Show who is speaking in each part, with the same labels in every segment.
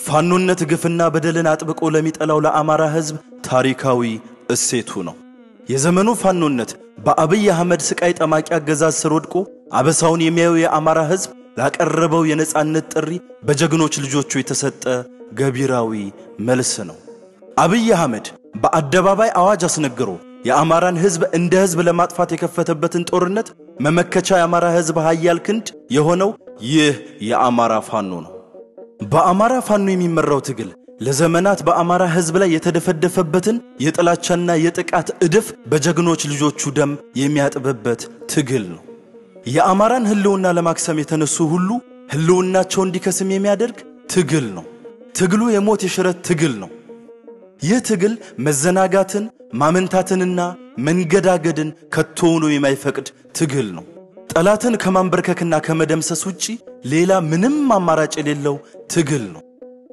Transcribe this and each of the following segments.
Speaker 1: ፋኖነት ግፍና በደልን አጥብቆ ለሚጠላው ለአማራ ህዝብ ታሪካዊ እሴቱ ነው። የዘመኑ ፋኖነት በአብይ አህመድ ስቃይ ጠማቂ አገዛዝ ስር ወድቆ አበሳውን የሚያየው የአማራ ህዝብ ላቀረበው የነጻነት ጥሪ በጀግኖች ልጆቹ የተሰጠ ገቢራዊ መልስ ነው። አብይ አህመድ በአደባባይ አዋጅ አስነግሮ የአማራን ህዝብ እንደ ህዝብ ለማጥፋት የከፈተበትን ጦርነት መመከቻ የአማራ ህዝብ ኃያል ክንድ የሆነው ይህ የአማራ ፋኖ ነው። በአማራ ፋኖ የሚመራው ትግል ለዘመናት በአማራ ህዝብ ላይ የተደፈደፈበትን የጥላቻና የጥቃት እድፍ በጀግኖች ልጆቹ ደም የሚያጥብበት ትግል ነው። የአማራን ህልውና ለማክሰም የተነሱ ሁሉ ህልውናቸው እንዲከስም የሚያደርግ ትግል ነው። ትግሉ የሞት የሽረት ትግል ነው። ይህ ትግል መዘናጋትን ማመንታትንና መንገዳገድን ከቶውኑ የማይፈቅድ ትግል ነው። ጠላትን ከማንበርከክና ከመደምሰስ ውጪ ሌላ ምንም አማራጭ የሌለው ትግል ነው።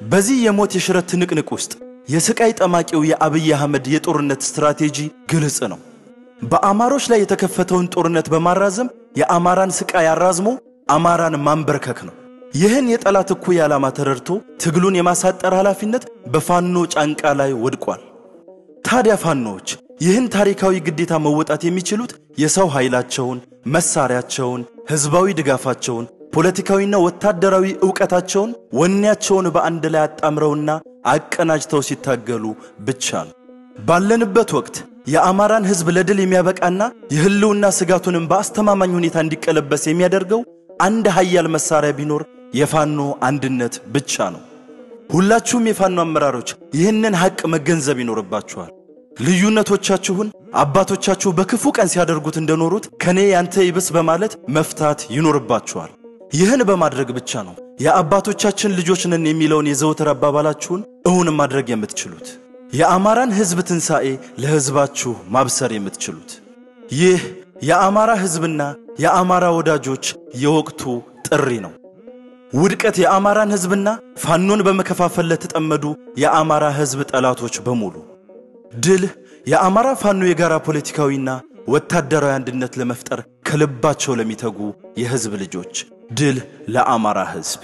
Speaker 1: በዚህ የሞት የሽረት ትንቅንቅ ውስጥ የስቃይ ጠማቂው የአብይ አህመድ የጦርነት ስትራቴጂ ግልጽ ነው። በአማሮች ላይ የተከፈተውን ጦርነት በማራዘም የአማራን ስቃይ አራዝሞ አማራን ማንበርከክ ነው። ይህን የጠላት እኩይ ዓላማ ተረድቶ ትግሉን የማሳጠር ኃላፊነት በፋኖ ጫንቃ ላይ ወድቋል። ታዲያ ፋኖች ይህን ታሪካዊ ግዴታ መወጣት የሚችሉት የሰው ኃይላቸውን፣ መሳሪያቸውን፣ ህዝባዊ ድጋፋቸውን፣ ፖለቲካዊና ወታደራዊ ዕውቀታቸውን፣ ወኔያቸውን በአንድ ላይ አጣምረውና አቀናጅተው ሲታገሉ ብቻ ነው። ባለንበት ወቅት የአማራን ህዝብ ለድል የሚያበቃና የህልውና ስጋቱንም በአስተማማኝ ሁኔታ እንዲቀለበስ የሚያደርገው አንድ ኃያል መሳሪያ ቢኖር የፋኖ አንድነት ብቻ ነው። ሁላችሁም የፋኖ አመራሮች ይህንን ሐቅ መገንዘብ ይኖርባችኋል። ልዩነቶቻችሁን አባቶቻችሁ በክፉ ቀን ሲያደርጉት እንደኖሩት ከኔ ያንተ ይብስ በማለት መፍታት ይኖርባችኋል። ይህን በማድረግ ብቻ ነው የአባቶቻችን ልጆች ነን የሚለውን የዘወትር አባባላችሁን እውን ማድረግ የምትችሉት። የአማራን ህዝብ ትንሣኤ ለህዝባችሁ ማብሰር የምትችሉት። ይህ የአማራ ህዝብና የአማራ ወዳጆች የወቅቱ ጥሪ ነው። ውድቀት የአማራን ህዝብና ፋኖን በመከፋፈል ለተጠመዱ የአማራ ህዝብ ጠላቶች በሙሉ፣ ድል የአማራ ፋኖ የጋራ ፖለቲካዊና ወታደራዊ አንድነት ለመፍጠር ከልባቸው ለሚተጉ የህዝብ ልጆች፣ ድል ለአማራ ህዝብ።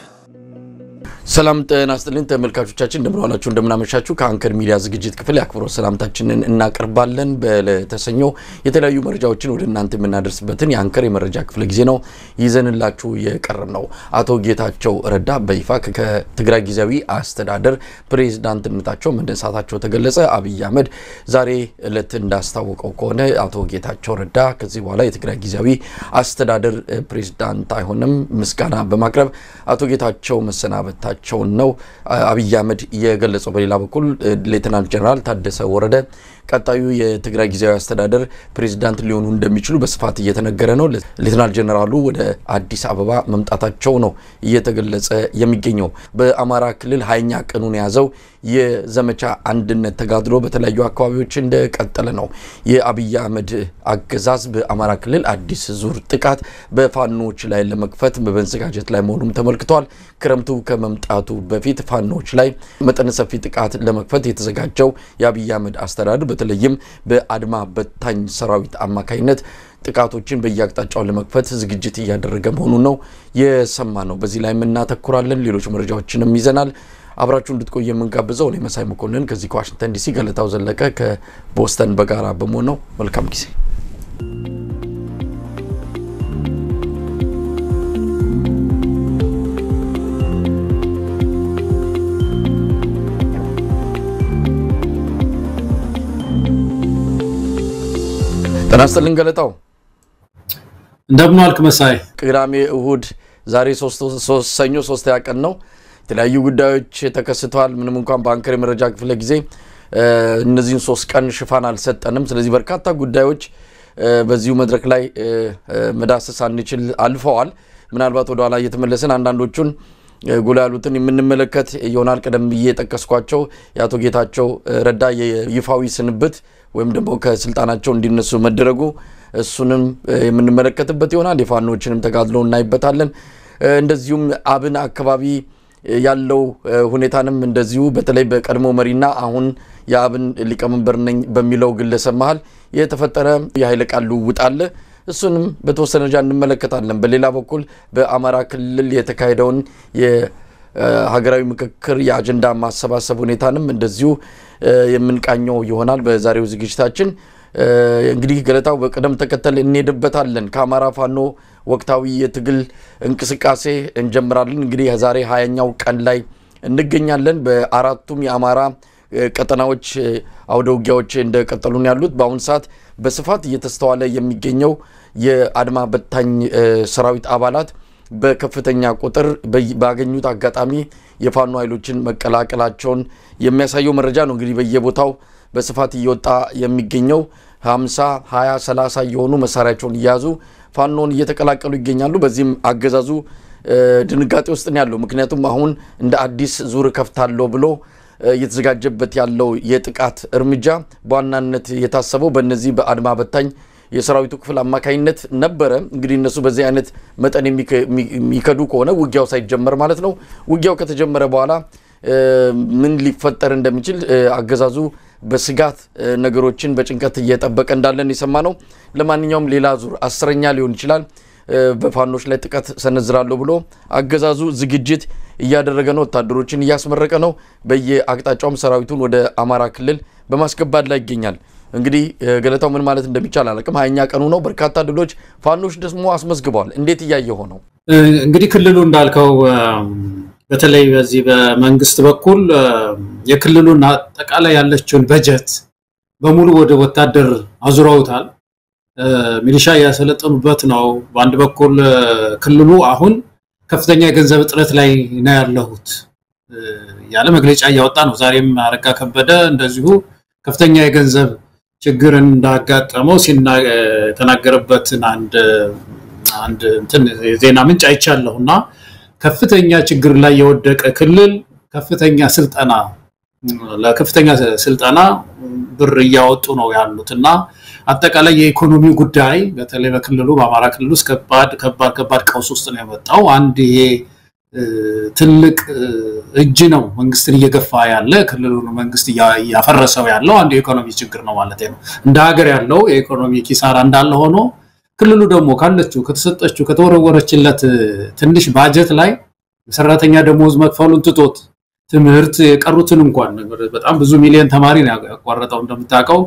Speaker 2: ሰላም ጤና ይስጥልን ተመልካቾቻችን፣ እንደምናላችሁ እንደምናመሻችሁ ከአንከር ሚዲያ ዝግጅት ክፍል ያክብሮት ሰላምታችንን እናቀርባለን። በለተሰኞ የተለያዩ መረጃዎችን ወደ እናንተ የምናደርስበትን የአንከር የመረጃ ክፍለ ጊዜ ነው ይዘንላችሁ የቀረብነው። አቶ ጌታቸው ረዳ በይፋ ከትግራይ ጊዜያዊ አስተዳደር ፕሬዝዳንትነታቸው መነሳታቸው ተገለጸ። አብይ አህመድ ዛሬ ዕለት እንዳስታወቀው ከሆነ አቶ ጌታቸው ረዳ ከዚህ በኋላ የትግራይ ጊዜያዊ አስተዳደር ፕሬዝዳንት አይሆንም ምስጋና በማቅረብ አቶ ጌታቸው መሰናበታቸው ነው አብይ አህመድ የገለጸው። በሌላ በኩል ሌተናንት ጀነራል ታደሰ ወረደ ቀጣዩ የትግራይ ጊዜያዊ አስተዳደር ፕሬዝዳንት ሊሆኑ እንደሚችሉ በስፋት እየተነገረ ነው። ሌተናንት ጀነራሉ ወደ አዲስ አበባ መምጣታቸው ነው እየተገለጸ የሚገኘው። በአማራ ክልል 20ኛ ቀኑን ያዘው የዘመቻ አንድነት ተጋድሎ በተለያዩ አካባቢዎች እንደቀጠለ ነው። የአብይ አህመድ አገዛዝ በአማራ ክልል አዲስ ዙር ጥቃት በፋኖች ላይ ለመክፈት በመዘጋጀት ላይ መሆኑም ተመልክቷል። ክረምቱ ከመምጣቱ በፊት ፋኖች ላይ መጠነ ሰፊ ጥቃት ለመክፈት የተዘጋጀው የአብይ አህመድ አስተዳደር በተለይም በአድማ በታኝ ሰራዊት አማካይነት ጥቃቶችን በየአቅጣጫው ለመክፈት ዝግጅት እያደረገ መሆኑ ነው የሰማነው። በዚህ ላይ እናተኩራለን። ሌሎች መረጃዎችንም ይዘናል። አብራችሁ እንድትቆዩ የምንጋብዘው እኔ መሳይ መኮንን ከዚህ ከዋሽንግተን ዲሲ፣ ገለታው ዘለቀ ከቦስተን በጋራ በመሆን ነው። መልካም ጊዜ። ተናስተልን ገለታው
Speaker 3: እንደምን ዋልክ መሳይ?
Speaker 2: ቅዳሜ እሁድ ዛሬ 3 ሰኞ 3ኛ ቀን ነው። የተለያዩ ጉዳዮች ተከስተዋል። ምንም እንኳን በአንከር የመረጃ ክፍለ ጊዜ እነዚህን 3 ቀን ሽፋን አልሰጠንም። ስለዚህ በርካታ ጉዳዮች በዚሁ መድረክ ላይ መዳሰስ አንችል አልፈዋል። ምናልባት ወደ ኋላ እየተመለሰን አንዳንዶቹን ጎላ ያሉትን የምንመለከት ይሆናል። ቀደም ብዬ ጠቀስኳቸው የአቶ ጌታቸው ረዳ የይፋዊ ስንብት ወይም ደግሞ ከስልጣናቸው እንዲነሱ መደረጉ እሱንም የምንመለከትበት ይሆናል። የፋኖችንም ተጋድሎ እናይበታለን። እንደዚሁም አብን አካባቢ ያለው ሁኔታንም እንደዚሁ በተለይ በቀድሞ መሪና አሁን የአብን ሊቀመንበር ነኝ በሚለው ግለሰብ መሃል የተፈጠረ የኃይለ ቃል ልውውጥ አለ። እሱንም በተወሰነ ደረጃ እንመለከታለን። በሌላ በኩል በአማራ ክልል የተካሄደውን ሀገራዊ ምክክር የአጀንዳ ማሰባሰብ ሁኔታንም እንደዚሁ የምንቃኘው ይሆናል በዛሬው ዝግጅታችን። እንግዲህ ገለታው በቀደም ተከተል እንሄድበታለን። ከአማራ ፋኖ ወቅታዊ የትግል እንቅስቃሴ እንጀምራለን። እንግዲህ ዛሬ 20ኛው ቀን ላይ እንገኛለን። በአራቱም የአማራ ቀጠናዎች አውደ ውጊያዎች እንደቀጠሉን ያሉት በአሁን ሰዓት በስፋት እየተስተዋለ የሚገኘው የአድማ በታኝ ሰራዊት አባላት በከፍተኛ ቁጥር ባገኙት አጋጣሚ የፋኖ ኃይሎችን መቀላቀላቸውን የሚያሳየው መረጃ ነው። እንግዲህ በየቦታው በስፋት እየወጣ የሚገኘው 50 20 30 የሆኑ መሳሪያቸውን ይያዙ ፋኖን እየተቀላቀሉ ይገኛሉ። በዚህም አገዛዙ ድንጋጤ ውስጥ ነው ያለው። ምክንያቱም አሁን እንደ አዲስ ዙር ከፍታለው ብሎ እየተዘጋጀበት ያለው የጥቃት እርምጃ በዋናነት የታሰበው በእነዚህ በአድማ በታኝ የሰራዊቱ ክፍል አማካይነት ነበረ። እንግዲህ እነሱ በዚህ አይነት መጠን የሚከዱ ከሆነ ውጊያው ሳይጀመር ማለት ነው። ውጊያው ከተጀመረ በኋላ ምን ሊፈጠር እንደሚችል አገዛዙ በስጋት ነገሮችን በጭንቀት እየጠበቀ እንዳለን የሰማነው። ለማንኛውም ሌላ ዙር 10ኛ ሊሆን ይችላል በፋኖች ላይ ጥቃት ሰነዝራለሁ ብሎ አገዛዙ ዝግጅት እያደረገ ነው። ወታደሮችን እያስመረቀ ነው። በየአቅጣጫውም ሰራዊቱን ወደ አማራ ክልል በማስገባት ላይ ይገኛል። እንግዲህ ገለታው ምን ማለት እንደሚቻል አላቅም። 20ኛ ቀኑ ነው። በርካታ ድሎች ፋኖች ደግሞ አስመዝግበዋል። እንዴት እያየው ነው?
Speaker 3: እንግዲህ ክልሉ እንዳልከው በተለይ በዚህ በመንግስት በኩል የክልሉን አጠቃላይ ያለችውን በጀት በሙሉ ወደ ወታደር አዙረውታል። ሚሊሻ ያሰለጠኑበት ነው። በአንድ በኩል ክልሉ አሁን ከፍተኛ የገንዘብ እጥረት ላይ ነው ያለሁት ያለ መግለጫ ያወጣ ነው። ዛሬም አረጋ ከበደ እንደዚሁ ከፍተኛ የገንዘብ ችግር እንዳጋጠመው ተናገረበትን አንድ እንትን የዜና ምንጭ አይቻለሁና ከፍተኛ ችግር ላይ የወደቀ ክልል ለከፍተኛ ስልጠና ብር ያወጡ ነው ያሉትና አጠቃላይ የኢኮኖሚ ጉዳይ በተለይ በክልሉ በአማራ ክልል ውስጥ ከባድ ቀውስ ውስጥ ነው የመጣው። አንድ ይሄ ትልቅ እጅ ነው መንግስትን እየገፋ ያለ ክልሉን መንግስት ያፈረሰው ያለው አንድ የኢኮኖሚ ችግር ነው ማለት ነው። እንደ ሀገር ያለው የኢኮኖሚ ኪሳራ እንዳለ ሆኖ ክልሉ ደግሞ ካለችው ከተሰጠችው ከተወረወረችለት ትንሽ ባጀት ላይ ሰራተኛ ደሞዝ መክፈሉን ትቶት ትምህርት የቀሩትን እንኳን በጣም ብዙ ሚሊዮን ተማሪ ነው ያቋረጠው እንደምታውቀው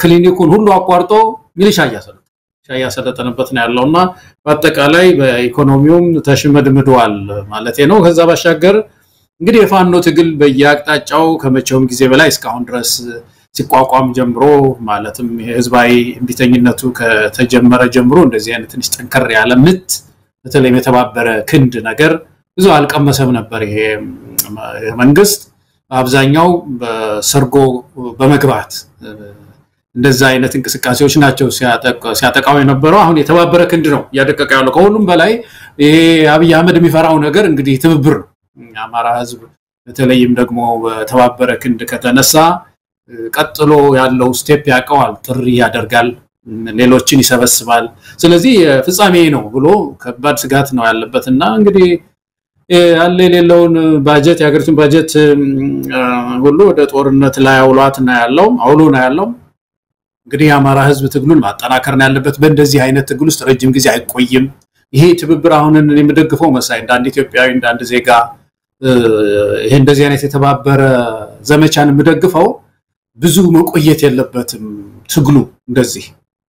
Speaker 3: ክሊኒኩን ሁሉ አቋርጦ ሚሊሻ ያሰለጠነበት ነው ያለውና በአጠቃላይ በኢኮኖሚውም ተሽመድምዷል ማለት ነው። ከዛ ባሻገር እንግዲህ የፋኖ ትግል በየአቅጣጫው ከመቼውም ጊዜ በላይ እስካሁን ድረስ ሲቋቋም ጀምሮ ማለትም የህዝባዊ እንቢተኝነቱ ከተጀመረ ጀምሮ እንደዚህ አይነት ትንሽ ጠንከር ያለ ምት በተለይ የተባበረ ክንድ ነገር ብዙ አልቀመሰም ነበር። ይሄ መንግስት አብዛኛው በሰርጎ በመግባት እንደዛ አይነት እንቅስቃሴዎች ናቸው ሲያጠቃው የነበረው። አሁን የተባበረ ክንድ ነው ያደቀቀ ያለው። ከሁሉም በላይ ይሄ አብይ አህመድ የሚፈራው ነገር እንግዲህ ትብብር አማራ ህዝብ በተለይም ደግሞ በተባበረ ክንድ ከተነሳ ቀጥሎ ያለው ስቴፕ ያቀዋል፣ ጥሪ ያደርጋል፣ ሌሎችን ይሰበስባል። ስለዚህ ፍጻሜ ነው ብሎ ከባድ ስጋት ነው ያለበትና እንግዲህ ያለ የሌለውን ባጀት ያገርቱን ባጀት ሁሉ ወደ ጦርነት ላይ አውሏትና ያለው እንግዲህ የአማራ ህዝብ ትግሉን ማጠናከር ነው ያለበት። በእንደዚህ አይነት ትግል ውስጥ ረጅም ጊዜ አይቆይም። ይሄ ትብብር አሁን እንደምደግፈው መሳይ እንዳንድ ኢትዮጵያዊ እንዳንድ ዜጋ ይሄ እንደዚህ አይነት የተባበረ ዘመቻን እንደምደግፈው ብዙ መቆየት የለበትም። ትግሉ እንደዚህ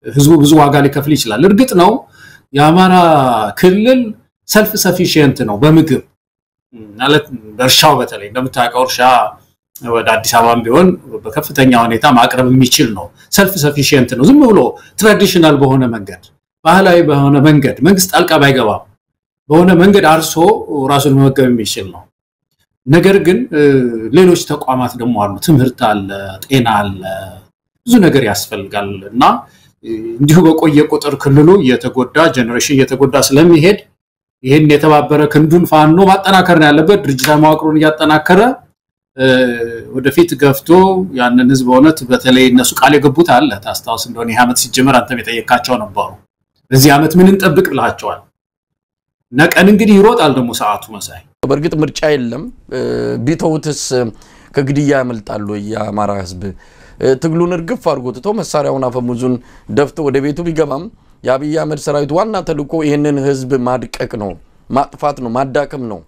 Speaker 3: ህዝቡ ብዙ ዋጋ ሊከፍል ይችላል። እርግጥ ነው የአማራ ክልል ሰልፍ ሰፊሺየንት ነው በምግብ ማለት በእርሻው በተለይ እንደምታውቀው እርሻ ወደ አዲስ አበባም ቢሆን በከፍተኛ ሁኔታ ማቅረብ የሚችል ነው። ሰልፍ ሰፊሺየንት ነው። ዝም ብሎ ትራዲሽናል በሆነ መንገድ ባህላዊ በሆነ መንገድ መንግስት ጣልቃ ባይገባም በሆነ መንገድ አርሶ ራሱን መመገብ የሚችል ነው። ነገር ግን ሌሎች ተቋማት ደግሞ አሉ። ትምህርት አለ፣ ጤና አለ፣ ብዙ ነገር ያስፈልጋልና እንዲሁ በቆየ ቁጥር ክልሉ የተጎዳ ጀነሬሽን የተጎዳ ስለሚሄድ ይሄን የተባበረ ክንዱን ፋኖ ማጠናከር ነው ያለበት። ድርጅታዊ መዋቅሩን ያጠናከረ ወደፊት ገፍቶ ያንን ህዝብ ሆነት በተለይ እነሱ ቃል የገቡት አለ ታስታውስ እንደሆነ ይሄ አመት ሲጀመር አንተም የጠየቃቸው ነበሩ። በዚህ አመት ምን እንጠብቅ ብላቸዋል። ነቀን እንግዲህ ይሮጣል ደግሞ ሰዓቱ መሳይ።
Speaker 2: በርግጥ ምርጫ የለም ቢተውትስ ከግድያ ያመልጣሉ። የአማራ ህዝብ ትግሉን እርግፍ አድርጎ ትቶ መሳሪያውን አፈሙዙን ደፍቶ ወደ ቤቱ ቢገባም የአብይ አህመድ ሰራዊት ዋና ተልዕኮ ይሄንን ህዝብ ማድቀቅ ነው፣ ማጥፋት ነው፣ ማዳከም ነው።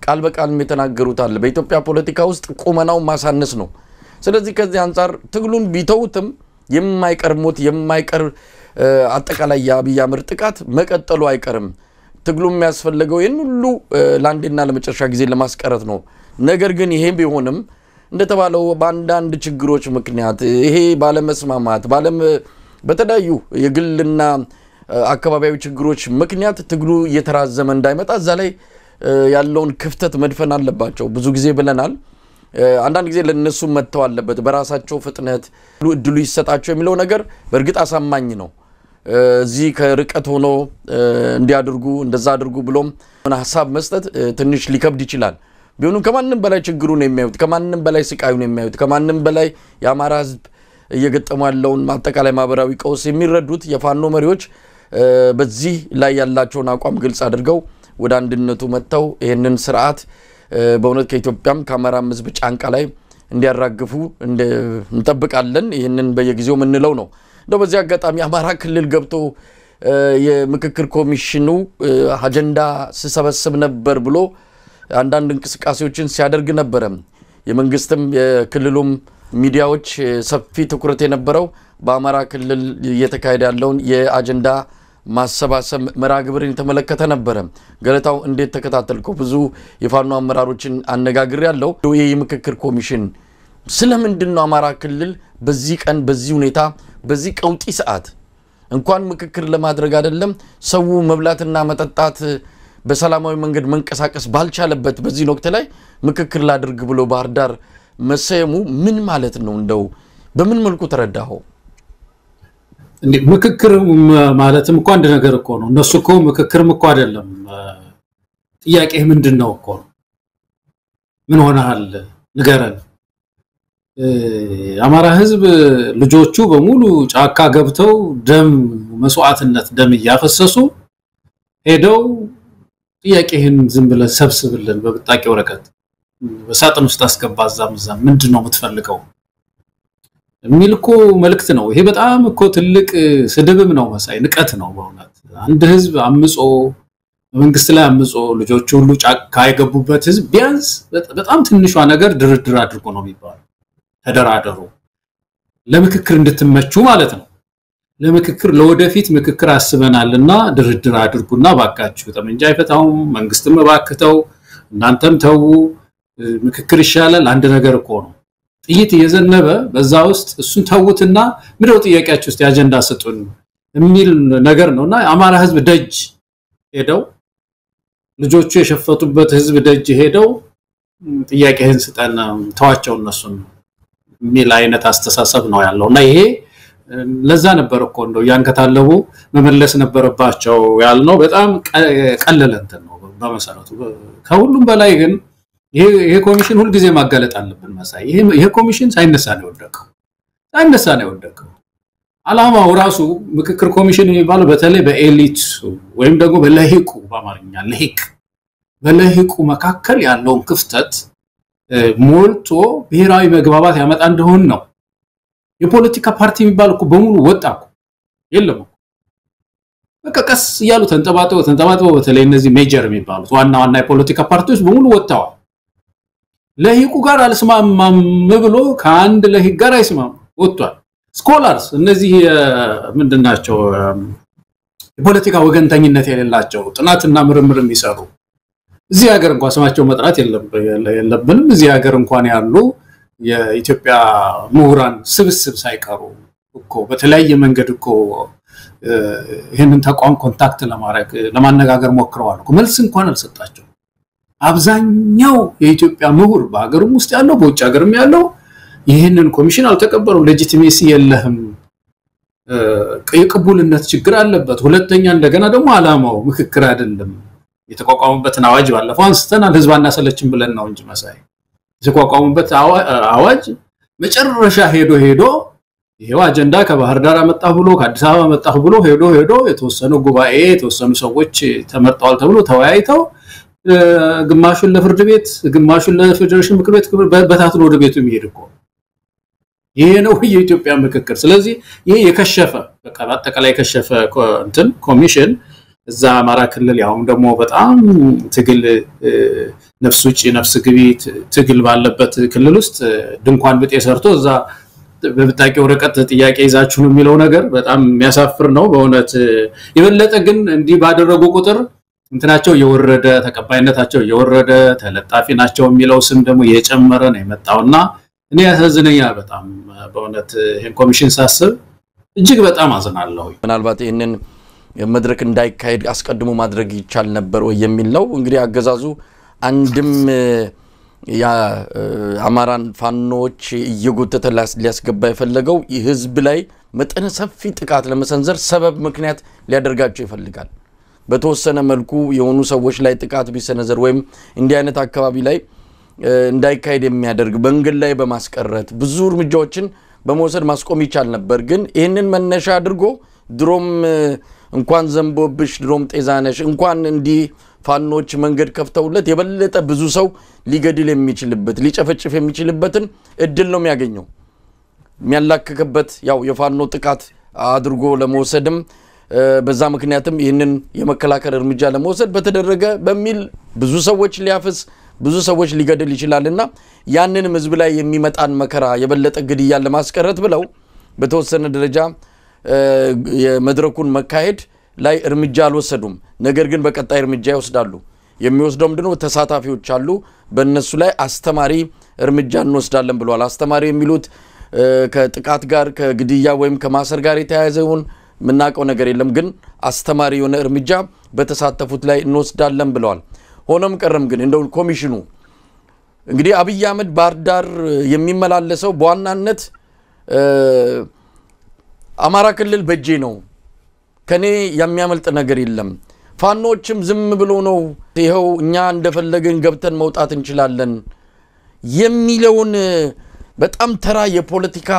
Speaker 2: ቃል በቃልም የተናገሩት አለ በኢትዮጵያ ፖለቲካ ውስጥ ቁመናው ማሳነስ ነው ስለዚህ ከዚህ አንፃር ትግሉን ቢተውትም የማይቀርሙት የማይቀር አጠቃላይ የአብይ አህመድ ጥቃት መቀጠሉ አይቀርም ትግሉም የሚያስፈልገው ይሄን ሁሉ ላንዴና ለመጨረሻ ጊዜ ለማስቀረት ነው ነገር ግን ይሄ ቢሆንም እንደተባለው ባንዳንድ ችግሮች ምክንያት ይሄ ባለመስማማት በተዳዩ የግልና አካባቢያዊ ችግሮች ምክንያት ትግሉ እየተራዘመ እንዳይመጣ እዛ ላይ ያለውን ክፍተት መድፈን አለባቸው ብዙ ጊዜ ብለናል አንዳንድ ጊዜ ለነሱ መተው አለበት በራሳቸው ፍጥነት እድሉ ይሰጣቸው የሚለው ነገር በእርግጥ አሳማኝ ነው እዚህ ከርቀት ሆኖ እንዲያድርጉ እንደዛ አድርጉ ብሎም ሐሳብ መስጠት ትንሽ ሊከብድ ይችላል ቢሆንም ከማንንም በላይ ችግሩን የሚያዩት ከማንንም በላይ ስቃዩን የሚያዩት ከማንንም በላይ የአማራ ህዝብ እየገጠማለውን ማጠቃላይ ማበራዊ ቀውስ የሚረዱት የፋኖ መሪዎች በዚህ ላይ ያላቸውን አቋም ግልጽ አድርገው ወደ አንድነቱ መተው ይሄንን ስርዓት በእውነት ከኢትዮጵያም ከአማራም ህዝብ ጫንቃ ላይ እንዲያራግፉ እንጠብቃለን ይሄንን በየጊዜው ምንለው ነው እንደው በዚህ አጋጣሚ አማራ ክልል ገብቶ የምክክር ኮሚሽኑ አጀንዳ ሲሰበስብ ነበር ብሎ አንዳንድ እንቅስቃሴዎችን ሲያደርግ ነበር የመንግስትም የክልሉም ሚዲያዎች ሰፊ ትኩረት የነበረው በአማራ ክልል እየተካሄደ ያለውን የአጀንዳ ማሰባሰብ መራግብርን የተመለከተ ነበር ገለታው እንዴት ተከታተልከው ብዙ የፋኖ አመራሮችን አነጋግር ያለው ይሄ የምክክር ኮሚሽን ስለምንድነው አማራ ክልል በዚህ ቀን በዚህ ሁኔታ በዚህ ቀውጢ ሰዓት እንኳን ምክክር ለማድረግ አይደለም ሰው መብላትና መጠጣት በሰላማዊ መንገድ መንቀሳቀስ ባልቻለበት በዚህ ወቅት ላይ ምክክር ላድርግ ብሎ ባህር ዳር መሰየሙ ምን ማለት ነው እንደው በምን መልኩ ተረዳኸው
Speaker 3: ምክክር ማለትም እኮ አንድ ነገር እኮ ነው እነሱ እኮ ምክክርም እኮ አይደለም ጥያቄ ምንድነው እኮ ምን ሆነሃል ንገረን አማራ ህዝብ ልጆቹ በሙሉ ጫካ ገብተው ደም መስዋዕትነት ደም ያፈሰሱ ሄደው ጥያቄህን ዝም ብለ ሰብስብልን በብጣቂ ወረቀት በሳጥን ውስጥ አስገባዛም ምንድነው የምትፈልገው ሚልኮ መልክት ነው ይሄ በጣም እኮ ትልቅ ስድብም ነው መሳይ ንቀት ነው በእውነት አንድ ህዝብ አምጾ መንግስት ላይ አምጾ ልጆቹ ሁሉ ጫካ አይገቡበት ህዝብ ቢያንስ በጣም ትንሿ ነገር ድርድር አድርጎ ነው የሚባለው ተደራደሩ ለምክክር እንድትመቹ ማለት ነው ለምክክር ለወደፊት ምክክር አስበናልና ድርድር አድርጉና ባካችሁ ጠመንጃ አይፈታው መንግስትም ባክተው እናንተም ተው ምክክር ይሻላል አንድ ነገር እኮ ነው ጥይት የዘነበ በዛ ውስጥ እሱን ተውትና ምድው ጥያቄያችሁ ውስጥ አጀንዳ ሰጡን የሚል ነገር ነውና አማራ ህዝብ ደጅ ሄደው ልጆቹ የሸፈቱበት ህዝብ ደጅ ሄደው ጥያቄህን ስጠና ተዋቸው እነሱን ሚል አይነት አስተሳሰብ ነው ያለውና ይሄ ለዛ ነበር እኮ እንደው ያንከታለቡ መመለስ ነበርባቸው ያልነው በጣም ቀለለ እንትን ነው በመሰረቱ ከሁሉም በላይ ግን ይሄ ኮሚሽን ሁሉ ጊዜ ማጋለጥ አለብን መሳይ ይሄ ኮሚሽን ሳይነሳ ነው የወደቀው አላማው ራሱ ምክክር ኮሚሽን የሚባለው በተለይ በኤሊት ወይም ደግሞ በለሂቁ በአማርኛ በለሂቁ መካከል ያለውን ክፍተት ሞልቶ ብሔራዊ መግባባት ያመጣ እንደሆነ ነው የፖለቲካ ፓርቲ የሚባል እኮ በሙሉ ወጣኩ የለም በቃ ቀስ ያሉ ተንጠባጥበው በተለይ እነዚህ ሜጀር የሚባሉት ዋና የፖለቲካ ፓርቲዎች በሙሉ ወጣው ለሂቁ ጋር አልስማማም ብሎ ከአንድ ለሂቅ ጋር አይስማም ወጥቷል ስኮላርስ እነዚህ ምንድናቸው የፖለቲካ ወገንተኝነት የሌላቸው ጥናትና ምርምር የሚሰሩ እዚህ ሀገር እንኳን ስማቸው መጥራት የለብንም እዚህ ሀገር እንኳን ያሉ የኢትዮጵያ ምሁራን ስብስብ ሳይቀሩ እኮ በተለያየ መንገድ እኮ ይሄንን ተቋም ኮንታክት ለማነጋገር ሞክረዋል እኮ መልስ እንኳን አልሰጣቸው አብዛኛው የኢትዮጵያ ምሁር በአገሩም ውስጥ ያለው በውጭ ሀገርም ያለው ይሄንን ኮሚሽን አልተቀበለው ሌጂቲሜሲ የለህም የቅቡልነት ችግር አለበት ሁለተኛ እንደገና ደግሞ አላማው ምክክር አይደለም የተቋቋመበትን አዋጅ ባለፈው አንስተናል ህዝባና ሰለችን ብለን ነው እንጂ መሳይ የተቋቋመበት አዋጅ መጨረሻ ሄዶ ይሄው አጀንዳ ከባህር ዳር አመጣሁ ብሎ ከአዲስ አበባ አመጣሁ ብሎ ሄዶ የተወሰኑ ጉባኤ የተወሰኑ ሰዎች ተመርጠዋል ተብሎ ተወያይተው ግማሹን ለፍርድ ቤት ግማሹን ለፌደሬሽን ምክር ቤት በታትሎ ወደ ቤቱ የሚሄድኮ ይሄ ነው የኢትዮጵያ ምክክር ስለዚህ ይሄ የከሸፈ በቃ አጠቃላይ የከሸፈ እንትን ኮሚሽን እዛ አማራ ክልል ያውም ደግሞ በጣም ትግል ነፍስ ውጪ ነፍስ ግቢ ትግል ባለበት ክልል ውስጥ ድንኳን ብጤ ሰርቶ እዛ በብጣቂ ወረቀት ጥያቄ ይዛችሁ ነው የሚለው ነገር በጣም የሚያሳፍር ነው በእውነት ይበለጠ ግን እንዲህ ባደረጉ ቁጥር እንትናቸው የወረደ ተቀባይነታቸው የወረደ ተለጣፊ ናቸው የሚለው ስም ደግሞ የጨመረ ነው የመጣውና እኔ ያሳዝነኛል በጣም በእውነት ይሄን ኮሚሽን ሳስብ እጅግ በጣም አዝናለሁ
Speaker 2: ምናልባት ይሄንን መድረክ እንዳይካሄድ አስቀድሞ ማድረግ ይቻል ነበር ወይ የሚል ነው እንግዲህ አገዛዙ አንድም ያ አማራን ፋኖች እየጎተተ ሊያስገባ የፈለገው የህዝብ ላይ መጠነ ሰፊ ጥቃት ለመሰንዘር ሰበብ ምክንያት ሊያደርጋቸው ይፈልጋል በተወሰነ መልኩ የሆኑ ሰዎች ላይ ጥቃት ቢሰነዘር ወይም እንዲህ አይነት አካባቢ ላይ እንዳይካሄድ የሚያደርግ መንገድ ላይ በማስቀረት ብዙ እርምጃዎችን በመውሰድ ማስቆም ይቻል ነበር ግን ይሄንን መነሻ አድርጎ ድሮም እንኳን ዘንቦብሽ ድሮም ጤዛነሽ እንኳን እንዲ ፋኖች መንገድ ከፍተውለት የበለጠ ብዙ ሰው ሊገድል የሚችልበት ሊጨፈጭፍ የሚችልበትን እድል ነው የሚያገኘው የሚያላክከበት ያው የፋኖ ጥቃት አድርጎ ለመወሰድም በዛ ምክንያትም ይሄንን የመከላከል እርምጃ ለመወሰድ በተደረገ በሚል ብዙ ሰዎች ሊያፍስ ብዙ ሰዎች ሊገድል ይችላልና ያንንም ህዝብ ላይ የሚመጣን መከራ የበለጠ ግድያ ለማስቀረት ብለው በተወሰነ ደረጃ የመድረኩን መካሄድ ላይ እርምጃ አልወሰዱም ነገር ግን በቀጣይ እርምጃ ይወስዳሉ የሚወስደው ምንድነው ተሳታፊዎች አሉ በእነሱ ላይ አስተማሪ እርምጃ እንወስዳለን ብለዋል አስተማሪ የሚሉት ከጥቃት ጋር ከግድያ ወይም ከማሰር ጋር የተያያዘውን ምናቀው ነገር የለም ግን አስተማሪ የሆነ እርምጃ በተሳተፉት ላይ እንወስዳለን ብለዋል ሆኖም ቀረም ግን እንደው ኮሚሽኑ እንግዲህ አብይ አህመድ ባርዳር የሚመላለሰው በዋናነት አማራ ክልል በጄ ነው ከኔ የሚያመልጥ ነገር የለም ፋኖችም ዝም ብሎ ነው ይሄው እኛ እንደፈለገን ገብተን መውጣት እንችላለን የሚለውን በጣም ተራ የፖለቲካ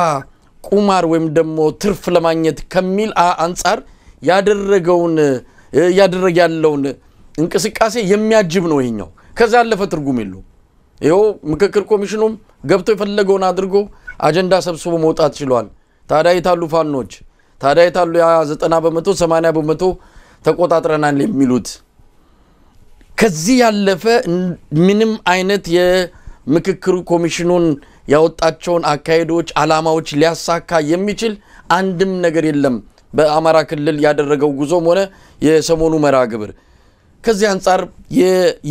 Speaker 2: ቁማር ወይም ደግሞ ትርፍ ለማግኘት ከሚል አንፃር ያደረገ ያለውን እንቅስቃሴ የሚያጅብ ነው ይሄኛው ከዛ ያለፈ ትርጉም የለው ይሄው ምክክር ኮሚሽኑም ገብቶ የፈለገውን አድርጎ አጀንዳ ሰብስቦ መውጣት ይችላል ታዲያ ይታሉ ፋኖች ታዲያ ይታሉ ያ 90% 80% ተቆጣጥረናል የሚሉት ከዚህ ያለፈ ምንም አይነት የምክክር ኮሚሽኑን ያወጣቸውን አካሄዶች አላማዎች ሊያሳካ የሚችል አንድም ነገር የለም በአማራ ክልል ያደረገው ጉዞም ሆነ የሰሞኑ መርሃ ግብር ከዚህ አንፃር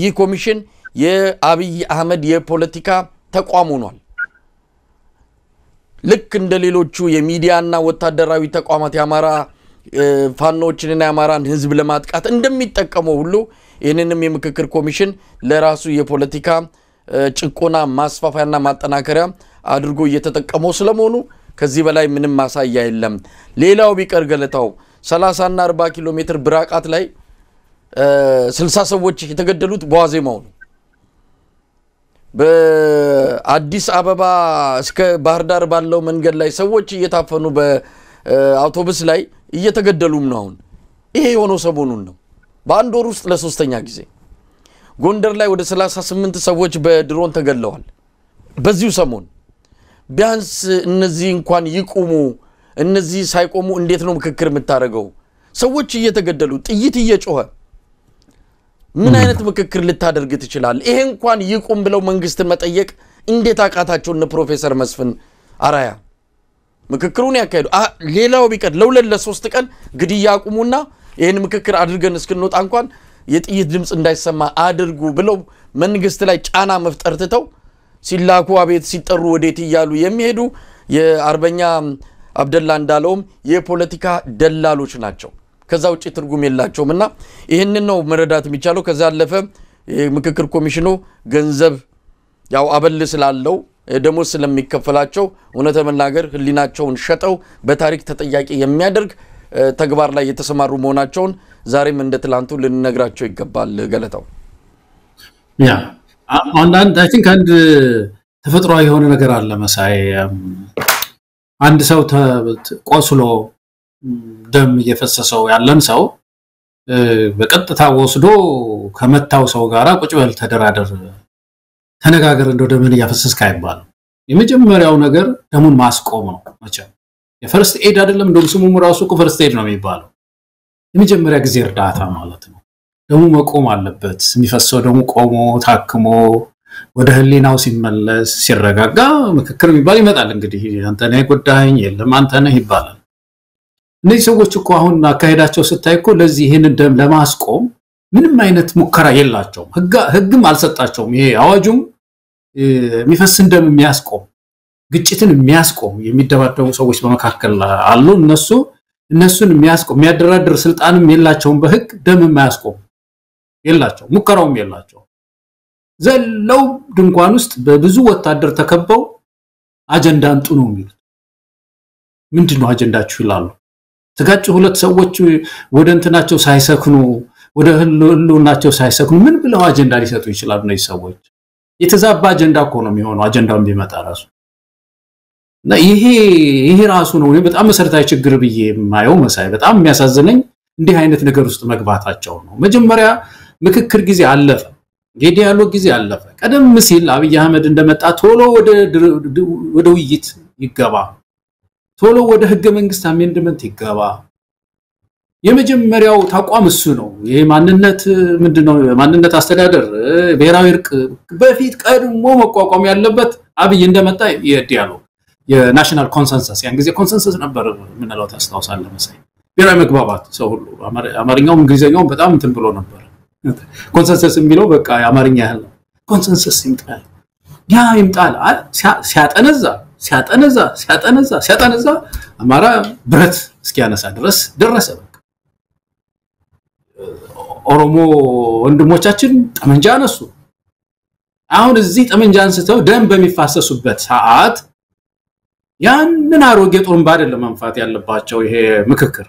Speaker 2: ይህ ኮሚሽን የአብይ አህመድ የፖለቲካ ተቋም ሆኗል ልክ እንደ ሌሎቹ የሚዲያና ወታደራዊ ተቋማት ያማራ ፋኖችንና ያማራን ህዝብ ለማጥቃት እንደሚጠቀመው ሁሉ ይሄንንም የምክክር ኮሚሽን ለራሱ የፖለቲካ ጭቆና ማስፋፋያና ማጠናከሪያ አድርጎ እየተጠቀመው ስለመሆኑ ከዚህ በላይ ምንም ማሳያ የለም ሌላው ቢቀር ገለታው 30 እና 40 ኪሎ ሜትር ብራቃት ላይ 60 ሰዎች የተገደሉት በዋዜማው ነው በአዲስ አበባ እስከ ባህር ዳር ባለው መንገድ ላይ ሰዎች እየታፈኑ በአውቶቡስ ላይ እየተገደሉም ነው አሁን ይሄ የሆነው ሰሞኑን ነው በአንድ ወር ውስጥ ለሶስተኛ ጊዜ ጎንደር ላይ ወደ 38 ሰዎች በድሮን ተገለዋል በዚሁ ሰሞን ቢያንስ እነዚህ እንኳን ይቆሙ እነዚህ ሳይቆሙ እንዴት ነው ምክክር የምታረገው ሰዎች እየተገደሉ ጥይት እየጮኸ ምን አይነት ምክክር ልታደርግ ትችላል ይሄ እንኳን ይቆም ብለው መንግስትን መጠየቅ እንዴት አቃታቸው እነ ፕሮፌሰር መስፍን አራያ ምክክሩን ያካሄዱ ሌላው ቢቀር ለሶስት ቀን ግድያ አቁሙና ይሄን ምክክር አድርገን እስክንወጣ እንኳን የጥይት ድምጽ እንዳይሰማ አድርጉ ብለው መንግስት ላይ ጫና መፍጠር ትተው ሲላኩ አቤት ሲጠሩ ወዴት ይያሉ የሚሄዱ የአርበኛ አብደላ እንዳለውም የፖለቲካ ደላሎች ናቸው ከዛ ውጪ ትርጉም የላቸውምና ይሄንን ነው መረዳት የሚቻለው ከዛ ያለፈ ምክክር ኮሚሽኑ ገንዘብ ያው አበል ስላለው ደሞዝ ስለሚከፈላቸው እውነተ መናገር ህሊናቸውን ሸጠው በታሪክ ተጠያቂ የሚያደርግ ተግባር ላይ የተሰማሩ መሆናቸውን ዛሬም እንደ ትላንቱ ልንነግራቸው ይገባል ገለታው
Speaker 3: ያ አንድ አይ ቲንክ አንድ ተፈጥሯዊ የሆነ ነገር አለ መሳይ አንድ ሰው ቆስሎ ደም እየፈሰሰው ያለን ሰው በቀጥታ ወስዶ ከመታው ሰው ጋራ ቁጭ በል ተደራደር ተነጋገር እንደው ደምን ያፈሰስካ ይባል የመጀመሪያው ነገር ደሙን ማስቆም ነው መቼም የፈርስት ኤድ አይደለም እንደው ስሙም ራሱ ፈርስት ኤድ ነው የሚባለው የመጀመሪያ ጊዜ እርዳታ ማለት ነው። ደሙ መቆም አለበት። የሚፈሰው ደሙ ቆሞ ታክሞ ወደ ህሊናው ሲመለስ ሲረጋጋ ምክክር የሚባል ይመጣል። እንግዲህ አንተ ነህ ጉዳይኝ የለም አንተ ነህ ይባላል። እነዚህ ሰዎች እኮ አሁን አካሄዳቸው ስታይ እኮ ለዚህ ይሄንን ደም ለማስቆም ምንም አይነት ሙከራ የላቸውም። ህግም አልሰጣቸውም። ይሄ አዋጁም የሚፈስን ደም የሚያስቆም ግጭትን የሚያስቆም የሚደባደቡ ሰዎች በመካከል አሉ። እነሱን የሚያስቆም የሚያደራድር ስልጣንም የላቸውም። በህግ ደም የማያስቆም የላቸው ሙከራውም የላቸው። ዘለው ድንኳን ውስጥ በብዙ ወታደር ተከበው አጀንዳ አንጡ ነው የሚሉት። ምንድነው አጀንዳችሁ ይላሉ። ተጋጭ ሁለት ሰዎች ወደ እንትናቸው ሳይሰክኑ ወደ ህልውናቸው ሳይሰክኑ ምን ብለው አጀንዳ ሊሰጡ ይችላሉ? እነዚህ ሰዎች የተዛባ አጀንዳ እኮ ነው የሚሆነው አጀንዳው ቢመጣ ራሱ። እና ይሄ ራሱ ነው በጣም መሰረታዊ ችግር ብዬ የማየው መሳይ። በጣም የሚያሳዝነኝ እንዲህ አይነት ነገር ውስጥ መግባታቸው ነው። መጀመሪያ ምክክር ጊዜ አለፈ፣ የዲያሎግ ጊዜ አለፈ። ቀደም ሲል አብይ አህመድ እንደመጣ ቶሎ ወደ ውይይት ይገባ፣ ቶሎ ወደ ህገ መንግስት አሜንድመንት ይገባ። የመጀመሪያው ተቋም እሱ ነው። ይሄ ማንነት ምንድነው? ማንነት አስተዳደር ብሔራዊ እርቅ በፊት ቀድሞ መቋቋም ያለበት አብይ እንደመጣ የዲያሎግ የናሽናል ኮንሰንሰስ ያን ጊዜ ኮንሰንሰስ ነበር ምንለው ታስታውሳለህ መሰለኝ። ብሔራዊ መግባባት ሰው ሁሉ አማርኛውም እንግሊዘኛውም በጣም እንትን ብሎ ነበር። ኮንሰንሰስ የሚለው በቃ የአማርኛ ያህል ነው። ኮንሰንሰስ ይምጣል ያ ይምጣል ሲያጠነዛ አማራ ብረት እስኪያነሳ ድረስ ደረሰ። ኦሮሞ ወንድሞቻችን ጠመንጃ አነሱ። አሁን እዚህ ጠመንጃ አንስተው ደም በሚፋሰሱበት ሰዓት ያንን አሮጌ ጦርምባ አይደለም መንፋት ያለባቸው። ይሄ ምክክር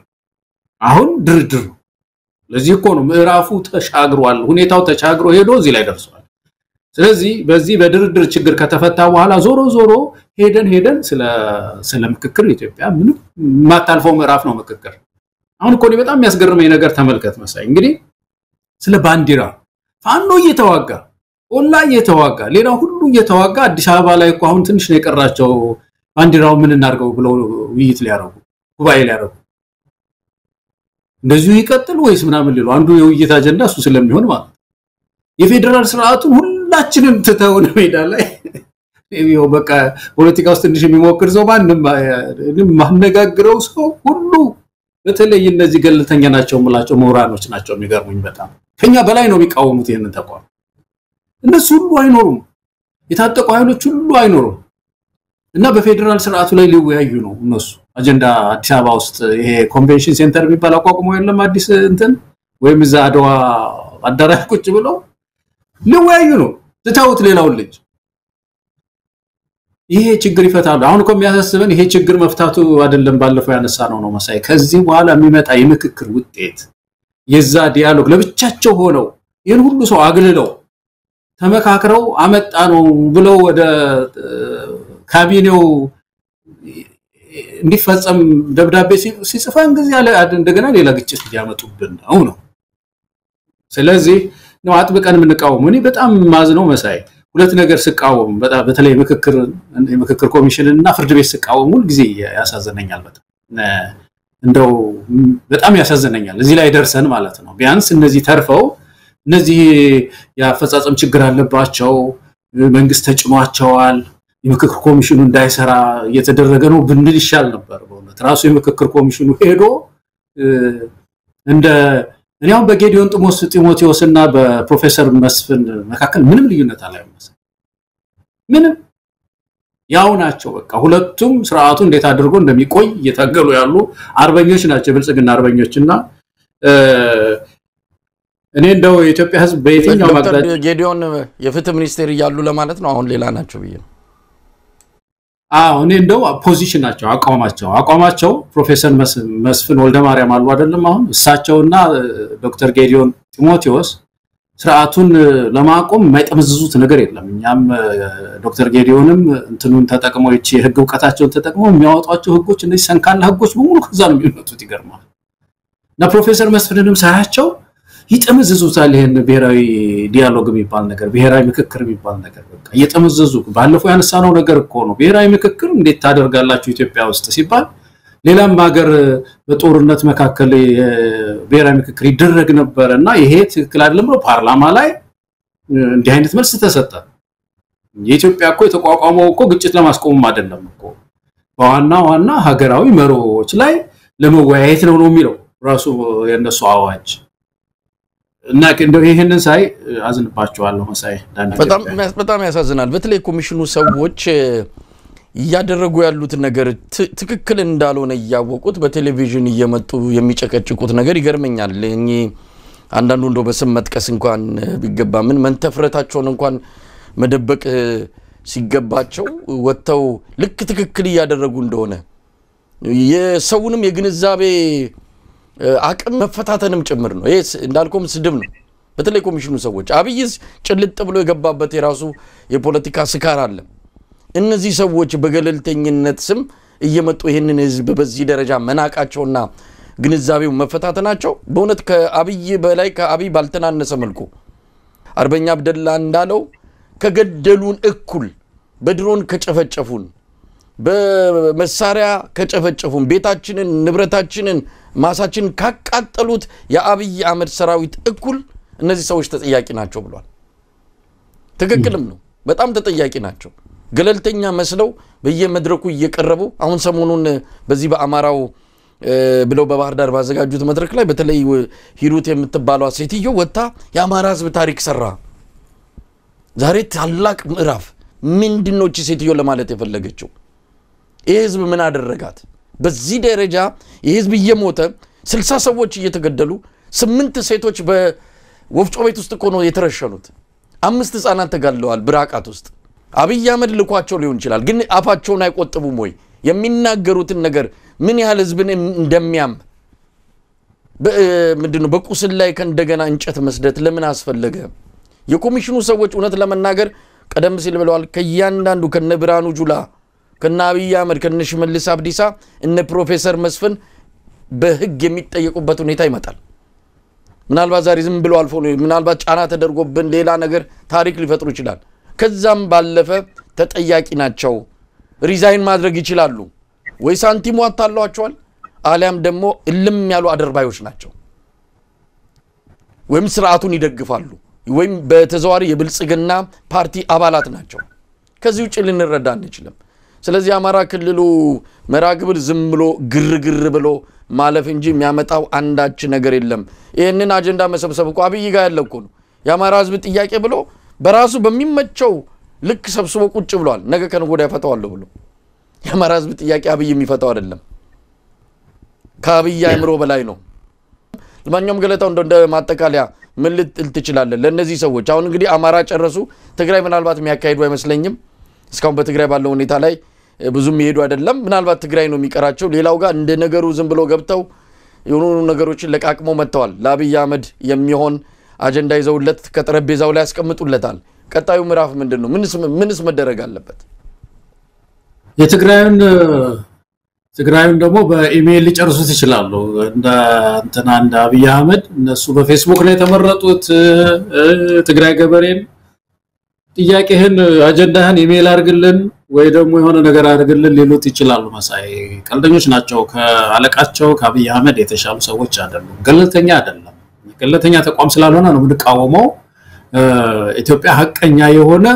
Speaker 3: አሁን ድርድር ነው። ለዚህ እኮ ነው ምዕራፉ ተሻግሯል። ሁኔታው ተሻግሮ ሄዶ እዚህ ላይ ደርሷል። ስለዚህ በዚህ በድርድር ችግር ከተፈታ በኋላ ዞሮ ሄደን ስለ ምክክር ኢትዮጵያ ምንም ማታልፈው ምዕራፍ ነው ምክክር። አሁን እኮ በጣም የሚያስገርመኝ ነገር ተመልከት መሳይ። እንግዲህ ስለ ባንዲራ ፋኖ እየተዋጋ ኦላ እየተዋጋ ሌላ ሁሉ እየተዋጋ አዲስ አበባ ላይ እኮ አሁን ትንሽ ነው የቀራቸው ባንዲራው ምን እናርገው ብለው ውይይት ሊያረጉ ጉባኤ ሊያረጉ እንደዚሁ ይቀጥል ወይስ ምናምን ሊሉ አንዱ የውይይት አጀንዳ እሱ ስለሚሆን ማለት የፌደራል ስርዓቱን ሁላችንም ተተውን ሜዳ ላይ ይሄው በቃ ፖለቲካ ውስጥ ትንሽ የሚሞክር ሰው ማንንም ማነጋግረው ሰው ሁሉ በተለይ እነዚህ ገለልተኛ ናቸው ሙላቸው ምሁራኖች ናቸው የሚገርሙኝ በጣም ከኛ በላይ ነው የሚቃወሙት ይሄንን ተቋም። እነሱ ሁሉ አይኖሩም፣ የታጠቁ ኃይሎች ሁሉ አይኖሩም። እና በፌደራል ስርዓቱ ላይ ሊወያዩ ነው እነሱ አጀንዳ አዲስ አበባ ውስጥ ይሄ ኮንቬንሽን ሴንተር የሚባል አቋቁሞ የለም አዲስ እንትን ወይም እዛ አድዋ አዳራሽ ቁጭ ብለው ሊወያዩ ነው ትታውት ሌላው ልጅ ይሄ ችግር ይፈታሉ። አሁን እኮ የሚያሳስበን ይሄ ችግር መፍታቱ አይደለም ባለፈው ያነሳነው ነው መሳይ። ከዚህ በኋላ የሚመጣ የምክክር ውጤት የዛ ዲያሎግ ለብቻቸው ሆነው ይሄን ሁሉ ሰው አግልለው ተመካክረው አመጣ ነው ብለው ወደ ካቢኔው እንዲፈጸም ደብዳቤ ሲጽፋን ጊዜ ያለ እንደገና ሌላ ግጭት ሊያመጡብን ነው። ስለዚህ ነው አጥብቀን የምንቃወም። እኔ በጣም ማዝነው መሳይ ሁለት ነገር ስቃወም በተለይ ምክክር ኮሚሽን እና ፍርድ ቤት ስቃወም ሁሉ ጊዜ ያሳዘነኛል። በጣም እንደው በጣም ያሳዘነኛል እዚህ ላይ ደርሰን ማለት ነው። ቢያንስ እነዚህ ተርፈው እነዚህ ያፈጻጸም ችግር አለባቸው መንግስት ተጭኗቸዋል የምክክር ኮሚሽኑ እንዳይሰራ እየተደረገ ነው ብንል ይሻል ነበር። በእውነት ራሱ የምክክር ኮሚሽኑ ሄዶ እንደ እኛም በጌዲዮን ጢሞቴዎስና በፕሮፌሰር መስፍን መካከል ምንም ልዩነት አላየም። ምንም ያው ናቸው በቃ ሁለቱም ስርዓቱ እንዴት አድርጎ እንደሚቆይ እየታገሉ ያሉ አርበኞች ናቸው ብልጽግና አርበኞችና እኔ እንደው የኢትዮጵያ ህዝብ በየትኛው ማግዳጅ
Speaker 2: ጌዲዮን የፍትህ ሚኒስቴር ያሉ ለማለት ነው አሁን ሌላ ናቸው ብዬ
Speaker 3: እኔ እንደው ፖዚሽን ናቸው አቋማቸው ፕሮፌሰር መስፍን ወልደማርያም አሉ አይደለም አሁን እሳቸውና ዶክተር ጌዲዮን ጢሞቴዎስ ስርዓቱን ለማቆም የማይጠመዝዙት ነገር የለም። እኛም ዶክተር ጌዲዮንም እንትኑን ተጠቅመው እቺ የህግ ዕውቀታቸውን ተጠቅመው የሚያወጣቸው ህጎች እነዚህ ሰንካላ ህጎች በሙሉ ከዛ ነው የሚመጡት ይገርማል። እና ፕሮፌሰር መስፍንንም ሳያቸው ይጠመዝዙታል ይሄን ብሔራዊ ዲያሎግ የሚባል ነገር ብሔራዊ ምክክር የሚባል ነገር በቃ እየጠመዘዙ ባለፈው ያነሳነው ነገር እኮ ነው። ብሔራዊ ምክክር እንዴት ታደርጋላችሁ ኢትዮጵያ ውስጥ ሲባል ሌላም ሀገር በጦርነት መካከል ብሔራዊ ምክክር ይደረግ ነበርና ይሄ ትክክል አይደለም ብሎ ፓርላማ ላይ እንዲህ አይነት መልስ ተሰጠ። የኢትዮጵያ እኮ የተቋቋመው እኮ ግጭት ለማስቆም አይደለም እኮ ዋና ሀገራዊ መርሆዎች ላይ ለመወያየት ነው የሚለው ራሱ የነሱ አዋጅ እና እንደው ይሄንን ሳይ አዝንባቸዋለሁ መሳይ
Speaker 2: በጣም ያሳዝናል። በተለይ ኮሚሽኑ ሰዎች ያደረጉ ያሉት ነገር ትክክል እንዳልሆነ ያወቁት በቴሌቪዥን እየመጡ የሚጨቀጭቁት ነገር ይገርመኛል። እኚ አንዳንዱ እንደው በስም መጥቀስ እንኳን ቢገባ ምን መንተፍረታቸውን እንኳን መደበቅ ሲገባቸው ወጥተው ልክ ትክክል ያደረጉ እንደሆነ የሰውንም የግንዛቤ አቅም መፈታተንም ጭምር ነው። ይሄ እንዳልኩም ስድብ ነው። በተለይ ኮሚሽኑ ሰዎች አብይስ ጭልጥ ብሎ የገባበት የራሱ የፖለቲካ ስካር አለ። እነዚህ ሰዎች በገለልተኝነት ስም እየመጡ ይሄንን ህዝብ በዚህ ደረጃ መናቃቸውና ግንዛቤው መፈታተናቸው በእውነት ከአብይ በላይ ከአብይ ባልተናነሰ መልኩ አርበኛ አብደላ እንዳለው ከገደሉን እኩል በድሮን ከጨፈጨፉን በመሳሪያ ከጨፈጨፉን ቤታችንን ንብረታችንን ማሳችንን ካቃጠሉት የአብይ አህመድ ሰራዊት እኩል እነዚህ ሰዎች ተጠያቂ ናቸው ብሏል። ትክክልም ነው። በጣም ተጠያቂ ናቸው። ገለልተኛ መስለው በየመድረኩ እየቀረቡ አሁን ሰሞኑን በዚህ በአማራው ብለው በባህር ዳር ባዘጋጁት መድረክ ላይ በተለይ ሂሩት የምትባለው ሴትዮ ወጣ የአማራ ህዝብ ታሪክ ሰራ ዛሬ ታላቅ ምዕራፍ ምንድነው እቺ ሴትዮ ለማለት የፈለገችው? ይሄ ህዝብ ምን አደረጋት? በዚህ ደረጃ ይሄ ህዝብ እየሞተ 60 ሰዎች እየተገደሉ 8 ሴቶች በወፍጮ ቤት ውስጥ ቆኖ የተረሸኑት 5 ህፃናት ተጋድለዋል ብራቃት ውስጥ። አብይ አህመድ ልኳቸው ሊሆን ይችላል ግን አፋቸውን አይቆጥቡም ወይ? የሚናገሩትን ነገር ምን ያህል ህዝብን እንደሚያም ምንድነው በቁስል ላይ ከእንደገና እንጨት መስደት ለምን አስፈለገ? የኮሚሽኑ ሰዎች እውነት ለመናገር ቀደም ሲል ብለዋል ከያንዳንዱ ከነብራኑ ጁላ ከናብይ አህመድ ከነሽመልስ አብዲሳ እነ ፕሮፌሰር መስፍን በህግ የሚጠየቁበት ሁኔታ ይመጣል። ምናልባት ዛሬ ዝም ብሎ አልፎ ነው ምናልባት ጫና ተደርጎብን ሌላ ነገር ታሪክ ሊፈጥሩ ይችላል። ከዛም ባለፈ ተጠያቂ ናቸው። ሪዛይን ማድረግ ይችላሉ ወይ ሳንቲሙ አታሏቸዋል አሊያም ደግሞ እልም ያሉ አደርባዮች ናቸው ወይም ስርዓቱን ይደግፋሉ ወይም በተዘዋሪ የብልጽግና ፓርቲ አባላት ናቸው። ከዚህ ውጭ ልንረዳ አንችልም። ስለዚህ አማራ ክልሉ መራግብር ዝም ብሎ ግርግር ብሎ ማለፍ እንጂ የሚያመጣው አንዳች ነገር የለም። ይሄንን አጀንዳ መሰብሰብ እኮ አብይ ጋር ያለኩ ነው። የአማራ ህዝብ ጥያቄ ብሎ በራሱ በሚመቸው ልክ ሰብስቦ ቁጭ ብሏል። ነገ ከነገ ወዲያ ፈታዋለሁ ብሎ የአማራ ህዝብ ጥያቄ አብይ የሚፈታው አይደለም። ከአብይ አእምሮ በላይ ነው። ለማንኛውም ገለታው እንደ ማጠቃለያ ምን ልትል ትችላለህ ለነዚህ ሰዎች? አሁን እንግዲህ አማራ ጨረሱ። ትግራይ ምናልባት የሚያካሂዱ አይመስለኝም። እስካሁን በትግራይ ባለው ሁኔታ ላይ ብዙም ይሄዱ አይደለም። ምናልባት ትግራይ ነው የሚቀራቸው። ሌላው ጋር እንደ ነገሩ ዝም ብሎ ገብተው የሆኑ ነገሮችን ለቃቅመው መጥተዋል። ለአብይ አህመድ የሚሆን አጀንዳ ይዘውለት ከጠረጴዛው ላይ ያስቀምጡለታል። ቀጣዩ ምዕራፍ ምንድነው? ምንስ መደረግ አለበት?
Speaker 3: ትግራይን ደግሞ በኢሜል ሊጨርሱት ይችላሉ። እንደ አብይ አህመድ እነሱ በፌስቡክ ላይ ተመረጡት ትግራይ ገበሬን ጥያቄህን አጀንዳህን ኢሜል አድርግልን ወይ ደግሞ የሆነ ነገር አድርግልን ሊሉት ይችላሉ። መሳይ ቀልደኞች ናቸው። ከአለቃቸው ከአብይ አህመድ የተሻሉ ሰዎች አይደሉም። ገለልተኛ አይደለም። ገለልተኛ ተቋም ስላልሆነ ነው የምንቃወመው። ኢትዮጵያ ሀቀኛ የሆነ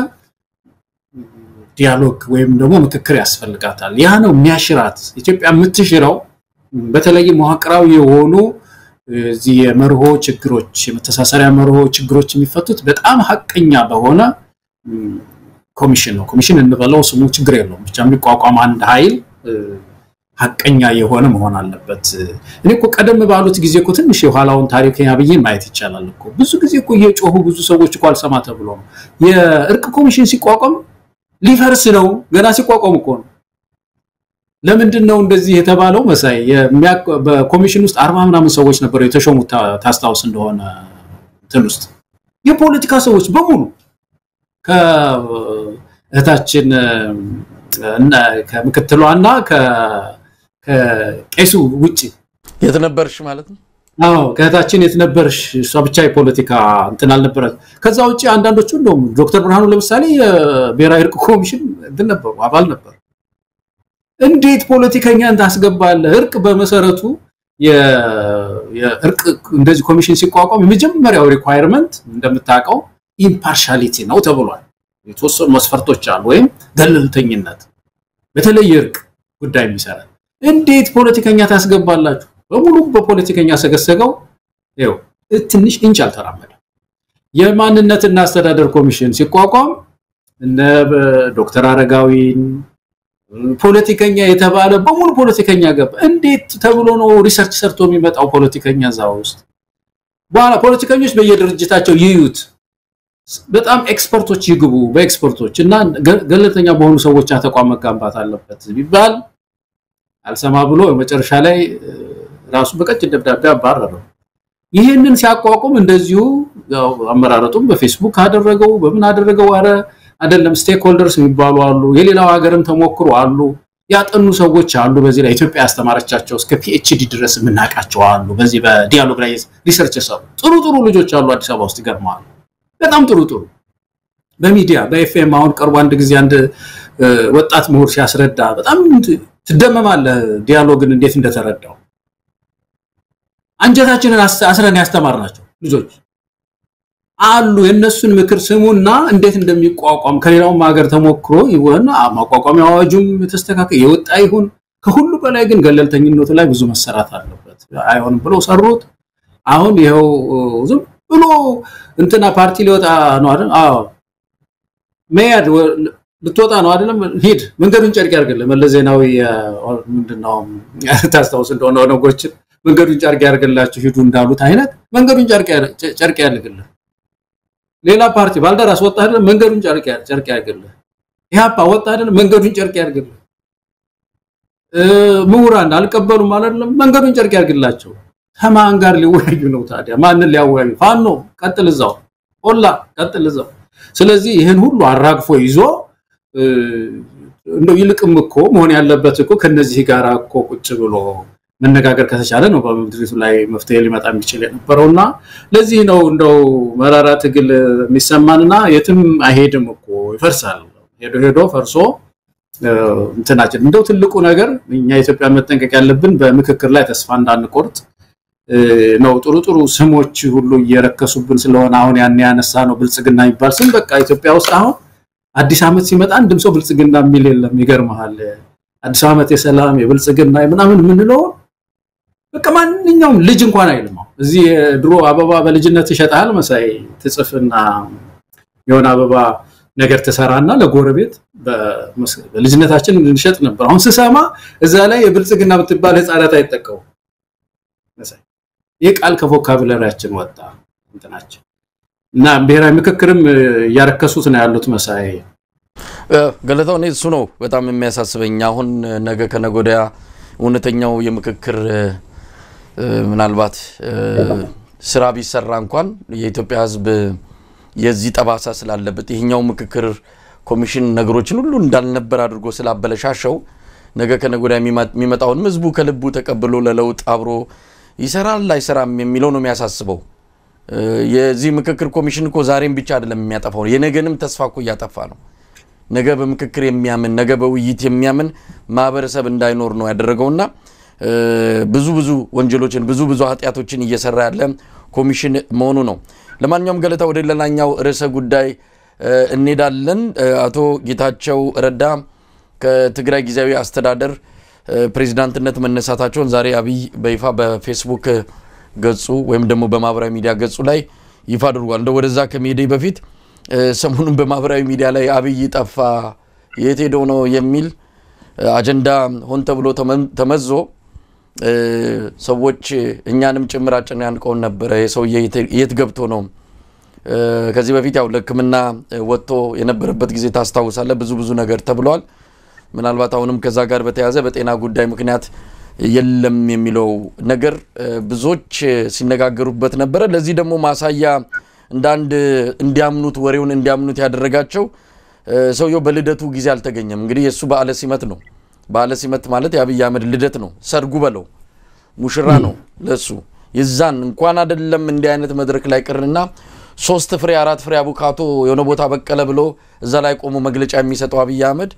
Speaker 3: ዲያሎግ ወይም ደግሞ ምክክር ያስፈልጋታል። ያ ነው የሚያሽራት። ኢትዮጵያ የምትሽረው በተለይ መዋቅራዊ የሆኑ እዚህ የመርሆ ችግሮች የመተሳሰሪያ መርሆ ችግሮች የሚፈቱት በጣም ሀቀኛ በሆነ ኮሚሽን ነው። ኮሚሽን እንበለው ስሙ ችግር የለውም። ብቻ የሚቋቋም አንድ ኃይል ሀቀኛ የሆነ መሆን አለበት። እኔ እኮ ቀደም ባሉት ጊዜ እኮ ትንሽ የኋላውን ታሪክ ያብይን ማየት ይቻላል እኮ። ብዙ ጊዜ እኮ እየጮሁ ብዙ ሰዎች እኮ አልሰማ ተብሎ ነው የእርቅ ኮሚሽን ሲቋቋም ሊፈርስ ነው ገና ሲቋቋም እኮ ነው። ለምንድን ነው እንደዚህ የተባለው? መሳይ በኮሚሽን ውስጥ 40 ምናምን ሰዎች ነበሩ የተሾሙት ታስታውስ እንደሆነ እንትን ውስጥ የፖለቲካ ሰዎች በሙሉ ከእህታችን እና ከምክትሏና ከቄሱ ውጪ የተነበርሽ ማለት ነው። አዎ ከእህታችን የተነበርሽ እሷ ብቻ የፖለቲካ እንትን አልነበረ። ከዛ ውጪ አንዳንዶቹ እንደውም ዶክተር ብርሃኑ ለምሳሌ የብሔራዊ እርቅ ኮሚሽን እንትን ነበሩ አባል ነበር። እንዴት ፖለቲከኛን ታስገባለህ? እርቅ በመሰረቱ የእርቅ እንደዚህ ኮሚሽን ሲቋቋም የመጀመሪያው ሪኳየርመንት እንደምታውቀው ኢምፓርሻሊቲ ነው ተብሏል። የተወሰኑ መስፈርቶች አሉ ወይም ገለልተኝነት በተለይ እርቅ ጉዳይ የሚሰራ እንዴት ፖለቲከኛ ታስገባላችሁ? በሙሉ በፖለቲከኛ ሰገሰገው ይኸው ትንሽ ኢንች አልተራመደ። የማንነትና አስተዳደር ኮሚሽን ሲቋቋም እነ ዶክተር አረጋዊን ፖለቲከኛ የተባለ በሙሉ ፖለቲከኛ ገባ። እንዴት ተብሎ ነው ሪሰርች ሰርቶ የሚመጣው ፖለቲከኛ እዛው ውስጥ? በኋላ ፖለቲከኞች በየድርጅታቸው ይዩት በጣም ኤክስፐርቶች ይግቡ በኤክስፐርቶች እና ገለልተኛ በሆኑ ሰዎች ተቋም መጋንባት አለበት ቢባል አልሰማ ብሎ መጨረሻ ላይ ራሱ በቀጭን ደብዳቤ አባረረው። ይሄንን ሲያቋቁም እንደዚሁ ያው አመራረቱም በፌስቡክ አደረገው በምን አደረገው አረ አይደለም ስቴክሆልደርስ የሚባሉ አሉ የሌላው ሀገርም ተሞክሮ አሉ ያጠኑ ሰዎች አሉ በዚህ ላይ ኢትዮጵያ ያስተማረቻቸው እስከ ፒኤችዲ ድረስ ምናቃቸው አሉ በዚህ በዲያሎግ ላይ ሪሰርች ሰው ጥሩ ልጆች አሉ አዲስ አበባ ውስጥ ይገርማሉ በጣም ጥሩ በሚዲያ በኤፍኤም አሁን ቀርቦ አንድ ጊዜ አንድ ወጣት ምሁር ሲያስረዳ በጣም ትደመማለህ ዲያሎግን እንዴት እንደተረዳው አንጀታችንን አስረን ያስተማርናቸው ልጆች አሉ የነሱን ምክር ስሙና እንዴት እንደሚቋቋም ከሌላው ሀገር ተሞክሮ ይወና ማቋቋሚያ አዋጁም ተስተካከለ የወጣ ይሁን ከሁሉ በላይ ግን ገለልተኝነቱ ላይ ብዙ መሰራት አለበት አይሆንም ብለው ሰሩት አሁን ይሄው ዝም ብሎ እንትና ፓርቲ ሊወጣ ነው አይደል አዎ መያድ ልትወጣ ነው አይደለም ሂድ መንገዱን ጨርቅ ያርግልህ መለዜናዊ ምንድነው ታስታውስ እንደሆነ ነገሮች መንገዱን ጨርቅ ያርግላችሁ ሂዱ እንዳሉት አይነት መንገዱን ጨርቅ ያርግልህ ሌላ ፓርቲ ባልደራስ ወጣ አይደል መንገዱን ጨርቅ ያርግልህ ኢህአፓ ወጣ አይደል መንገዱን ጨርቅ ያርግልህ ምሁራን አልቀበሉም አይደለም መንገዱን ጨርቅ ያርግላቸው ከማን ጋር ሊወያዩ ነው ታዲያ ማንን ሊያወያዩ ፋኖ ቀጥል እዛው ኦላ ቀጥል እዛው ስለዚህ ይሄን ሁሉ አራግፎ ይዞ እንደው ይልቅም እኮ መሆን ያለበት እኮ ከነዚህ ጋር እኮ ቁጭ ብሎ መነጋገር ከተቻለ ነው በመድሪቱ ላይ መፍትሄ ሊመጣ የሚችል የነበረውና ለዚህ ነው እንደው መራራ ትግል የሚሰማንና የትም አይሄድም እኮ ይፈርሳል ሄዶ ፈርሶ እንትናችን እንደው ትልቁ ነገር እኛ ኢትዮጵያ መጠንቀቅ ያለብን በምክክር ላይ ተስፋ እንዳንቆርጥ ነው ጥሩ ስሞች ሁሉ እየረከሱብን ስለሆነ አሁን ያን ያነሳ ነው ብልጽግና ይባል ስም በቃ ኢትዮጵያ ውስጥ አሁን አዲስ አመት ሲመጣ አንድም ሰው ብልጽግና የሚል የለም ይገርማል አዲስ አመት የሰላም የብልጽግና ምናምን ምን ነው በቃ ማንኛውም ልጅ እንኳን አይልም እዚህ ድሮ አበባ በልጅነት ይሸጣል መሳይ ትጽፍና የሆነ አበባ ነገር ተሰራና ለጎረቤት በልጅነታችን እንሸጥ ነበር አሁን ስሰማ እዛ ላይ የብልጽግና ብትባል ህፃናት አይጠቀሙ መሳይ የቃል ከቮካቡላሪያችን ወጣ እንትናችን እና ብሔራዊ ምክክርም ያረከሱት ነው ያሉት መሳይ
Speaker 2: ገለታው ነው እሱ ነው በጣም የሚያሳስበኝ አሁን ነገ ከነጎዲያ እውነተኛው የምክክር ምናልባት ስራ ቢሰራ እንኳን የኢትዮጵያ ህዝብ የዚህ ጠባሳ ስላለበት ይሄኛው ምክክር ኮሚሽን ነገሮችን ሁሉ እንዳልነበር አድርጎ ስላበለሻሸው ነገ ከነጎዲያ የሚመጣውን ህዝቡ ከልቡ ተቀብሎ ለለውጥ አብሮ ይሰራል አይሰራም የሚለው ነው የሚያሳስበው የዚህ ምክክር ኮሚሽን እኮ ዛሬም ብቻ አይደለም የሚያጠፋው የነገንም ተስፋ እኮ ያጠፋ ነው ነገ በምክክር የሚያምን ነገ በውይይት የሚያምን ማህበረሰብ እንዳይኖር ነው ያደረገውና ብዙ ወንጀሎችን ብዙ ኃጢያቶችን እየሰራ ያለ ኮሚሽን መሆኑ ነው ለማንኛውም ገለታ ወደ ሌላኛው ርዕሰ ጉዳይ እንሄዳለን አቶ ጌታቸው ረዳ ከትግራይ ጊዜያዊ አስተዳደር ፕሬዝዳንትነት መነሳታቸውን ዛሬ አብይ በይፋ በፌስቡክ ገጹ ወይም ደግሞ በማህበራዊ ሚዲያ ገጹ ላይ ይፋ አድርጓል እንደው ወደዛ ከመሄዴ በፊት ሰሞኑን በማህበራዊ ሚዲያ ላይ አብይ ጠፋ የት ሄዶ ነው የሚል አጀንዳ ሆን ተብሎ ተመዞ ሰዎች እኛንም ጭምራጭን ያንቀውን ነበር የሰው የት ገብቶ ነው ከዚህ በፊት ያው ለክምና ወጥቶ የነበረበት ጊዜ ታስታውሳለ ብዙ ነገር ተብሏል ምናልባት አሁንም ከዛ ጋር በተያዘ በጤና ጉዳይ ምክንያት የለም የሚለው ነገር ብዙዎች ሲነጋገሩበት ነበር ለዚህ ደግሞ ማሳያ እንዳንድ እንዲያምኑት ወሬውን እንዲያምኑት ያደረጋቸው ሰውየው በልደቱ ጊዜ አልተገኘም እንግዲህ የሱ በዓለ ሲመት ነው በዓለ ሲመት ማለት የአብይ አህመድ ልደት ነው ሰርጉ በለው ሙሽራ ነው ለሱ ይዛን እንኳን አይደለም እንዲህ አይነት መድረክ ላይ ቅርና 3 ፍሬ 4 ፍሬ አቡካቶ የሆነ ቦታ በቀለ ብሎ እዛ ላይ ቆሞ መግለጫ የሚሰጠው አብይ አህመድ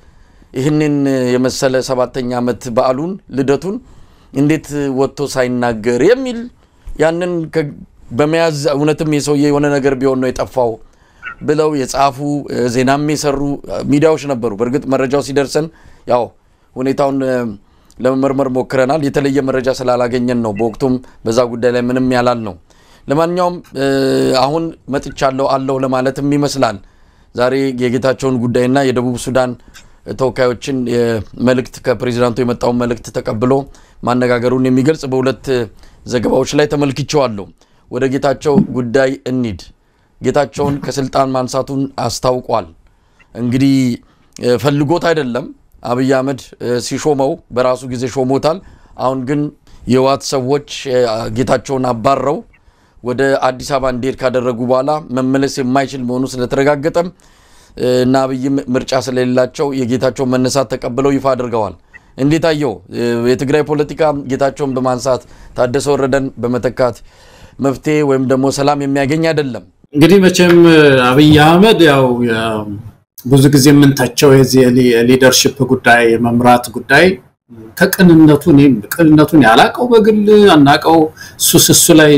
Speaker 2: ይህንን የመሰለ 7ኛ ዓመት በዓሉን ልደቱን እንዴት ወጥቶ ሳይናገር የሚል ያንን በመያዝ እውነትም የሰውዬ የሆነ ነገር ቢሆን ነው የጠፋው ብለው የጻፉ ዜናም የሰሩ ሚዲያዎች ነበሩ። በርግጥ መረጃው ሲደርሰን ያው ሁኔታውን ለመመርመር ሞክረናል። የተለየ መረጃ ስላላገኘን ነው በወቅቱም በዛ ጉዳይ ላይ ምንም ያላል ነው። ለማንኛውም አሁን መጥቻለሁ አለው ለማለትም ይመስላል ዛሬ የጌታቸውን ጉዳይና የደቡብ ሱዳን ተወካዮችን መልእክት ከፕሬዝዳንቱ የመጣው መልእክት ተቀብሎ ማነጋገሩን የሚገልጽ በሁለት ዘገባዎች ላይ ተመልክቻለሁ። ወደ ጌታቸው ጉዳይ እንሂድ። ጌታቸውን ከስልጣን ማንሳቱን አስታውቋል። እንግዲህ ፈልጎት አይደለም አብይ አህመድ ሲሾመው በራሱ ጊዜ ሾሞታል። አሁን ግን የዋት ሰዎች ጌታቸውን አባረው ወደ አዲስ አበባ እንዲሄድ ካደረጉ በኋላ መመለስ የማይችል መሆኑ ስለተረጋገጠ እና አብይም ምርጫ ስለሌላቸው የጌታቸውን መነሳት ተቀብለው ይፋ አድርገዋል። እንዴት አየው? የትግራይ ፖለቲካ ጌታቸውን በማንሳት ታደሰ ወረደን በመተካት መፍትሄ ወይም ደግሞ ሰላም የሚያገኝ አይደለም።
Speaker 3: እንግዲህ መቼም አብይ አህመድ ያው ብዙ ጊዜ የምንታቸው የዚህ ሊደርሺፕ ጉዳይ መምራት ጉዳይ ቅንነቱን ያላቀው በግል አናቀው እሱ ላይ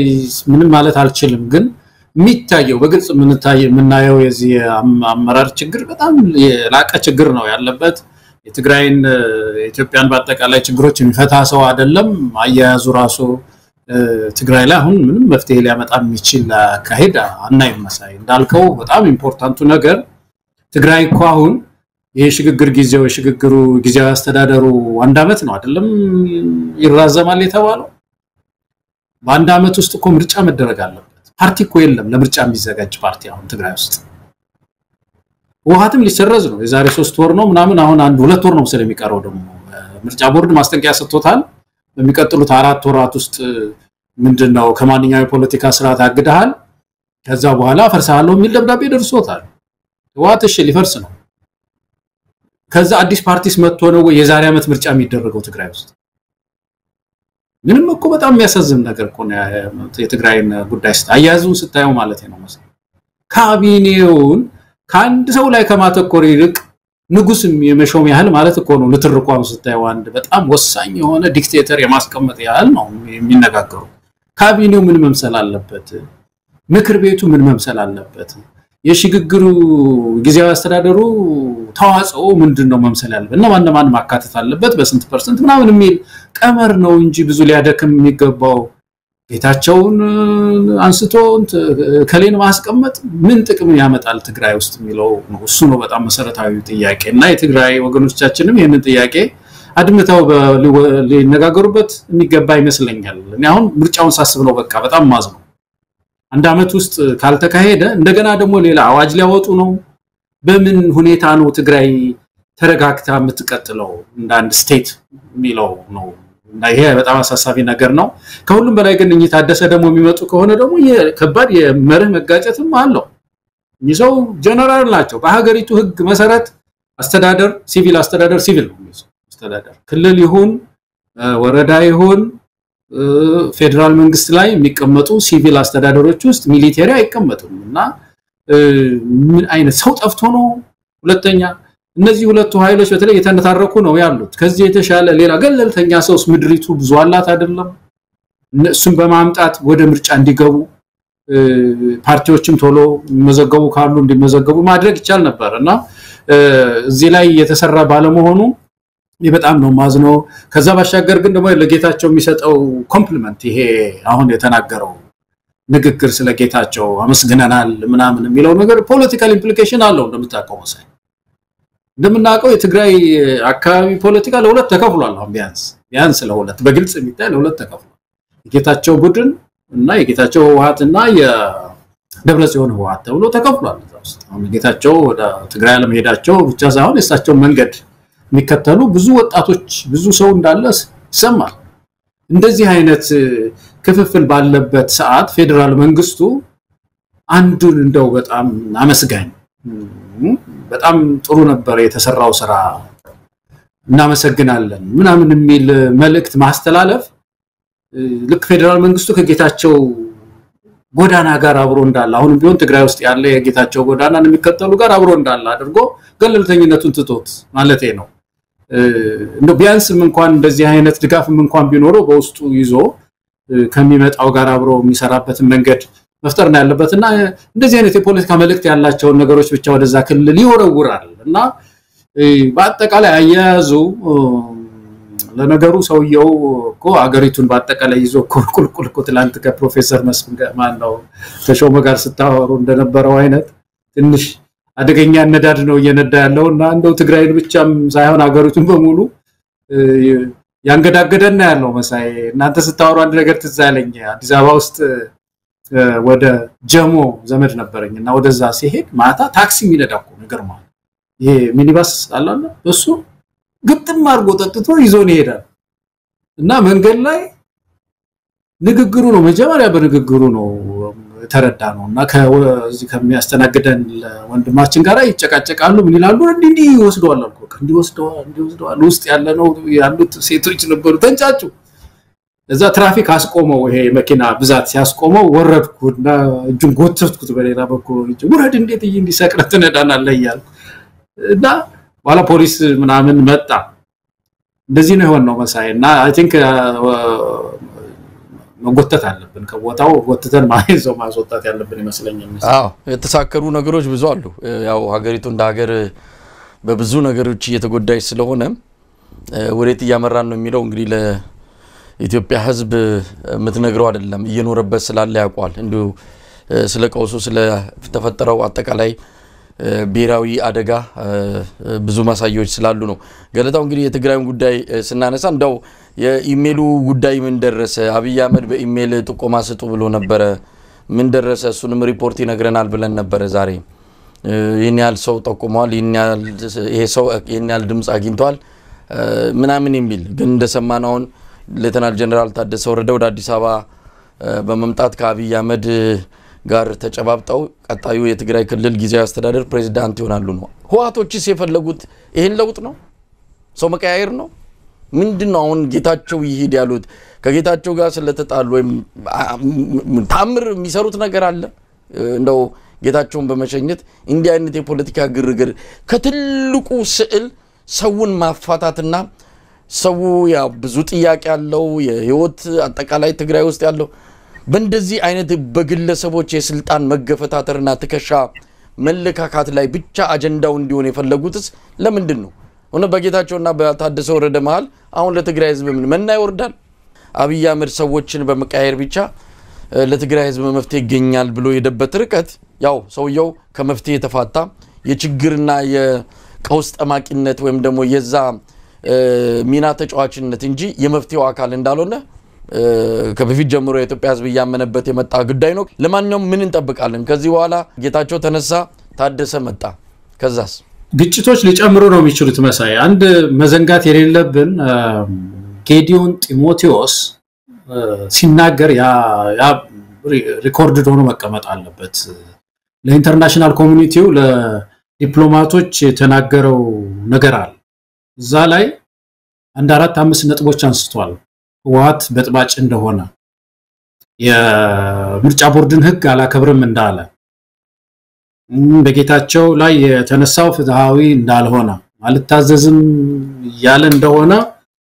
Speaker 3: ምንም ማለት አልችልም። ግን የሚታየው በግልጽ የምናየው የዚህ አመራር ችግር በጣም የላቀ ችግር ነው ያለበት። የትግራይን ኢትዮጵያን በአጠቃላይ ችግሮች የሚፈታ ሰው አይደለም። አያያዙ ራሱ ትግራይ ላይ አሁን ምንም መፍትሄ ሊያመጣ የሚችል አካሄድ አናይም። መሳይ እንዳልከው በጣም ኢምፖርታንቱ ነገር ትግራይ እኮ አሁን የሽግግር ጊዜያዊ አስተዳደሩ 1 አመት ነው አይደለም ይራዘማል የተባለው። በ1 አመት ውስጥ እኮ ምርጫ መደረግ አለበት። ፓርቲ እኮ የለም ለምርጫ የሚዘጋጅ ፓርቲ አሁን ትግራይ ውስጥ። ውሃትም ሊሰረዝ ነው የዛሬ 3 ወር ነው ምናምን አሁን 1-2 ወር ነው ስለሚቀረው ደግሞ ምርጫ ቦርድ ማስጠንቀቂያ ሰጥቶታል። በሚቀጥሉት 4 ወራት ውስጥ ምንድነው ከማንኛው የፖለቲካ ስርዓት አግደሃል ከዛ በኋላ ፈርሳለሁ የሚል ደብዳቤ ደርሶታል። ዋትሽ ሊፈርስ ነው። ከዛ አዲስ ፓርቲስ መጥቶ ነው የዛሬ አመት ምርጫ የሚደረገው ትግራይ ውስጥ? ምንም እኮ በጣም የሚያሳዝን ነገር እኮ ነው የትግራይን ጉዳይ አያያዙን ስታየው ማለት ነው። ካቢኔውን ከአንድ ሰው ላይ ከማተኮር ይልቅ ንጉስም የመሾም ያህል ማለት እኮ ነው ለትርቋም ስታየው አንድ በጣም ወሳኝ የሆነ ዲክቴተር የማስቀመጥ ያህል ነው የሚነጋገሩ። ካቢኔው ምን መምሰል አለበት? ምክር ቤቱ ምን መምሰል አለበት? የሽግግሩ ጊዜያዊ አስተዳደሩ ተዋጽኦ ምንድነው መምሰል ያለበት? እና ማን ማካተት አለበት በስንት % ምናምን የሚል ቀመር ነው እንጂ ብዙ ሊያደክም የሚገባው ጌታቸውን አንስቶ ከሌን ማስቀመጥ ምን ጥቅም ያመጣል ትግራይ ውስጥ የሚለው ነው። እሱ ነው በጣም መሰረታዊ ጥያቄ እና የትግራይ ወገኖቻችንም ይሄንን ጥያቄ አድምተው ሊነጋገሩበት የሚገባ ይመስለኛል። እኔ አሁን ምርጫውን ሳስብ ነው በቃ በጣም ማዝ ነው። 1 አመት ውስጥ ካልተካሄደ እንደገና ደግሞ ሌላ አዋጅ ሊያወጡ ነው። በምን ሁኔታ ነው ትግራይ ተረጋግታ የምትቀጥለው እንደ አንድ ስቴት የሚለው ነው። እና ይሄ በጣም አሳሳቢ ነገር ነው። ከሁሉም በላይ ግን እኚህ ታደሰ ደግሞ የሚመጡ ከሆነ ደግሞ የከባድ የመርህ መጋጨትም አለው። ይዘው ጀነራል ናቸው። በሀገሪቱ ህግ መሰረት አስተዳደር ሲቪል ነው አስተዳደር ክልል ይሁን ወረዳ ይሁን ፌደራል መንግስት ላይ የሚቀመጡ ሲቪል አስተዳደሮች ውስጥ ሚሊተሪ አይቀመጡም። እና ምን አይነት ሰው ጠፍቶ ነው? ሁለተኛ እነዚህ ሁለቱ ኃይሎች በተለይ የተነታረኩ ነው ያሉት። ከዚህ የተሻለ ሌላ ገለልተኛ ሰውስ ምድሪቱ ብዙ አላት አይደለም? እነሱን በማምጣት ወደ ምርጫ እንዲገቡ ፓርቲዎችም ቶሎ መዘገቡ ካሉ እንዲመዘገቡ ማድረግ ይቻል ነበር። እና እዚህ ላይ የተሰራ ባለመሆኑ በጣም ነው ማዝነው። ከዛ ባሻገር ግን ደግሞ ለጌታቸው የሚሰጠው ኮምፕሊመንት ይሄ አሁን የተናገረው ንግግር ስለ ጌታቸው አመስግነናል ምናምን የሚለው ነገር ፖለቲካል ኢምፕሊኬሽን አለው። እንደምናውቀው የትግራይ አካባቢ ፖለቲካ ለሁለት ተከፍሏል። አሁን ቢያንስ ለሁለት በግልጽ የሚታይ ለሁለት ተከፍሏል። የጌታቸው ቡድን እና የጌታቸው ህወሓትና የደብረጽዮን ህወሓት ተብሎ ተከፍሏል። አሁን ጌታቸው ወደ ትግራይ ለመሄዳቸው ብቻ ሳይሆን የሳቸው መንገድ የሚከተሉ ብዙ ወጣቶች ብዙ ሰው እንዳለ ሰማል። እንደዚህ አይነት ክፍፍል ባለበት ሰዓት ፌደራል መንግስቱ አንዱን እንደው በጣም አመስጋኝ በጣም ጥሩ ነበር የተሰራው ስራ እናመሰግናለን ምናምን የሚል መልእክት ማስተላለፍ ልክ ፌደራል መንግስቱ ከጌታቸው ጎዳና ጋር አብሮ እንዳለ አሁን ቢሆን ትግራይ ውስጥ ያለ የጌታቸው ጎዳናን የሚከተሉ ጋር አብሮ እንዳለ አድርጎ ገለልተኝነቱን ትቶት ማለቴ ነው እንደ ቢያንስም እንኳን እንደዚህ አይነት ድጋፍም እንኳን ቢኖረው በውስጡ ይዞ ከሚመጣው ጋር አብሮ የሚሰራበትን መንገድ መፍጠር ነው ያለበትና እንደዚህ አይነት የፖለቲካ መልእክት ያላቸው ነገሮች ብቻ ወደዛ ክልል ይወረውራል እና በአጠቃላይ አያያዙ ለነገሩ ሰውየው እኮ አገሪቱን በአጠቃላይ ይዞ ቁልቁል ትላንት ከፕሮፌሰር መስፍን ማን ነው ተሾመ ጋር ስታወሩ እንደነበረው አይነት ትንሽ አደገኛ ነዳድ ነው እየነዳ ያለውና እንደው ትግራይን ብቻም ሳይሆን አገሪቱን በሙሉ ያንገዳገደና ያለው መሳይ እናንተ ስታወሩ አንድ ነገር ትዝ አለኝ አዲስ አበባ ውስጥ ወደ ጀሞ ዘመድ ነበርኝና ወደዛ ሲሄድ ማታ ታክሲ የሚነዳው ነገር ማለት ይሄ ሚኒባስ አላለ እሱ ግጥም አርጎ ጠጥቶ ይዞን ይሄዳል እና መንገድ ላይ ንግግሩ ነው መጀመሪያ በንግግሩ ነው ተረዳ ነውና ከዚህ ከሚያስተናግደን ወንድማችን ጋር ይጨቃጨቃሉ ምን ይላሉ እንዴ ይወስደዋል አልኩ እንዲወስደዋል ውስጥ ያለ ነው ያሉት ሴቶች ነበሩ ተንጫጩ እዛ ትራፊክ አስቆመው ይሄ መኪና ብዛት ሲያስቆመው ወረድኩና እጁን ጎትተኩት በሌላ በኩል ወረድ እንዴት እንዲሰቅረት ነዳናለ ይያል እና ባላ ፖሊስ ምናምን መጣ እንደዚህ ነው የሆነው መሳይና አይ ቲንክ መጎተት አለብን ከቦታው ወጥተን ማይዘው ማስወጣት ያለብን ይመስለኛል
Speaker 2: የተሳከሩ ነገሮች ብዙ አሉ ያው ሀገሪቱ እንደ ሀገር በብዙ ነገሮች እየተጎዳይ ስለሆነ ወሬት ያመራን ነው የሚለው እንግዲህ ለኢትዮጵያ ህዝብ ምትነግረው አይደለም እየኖረበት ስላለ ያቋል እንዲሁ ስለ ቀውሱ ስለ ተፈጠረው አጠቃላይ ብሔራዊ አደጋ ብዙ ማሳያዎች ስላሉ ነው ገለታው እንግዲህ የትግራይን ጉዳይ ስናነሳ እንደው የኢሜሉ ጉዳይ ምን ደረሰ አብይ አህመድ በኢሜል ጥቆማ ስጡ ብሎ ነበር ምን ደረሰ እሱንም ሪፖርት ይነግረናል ብለን ነበር ዛሬ ይሄን ያህል ሰው ጠቁሟል ይሄ ሰው ይሄን ያህል ድምጽ አግኝቷል ምናምን የሚል ግን እንደሰማነው ሌተናል ጀነራል ታደሰ ወረደ ወደ አዲስ አበባ በመምጣት ከአብይ አህመድ ጋር ተጨባብጠው ቀጣዩ የትግራይ ክልል ጊዜያዊ አስተዳደር ፕሬዝዳንት ይሆናሉ ነው ህዋቶችስ የፈለጉት ይሄን ለውጥ ነው ሰው መቀያየር ነው ምንድነው አሁን ጌታቸው ይሄድ ያሉት ከጌታቸው ጋር ስለተጣሉ ወይ ታምር የሚሰሩት ነገር አለ እንደው ጌታቸውን በመሸኘት እንዲህ አይነት የፖለቲካ ግርግር ከትልቁ ስዕል ሰውን ማፋታትና ሰው ያ ብዙ ጥያቄ ያለው የህይወት አጠቃላይ ትግራይ ውስጥ ያለው በእንደዚህ አይነት በግለሰቦች የስልጣን መገፈታተርና ተከሻ መለካካት ላይ ብቻ አጀንዳው እንዲሆን የፈለጉትስ ለምንድን ነው ሆነ በጌታቸውና በታደሰ ወረደ መሃል አሁን ለትግራይ ህዝብ ምን መና ይወርዳል አብይ አህመድ ሰዎችን በመቃየር ብቻ ለትግራይ ህዝብ መፍትሄ ይገኛል ብሎ የደበት ርቀት ያው ሰውየው ከመፍትሄ የተፋታ የችግርና የቀውስ ጠማቂነት ወይም ደግሞ የዛ ሚና ተጫዋችነት እንጂ የመፍትሄው አካል እንዳልሆነ ከበፊት ጀምሮ የኢትዮጵያ ህዝብ ያመነበት የመጣ ጉዳይ ነው ለማንኛውም ምን እንጠብቃለን ከዚህ በኋላ ጌታቸው ተነሳ ታደሰ መጣ ከዛስ
Speaker 3: ግጭቶች ሊጨምሩ ነው የሚችሉት መሳይ አንድ መዘንጋት የሌለብን ጌዲዮን ጢሞቴዎስ ሲናገር ያ ሪኮርድ ሆኖ መቀመጥ አለበት ለኢንተርናሽናል ኮሚኒቲው ለዲፕሎማቶች የተናገረው ነገር አለ እዛ ላይ አንድ 4-5 ነጥቦች አንስቷል ህወሓት በጥባጭ እንደሆነ የምርጫ ቦርድን ህግ አላከብርም እንዳለ በጌታቸው ላይ የተነሳው ፍትሃዊ እንዳልሆነ ማልታዘዝም ያለ እንደሆነ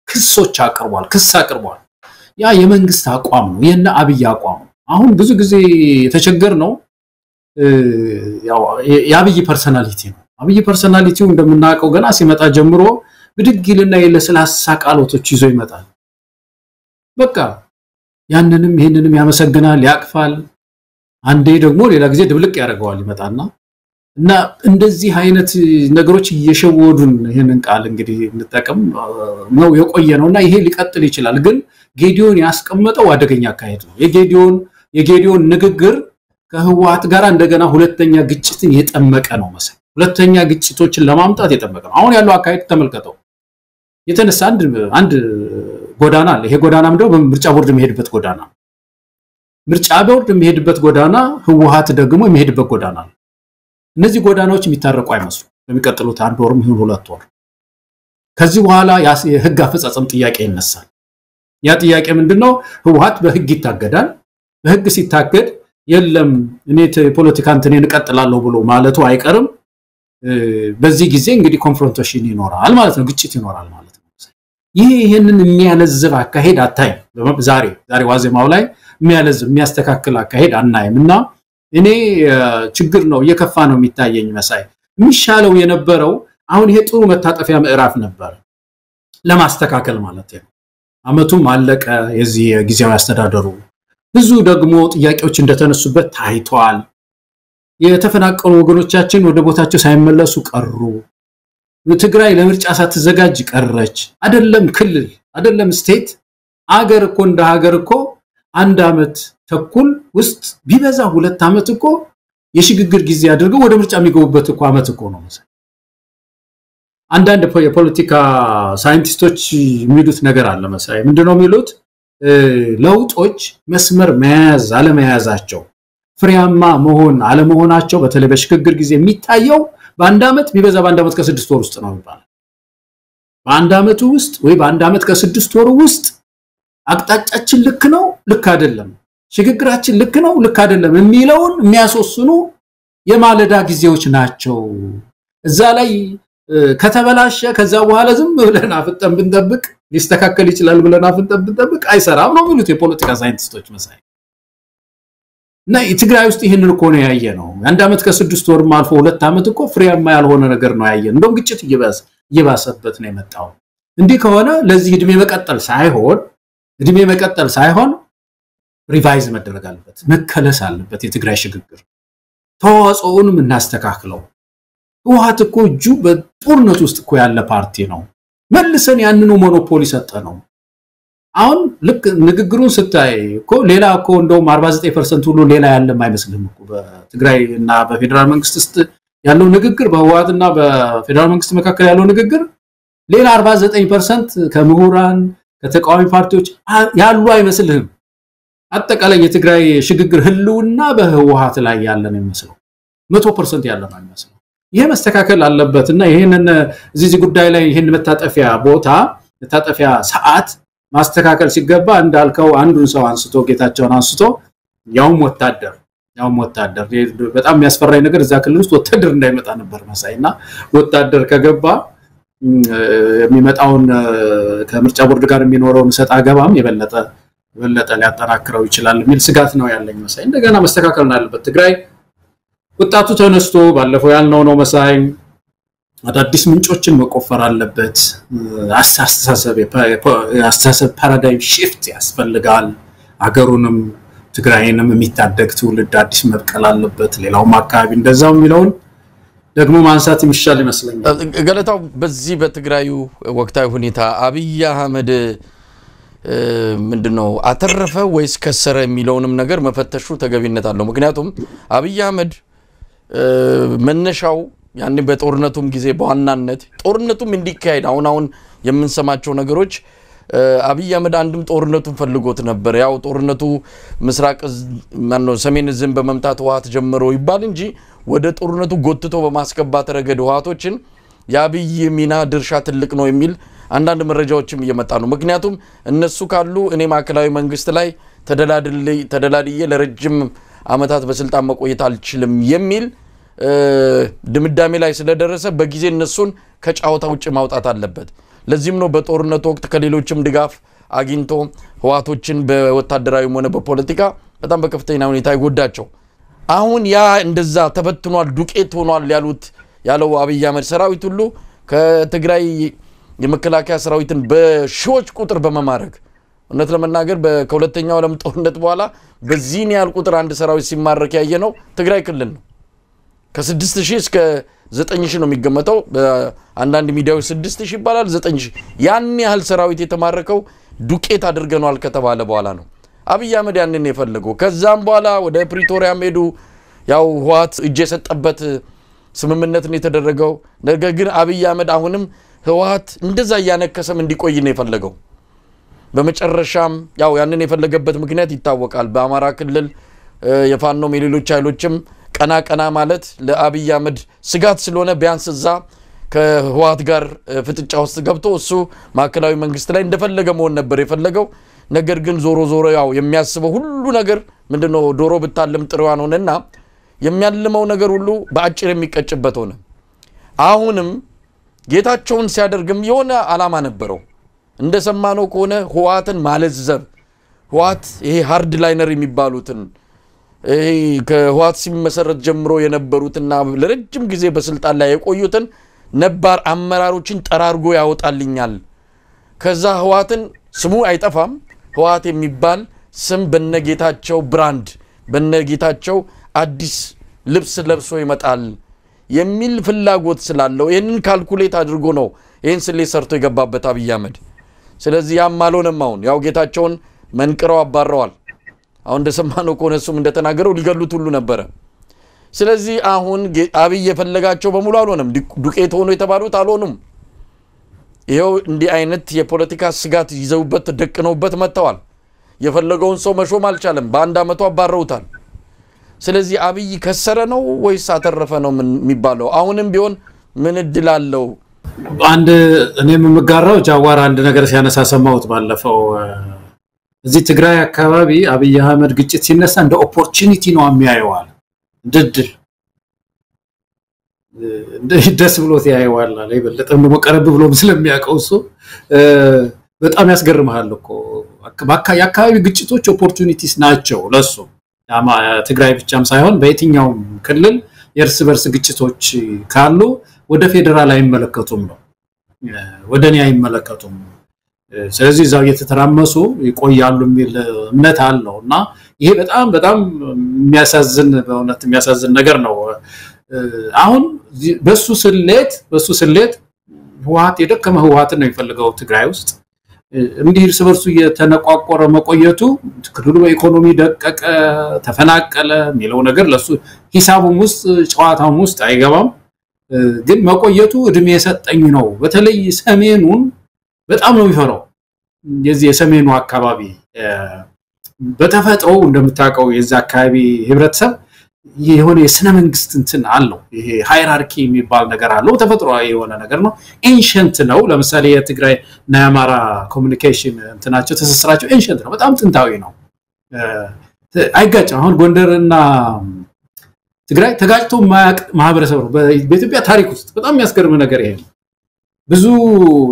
Speaker 3: ክሶች አቅርቧል ያ የመንግስት አቋም ነው የነ አብይ አቋም አሁን ብዙ ጊዜ የተቸገር ነው ያው የአብይ ፐርሰናሊቲ ነው አብይ ፐርሰናሊቲው እንደምናቀው ገና ሲመጣ ጀምሮ ብድግልና የለስላሳ ቃሎቶች ይዞ ይመጣል በቃ ያንንም ይሄንንም ያመሰግናል ያቅፋል አንዴ ደግሞ ሌላ ጊዜ ድብልቅ ያደርገዋል ይመጣና እና እንደዚህ አይነት ነገሮች እየሸወዱን ይሄንን ቃል እንግዲህ እንጠቀም ነው የቆየነውና ይሄ ሊቀጥል ይችላል ግን ጌዲዮን ያስቀመጠው አደገኛ አካሄድ ነው የጌዲዮን ንግግር ከህወሓት ጋር እንደገና ሁለተኛ ግጭትን የጠመቀ ነው መሰለኝ ሁለተኛ ግጭቶችን ለማምጣት የጠመቀ ነው አሁን ያለው አካሄድ ተመልከተው የተነሳ አንድ ጎዳና አለ ይሄ ጎዳና ምንድነው በምርጫ ቦርድ የሚሄድበት ጎዳና ምርጫ ቦርድ የሚሄድበት ጎዳና ህወሓት ደግሞ የሚሄድበት ጎዳና እነዚህ ጎዳናዎች የሚታረቁ አይመስሉ በሚቀጥሉት አንድ ወርም ይሁን 2 ወር ከዚህ በኋላ የህግ አፈጻጸም ጥያቄ ይነሳል ያ ጥያቄ ምንድነው ህወሓት በህግ ይታገዳል በህግ ሲታገድ የለም እኔ ፖለቲካ እንትኔን እቀጥላለሁ ብሎ ማለቱ አይቀርም በዚህ ጊዜ እንግዲህ ኮንፍሮንቴሽን ይኖራል ማለት ነው ግጭት ይኖራል ማለት ነው ይሄንን የሚያለዝብ አካሄድ አታይም ዛሬ ዋዜማው ላይ የሚያለዝብ የሚያስተካክል አካሄድ አናይምና እኔ ችግር ነው እየከፋ ነው የሚታየኝ መሳይ የሚሻለው የነበረው አሁን ይሄ ጥሩ መታጠፊያ ምዕራፍ ነበር ለማስተካከል ማለት ነው አመቱም አለቀ የዚህ ጊዜያዊ አስተዳደሩ ብዙ ደግሞ ጥያቄዎች እንደተነሱበት ታይቷል የተፈናቀሉ ወገኖቻችን ወደ ቦታቸው ሳይመለሱ ቀሩ ትግራይ ለምርጫ ሳትዘጋጅ ቀረች አይደለም ክልል አይደለም ስቴት አገር እኮ እንደ ሀገር እኮ አንድ አመት ተኩል ውስጥ ቢበዛ 2 አመት እኮ የሽግግር ጊዜ አድርገው ወደ ምርጫ የሚገቡበት እኮ አመት እኮ ነው ማለት አንዳንድ የፖለቲካ ሳይንቲስቶች የሚሉት ነገር አለ መሳይ ምንድነው የሚሉት ለውጦች መስመር መያዝ አለመያዛቸው ፍሬያማ መሆን አለመሆናቸው በተለይ በሽግግር ጊዜ የሚታየው በአንድ አመት ቢበዛ በአንድ አመት ከ6 ወር ውስጥ ነው ይባላል በአንድ አመት ውስጥ ወይ በአንድ አመት ከ6 ወር ውስጥ አቅጣጫችን ልክ ነው ልክ አይደለም ሽግግራችን ልክ ነው ልክ አይደለም የሚለውን የሚያስወስኑ የማለዳ ጊዜዎች ናቸው እዛ ላይ ከተበላሸ ከዛ በኋላ ዝም ብለን አፍጠን ብንጠብቅ ሊስተካከል ይችላል ብለን አፍጠን ብንጠብቅ አይሰራም ነው የሚሉት የፖለቲካ ሳይንቲስቶች መሳይ እና የትግራይ ውስጥ ይሄንን እኮ ነው ያየነው አንድ አመት ከ6 ወር ማልፎ 2 አመት እኮ ፍሬያማ ያልሆነ ነገር ነው ያየነው እንደውም ግጭት እየባሰበት ነው የመጣው እንዲህ ከሆነ ለዚህ እድሜ መቀጠል ሳይሆን ሪቫይዝ መደረግ አለበት መከለስ አለበት የትግራይ ሽግግር ተዋጽኦንም እናስተካክለው ህወሓት እኮ እጁ በጦርነት ውስጥ እኮ ያለ ፓርቲ ነው መልሰን ያንኑ ሞኖፖሊ ሰጠነው አሁን ልክ ንግግሩን ስታይ እኮ ሌላ እኮ እንደውም 49% ሁሉ ሌላ ያለም አይመስልም እኮ በትግራይ እና በፌደራል መንግስት ውስጥ ያለው ንግግር በህወሓትና በፌደራል መንግስት መካከል ያለው ንግግር ሌላ 49% ከምሁራን ከተቃዋሚ ፓርቲዎች ያሉ አይመስልም አጠቃላይ የትግራይ ሽግግር ህልውና በህወሓት ላይ ያለ ነው የሚመስለው 100% ያለ ነው የሚመስለው ይሄ መስተካከል አለበትና ይሄንን እዚህ ጉዳይ ላይ ይሄን መታጠፊያ ሰዓት ማስተካከል ሲገባ እንዳልከው አንዱን ሰው አንስቶ ጌታቸውን አንስቶ ያውም ወታደር በጣም የሚያስፈራኝ ነገር እዛ ክልል ውስጥ ወታደር እንዳይመጣ ነበር መሳይና ወታደር ከገባ የሚመጣውን ከምርጫ ቦርድ ጋር የሚኖረውን ሰጣ ገባም የበለጠ ሊያጠናክረው ይችላል የሚል ስጋት ነው ያለኝ መሳይ እንደገና መስተካከል አለበት ትግራይ ወጣቱ ተነስቶ ባለፈው ያልነው ነው መሳይ አዳዲስ ምንጮችን መቆፈር አለበት አስተሳሰብ ፓራዳይም shift ያስፈልጋል አገሩንም ትግራይንም የሚታደግ ትውልድ አዲስ መብቀል አለበት ሌላው አካባቢ እንደዛው የሚለውን ደግሞ ማንሳት የሚሻል ይመስለኛል
Speaker 2: ገለታው በዚህ በትግራዩ ወቅታዊ ሁኔታ አብይ አህመድ ምንድነው አተረፈ ወይስ ከሰረ የሚለውንም ነገር መፈተሹ ተገቢነት አለው ምክንያቱም አብይ አህመድ መነሻው ያኔ በጦርነቱም ጊዜ በዋናነት ጦርነቱም እንዲካሄድ አሁን የምንሰማቸው ነገሮች አብይ አህመድ አንድም ጦርነቱን ፈልጎት ነበር ያው ጦርነቱ ምስራቅ ሰሜን ዝም በመምታት ህወሓት ጀምሮ ይባል እንጂ ወደ ጦርነቱ ጎትቶ በማስገባት ረገድ ህወሓቶችን ያብይ ሚና ድርሻ ትልቅ ነው የሚል አንዳንድ መረጃዎችም እየመጣ ነው ምክንያቱም እነሱ ካሉ እኔ ማዕከላዊ መንግስት ላይ ተደላድዬ ለረጅም አመታት በስልጣን መቆየት አልችልም የሚል ድምዳሜ ላይ ስለደረሰ በጊዜ እነሱን ከጫውታ ውጭ ማውጣት አለበት ለዚህም ነው በጦርነቱ ወቅት ከሌሎችም ድጋፍ አግኝቶ ህወሓቶችን በወታደራዊ ሆነ በፖለቲካ በጣም በከፍተኛ ሁኔታ ይጎዳቸው አሁን ያ እንደዛ ተበትኗል ዱቄት ሆኗል ያለው አብይ አህመድ ሰራዊት ሁሉ ከትግራይ የመከላከያ ሰራዊትን በሺዎች ቁጥር በመማረክ እነት ለመናገር ከሁለተኛው ዓለም ጦርነት በኋላ በዚህን ያህል ቁጥር አንድ ሰራዊት ሲማረክ ያየነው ትግራይ ክልል ነው ከ6000 እስከ 9000 ነው የሚገመተው በአንዳንድ ሚዲያዎች 6000 ይባላል 9000 ያን ያህል ሰራዊት የተማረከው ዱቄት አድርገናል ከተባለ በኋላ ነው አብይ አህመድ ያንን የፈለገው ከዛም በኋላ ወደ ፕሪቶሪያ ሄዱ ያው ህወሓት እጅ የሰጠበት ስምምነት ነው የተደረገው ነገር ግን አብይ አህመድ አሁንም ህወሓት እንደዛ ያነከሰም እንዲቆይ ነው የፈለገው በመጨረሻም ያው ያንን የፈለገበት ምክንያት ይታወቃል በአማራ ክልል የፋኖ ሜሌሎች ኃይሎችም ቀና ማለት ለአብይ አህመድ ስጋት ስለሆነ ቢያንስ እዛ ከህወሓት ጋር ፍጥጫ ውስጥ ገብቶ እሱ ማዕከላዊ መንግስት ላይ እንደፈለገ መሆን ነበር የፈለገው ነገር ግን ዞሮ ያው የሚያስበው ሁሉ ነገር ምንድነው ዶሮ ብታለም ጥሩዋን ሆነና የሚያልመው ነገር ሁሉ በአጭር የሚቀጭበት ሆነ አሁንም ጌታቸውን ሲያደርግም የሆነ ዓላማ ነበረው እንደሰማነው ከሆነ ህዋትን ማለዘብ ህዋት ይሄ ሃርድ ላይነር የሚባሉትን ከህዋት ሲመሰረት ጀምሮ የነበሩትና ለረጅም ጊዜ በስልጣን ላይ የቆዩትን ነባር አመራሮችን ጠራርጎ ያወጣልኛል ከዛ ህዋትን ስሙ አይጠፋም ህዋት የሚባል ስም በነጌታቸው ብራንድ በነጌታቸው አዲስ ልብስ ለብሶ ይመጣል የሚል ፍላጎት ስላለው ይሄንን ካልኩሌት አድርጎ ነው ይሄን ስሌት ሰርቶ የገባበት አብይ አህመድ ስለዚህ ያማሎንም አሁን ያው ጌታቸውን መንቅረው አባረዋል አሁን እንደሰማነው ኮነሱም እንደተናገረው ሊገሉት ሁሉ ነበር ስለዚህ አሁን አብይ የፈለጋቸው በሙሉ አልሆነም ዱቄት ሆኖ የተባሉት አልሆኑም ይሄው እንዲህ አይነት የፖለቲካ ስጋት ይዘውበት ደቅነውበት መተዋል የፈለገውን ሰው መሾም አልቻለም በአንድ አመቱ አባረውታል ስለዚህ አብይ ከሰረ ነው ወይስ አተረፈ ነው የሚባለው አሁንም ቢሆን ምን እድል አለው
Speaker 3: አንድ እኔም የምጋራው ጃዋር አንድ ነገር ሲያነሳ ሰማሁት ባለፈው እዚህ ትግራይ አካባቢ አብይ አህመድ ግጭት ሲነሳ እንደ ኦፖርቹኒቲ ነው የሚያየዋል ድድል ደስ ብሎት ያየዋል አለ ይበልጥም ነው ቀረብ ብሎ ስለሚያቀው እሱ በጣም ያስገርማል እኮ የአካባቢ ግጭቶች ኦፖርቹኒቲስ ናቸው ለሱ ትግራይ ብቻም ሳይሆን በየትኛው ክልል የርስ በርስ ግጭቶች ካሉ ወደ ፌደራል አይመለከቱም ነው ወደኔ አይመለከቱም ስለዚህ ዛው የተተራመሱ ይቆያሉ የሚል እምነት አለውና ይሄ በጣም የሚያሳዝን በእውነት የሚያሳዝን ነገር ነው አሁን በሱ ስሌት ህዋት የደከመ ህዋት ነው የሚፈልገው ትግራይ ውስጥ እንዲህ እርስ በርሱ የተነቋቆረ መቆየቱ ክልሉ በኢኮኖሚ ደቀቀ ተፈናቀለ የሚለው ነገር ለሱ ሂሳቡም ውስጥ ጨዋታውም ውስጥ አይገባም ግን መቆየቱ እድሜ የሰጠኝ ነው በተለይ ሰሜኑን በጣም ነው የሚፈራው የዚህ የሰሜኑ አካባቢ በተፈጥሮ እንደምታውቀው የዛ አካባቢ ህብረተሰብ የሆነ የስነ መንግስት እንትን አለው ይሄ ሃይራርኪ የሚባል ነገር አለው ተፈጥሯዊ የሆነ ነገር ነው ኤንሸንት ነው ለምሳሌ የትግራይ እና የአማራ ኮሙኒኬሽን እንትናቸው ተሰስራቸው ኤንሸንት ነው በጣም ጥንታዊ ነው አይጋጭም አሁን ጎንደርና ትግራይ ተጋጭቶ ማያቅ ማህበረሰብ ነው በኢትዮጵያ ታሪክ ውስጥ በጣም የሚያስገርም ነገር ይሄ ነው ብዙ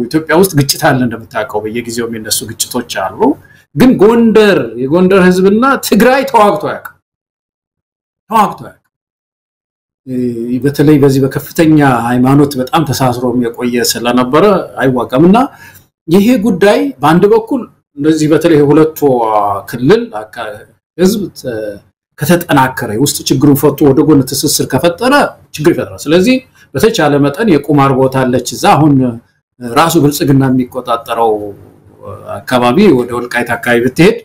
Speaker 3: ኢትዮጵያ ውስጥ ግጭት አለ እንደምታውቀው በየጊዜው የሚነሱ ግጭቶች አሉ ግን የጎንደር ህዝብና ትግራይ ተዋግቶ ያውቃል በተለይ በዚህ በከፍተኛ ሃይማኖት በጣም ተሳስሮ የቆየ ስለነበረ አይዋጋምና ይሄ ጉዳይ በአንድ በኩል እንደዚህ በተለይ ሁለቱ ክልል ህዝብ ከተጠናከረ ውስጥ ችግሩን ፈቶ ወደ ጎን ተሰስር ከፈጠረ ችግር ይፈጥራል ስለዚህ በተቻለ መጠን የቁማር ቦታ አለች እዛ አሁን ራሱ ብልጽግና የሚቆጣጠረው አካባቢ ወደ ወልቃይት አካባቢ ብትሄድ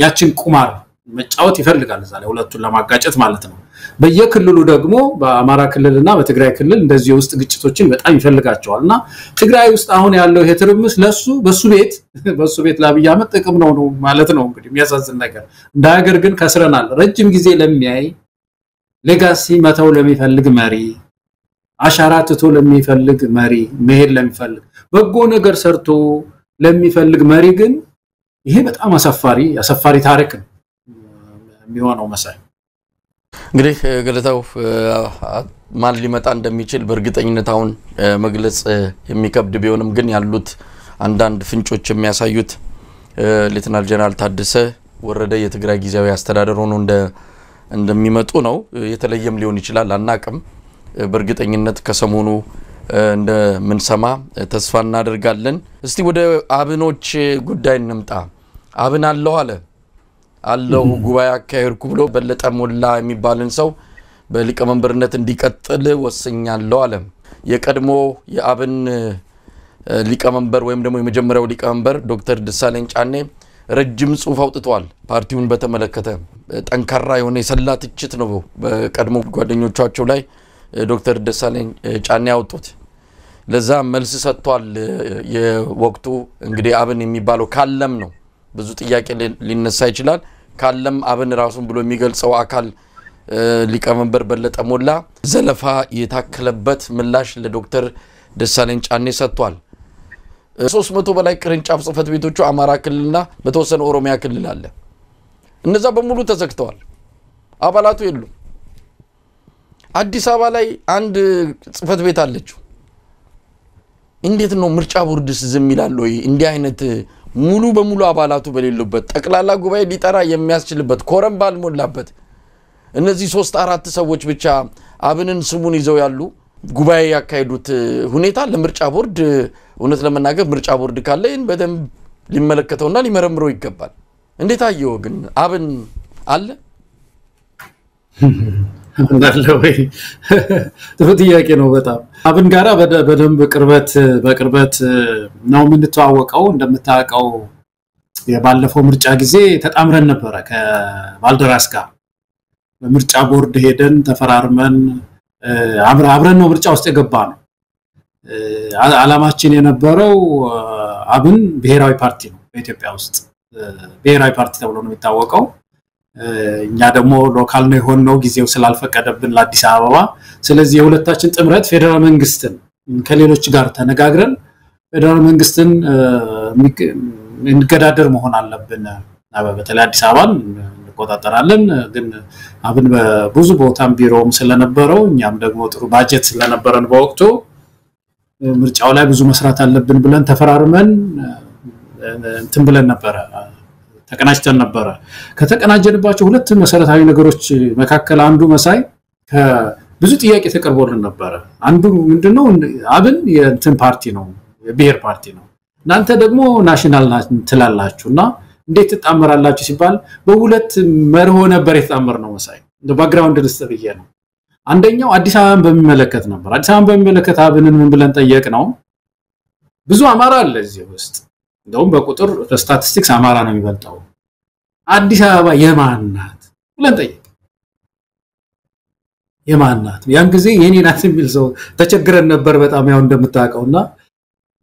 Speaker 3: ያችን ቁማር መጫወት ይፈልጋል እዛ ላይ ሁለቱን ለማጋጨት ማለት ነው በየክልሉ ደግሞ በአማራ ክልልና በትግራይ ክልል እንደዚህ ውስጥ ግጭቶችን በጣም ይፈልጋቸዋልና ትግራይ ውስጥ አሁን ያለው የትርምስ ለሱ በሱ ቤት ለአብይ አህመድ ጥቅም ነው ማለት ነው እንግዲህ የሚያሳዝን ነገር እንደ ሀገር ግን ከስረናል ረጅም ጊዜ ለሚያይ ሌጋሲ መተው ለሚፈልግ መሪ አሻራ ትቶ ለሚፈልግ መሪ መሄድ ለሚፈልግ በጎ ነገር ሰርቶ ለሚፈልግ መሪ ግን ይሄ በጣም አሳፋሪ ታሪክ ነው የሚሆነው መሳይ
Speaker 2: እንግዲህ ገለታው ማን ሊመጣ እንደሚችል በእርግጠኝነት አሁን መግለጽ የሚከብድ ቢሆንም ግን ያሉት አንዳንድ ፍንጮች የሚያሳዩት ሌተናል ጀነራል ታደሰ ወረደ የትግራይ ጊዜያዊ አስተዳደር ሆኖ እንደሚመጡ ነው የተለየም ሊሆን ይችላል አናቅም በእርግጠኝነት ከሰሞኑ እንደምንሰማ ተስፋ እናደርጋለን እስቲ ወደ አብኖች ጉዳይ እንምጣ አብን አለው ጉባኤ አካሄድኩ ብሎ በለጠ ሞላ የሚባልን ሰው በሊቀመንበርነት እንዲቀጥል ወሰኛለሁ አለ የቀድሞ የአብን ሊቀመንበር ወይም ደግሞ የመጀመሪያው ሊቀመንበር ዶክተር ደሳለኝ ጫኔ ረጅም ጽሁፍ አውጥቷል ፓርቲውን በተመለከተ ጠንካራ የሆነ የሰላ ትችት ነው በቀድሞ ጓደኞቻቸው ላይ ዶክተር ደሳለኝ ጫኔ ያወጡት ለዛ መልስ ሰጥቷል የወቅቱ እንግዲህ አብን የሚባለው ካለም ነው ብዙ ጥያቄ ሊነሳ ይችላል ካለም አብን ራሱን ብሎ የሚገልጸው አካል ሊቀመንበር በለጠ ሞላ ዘለፋ የታከለበት ምላሽ ለዶክተር ደሳለኝ ጫኔ ሰጥቷል 300 በላይ ቅርንጫፍ ጽፈት ቤቶቹ አማራ ክልልና በተወሰነ ኦሮሚያ ክልል አለ እነዛ በሙሉ ተዘግተዋል አባላቱ የሉም አዲስ አበባ ላይ አንድ ጽፈት ቤት አለችው እንዴት ነው ምርጫ ቦርድስ ዝም ይላል ወይ እንዲህ አይነት ሙሉ በሙሉ አባላቱ በሌሉበት ጠቅላላ ጉባኤ ሊጠራ የሚያስችልበት ኮረም ባልሞላበት እነዚህ 3-4 ሰዎች ብቻ አብንን ስሙን ይዘው ያሉ ጉባኤ ያካሄዱት ሁኔታ ለምርጫ ቦርድ እውነት ለመናገር ምርጫ ቦርድ ካለ በደንብ ሊመለከተውና ሊመረምረው ይገባል እንዴት አየው ግን አብን አለ
Speaker 3: እንዳለው ጥያቄ ነው በጣም አብን ጋራ በደንብ በቅርበት ነው የምንተዋወቀው እንደምታውቀው የባለፈው ምርጫ ጊዜ ተጣምረን ነበር ከባልደራስ ጋር በምርጫ ቦርድ ሄደን ተፈራርመን አብረን ነው ምርጫ ውስጥ የገባ ነው አላማችን የነበረው አብን ብሔራዊ ፓርቲ ነው በኢትዮጵያ ውስጥ ብሔራዊ ፓርቲ ተብሎ ነው የሚታወቀው እኛ ደግሞ ሎካል ነው የሆነው ጊዜው ስላልፈቀደብን ለአዲስ አበባ ስለዚህ የሁለታችን ጥምረት ፌደራል መንግስትን ከሌሎች ጋር ተነጋግረን ፌደራል መንግስትን እንገዳደር መሆን አለብን በተለይ አዲስ አበባን እንቆጣጠራለን ግን አብን በብዙ ቦታም ቢሮም ስለነበረው እኛም ደግሞ ጥሩ ባጀት ስለነበረን በወቅቱ ምርጫው ላይ ብዙ መስራት አለብን ብለን ተፈራርመን እንትን ብለን ነበር ተቀናጅተን ነበር ከተቀናጀንባቸው ሁለት መሰረታዊ ነገሮች መካከል አንዱ መሳይ ብዙ ጥያቄ ተቀርቦልን ነበር አንዱ ምንድነው አብን የእንትን ፓርቲ ነው የብሔር ፓርቲ ነው እናንተ ደግሞ ናሽናል ትላላችሁና እንዴት ተጣመራላችሁ ሲባል በሁለት መርሆ ነበር የተጣመር ነው መሳይ እንደ ባክግራውንድ ልስተብየ ነው አንደኛው አዲስ አበባን በሚመለከት ነበር አዲስ አበባን በሚመለከት አብንን ምን ብለን ጠየቅ ነው ብዙ አማራ አለ እዚህ ውስጥ እንደውም በቁጥር ስታቲስቲክስ አማራ ነው የሚበልጣው አዲስ አበባ የማን ናት ብለን ጠየቅ የማን ናት ያን ጊዜ የኔ ናት የሚል ሰው ተቸግረን ነበር በጣም ያው እንደምታውቀውና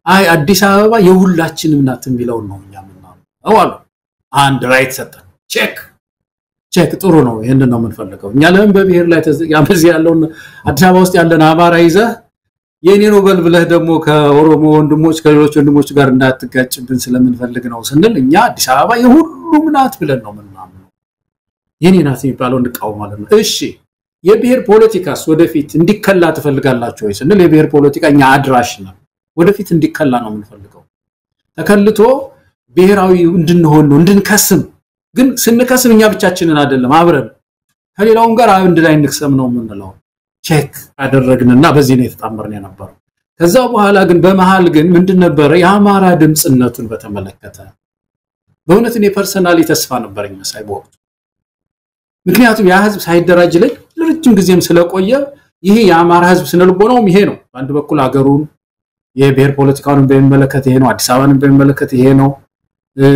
Speaker 3: አይ አዲስ አበባ የሁላችንም ናት የሚለው ነው እኛ ምናምን አሉ አንድ ራይት ሰጠን ቼክ ጥሩ ነው ይሄንን ነው የምንፈልገው እኛ ለምን በብሔር ላይ ያመዚህ ያለውን አዲስ አበባ ውስጥ ያለን አማራ ይዘህ የኔ ነው በልብለህ ደግሞ ከኦሮሞ ወንድሞች ከሌሎች ወንድሞች ጋር እንዳትጋጭብን ስለምንፈልግ ነው ስንል እኛ አዲስ አበባ የሁሉም ናት ብለን ነው ምናምን የኔ ናት የሚባለው እንድቃው ማለት ነው እሺ የብሔር ፖለቲካስ ወደፊት እንዲከላ ትፈልጋላችሁ ወይ ስንል የብሔር ፖለቲካ እኛ አድራሽ ነው ወደፊት እንዲከላ ነው የምንፈልገው ተከልቶ ብሔራዊ እንድንሆን ነው እንድንከስም ግን ስንከስም እኛ ብቻችንን አይደለም አብረን ከሌላውም ጋር አንድ ላይ እንክሰም ነው የምንለው ቼክ አደረግንና በዚህ ነው የተጣመርን የነበረው ከዛ በኋላ ግን በመሃል ግን ምንድን ነበር የአማራ ድምጽነቱን በተመለከተ በእውነት እኔ ፐርሰናሊ ተስፋ ነበርኝ መሳይ በወቅቱ ምክንያቱም ያ ህዝብ ሳይደራጅ ላይ ለረጅም ጊዜም ስለቆየ ይሄ የአማራ ህዝብ ስነልቦናውም ይሄ ነው አንድ በኩል አገሩን የብሔር ፖለቲካውን በሚመለከት ይሄ ነው አዲስ አበባን በሚመለከት ይሄ ነው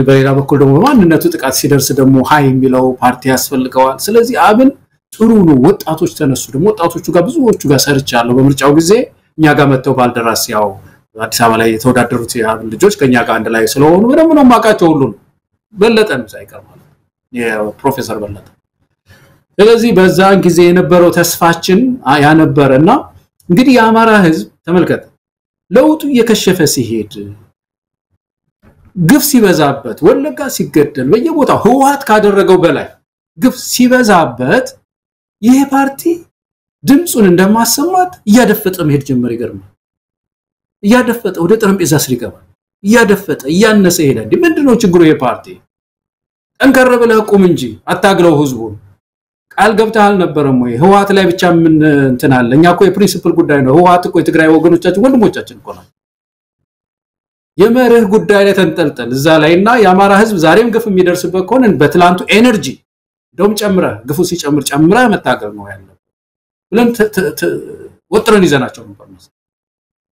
Speaker 3: በሌላ በኩል ደግሞ ማንነቱ ጥቃት ሲደርስ ደግሞ ሃይ የሚለው ፓርቲ ያስፈልገዋል ስለዚህ አብን ጥሩ ነው ወጣቶች ተነሱ ደግሞ ወጣቶቹ ጋር ብዙዎቹ ጋር ሰርቻለሁ በምርጫው ጊዜ እኛ ጋር መተው ባልደራስ ያው አዲስ አበባ ላይ የተወዳደሩት የአብን ልጆች ከኛ ጋር አንድ ላይ ስለሆኑ በደም ነው ማቃቸው ሁሉ በለጠም ሳይቀር ማለት የፕሮፌሰር በለጠ ስለዚህ በዛን ጊዜ የነበረው ተስፋችን ያ ነበርና እንግዲህ የአማራ ህዝብ ተመልከተ ለውጡ የከሸፈ ሲሄድ ግፍ ሲበዛበት ወለጋ ሲገደል በየቦታው ህወሓት ካደረገው በላይ ግፍ ሲበዛበት ይሄ ፓርቲ ድምጹን እንደማሰማት እያደፈጠ መሄድ ጀመረ ይገርማል እያደፈጠ ወደ ጠረጴዛ ስር ይገባል እያደፈጠ እያነሰ ይሄዳል ምንድነው ችግሩ ይሄ ፓርቲ ጠንከር ብለህ ቁም እንጂ አታግለው ህዝቡን ቃል ገብተሃል ነበርም ወይ ህወሓት ላይ ብቻ ምን እንትን አለ እኛ እኮ የፕሪንሲፕል ጉዳይ ነው ህወሓት እኮ የትግራይ ወገኖቻችን ወንድሞቻችን እኮ ነው የመርህ ጉዳይ ላይ ተንጠልጠል እዛ ላይና የአማራ ህዝብ ዛሬም ግፍ የሚደርስበት ከሆነ በትላንቱ ኤነርጂ ደም ጨምራ ግፉ ሲጨምራ መታገል ነው ያለው ብለን ወጥረን ይዘናቸው ነበር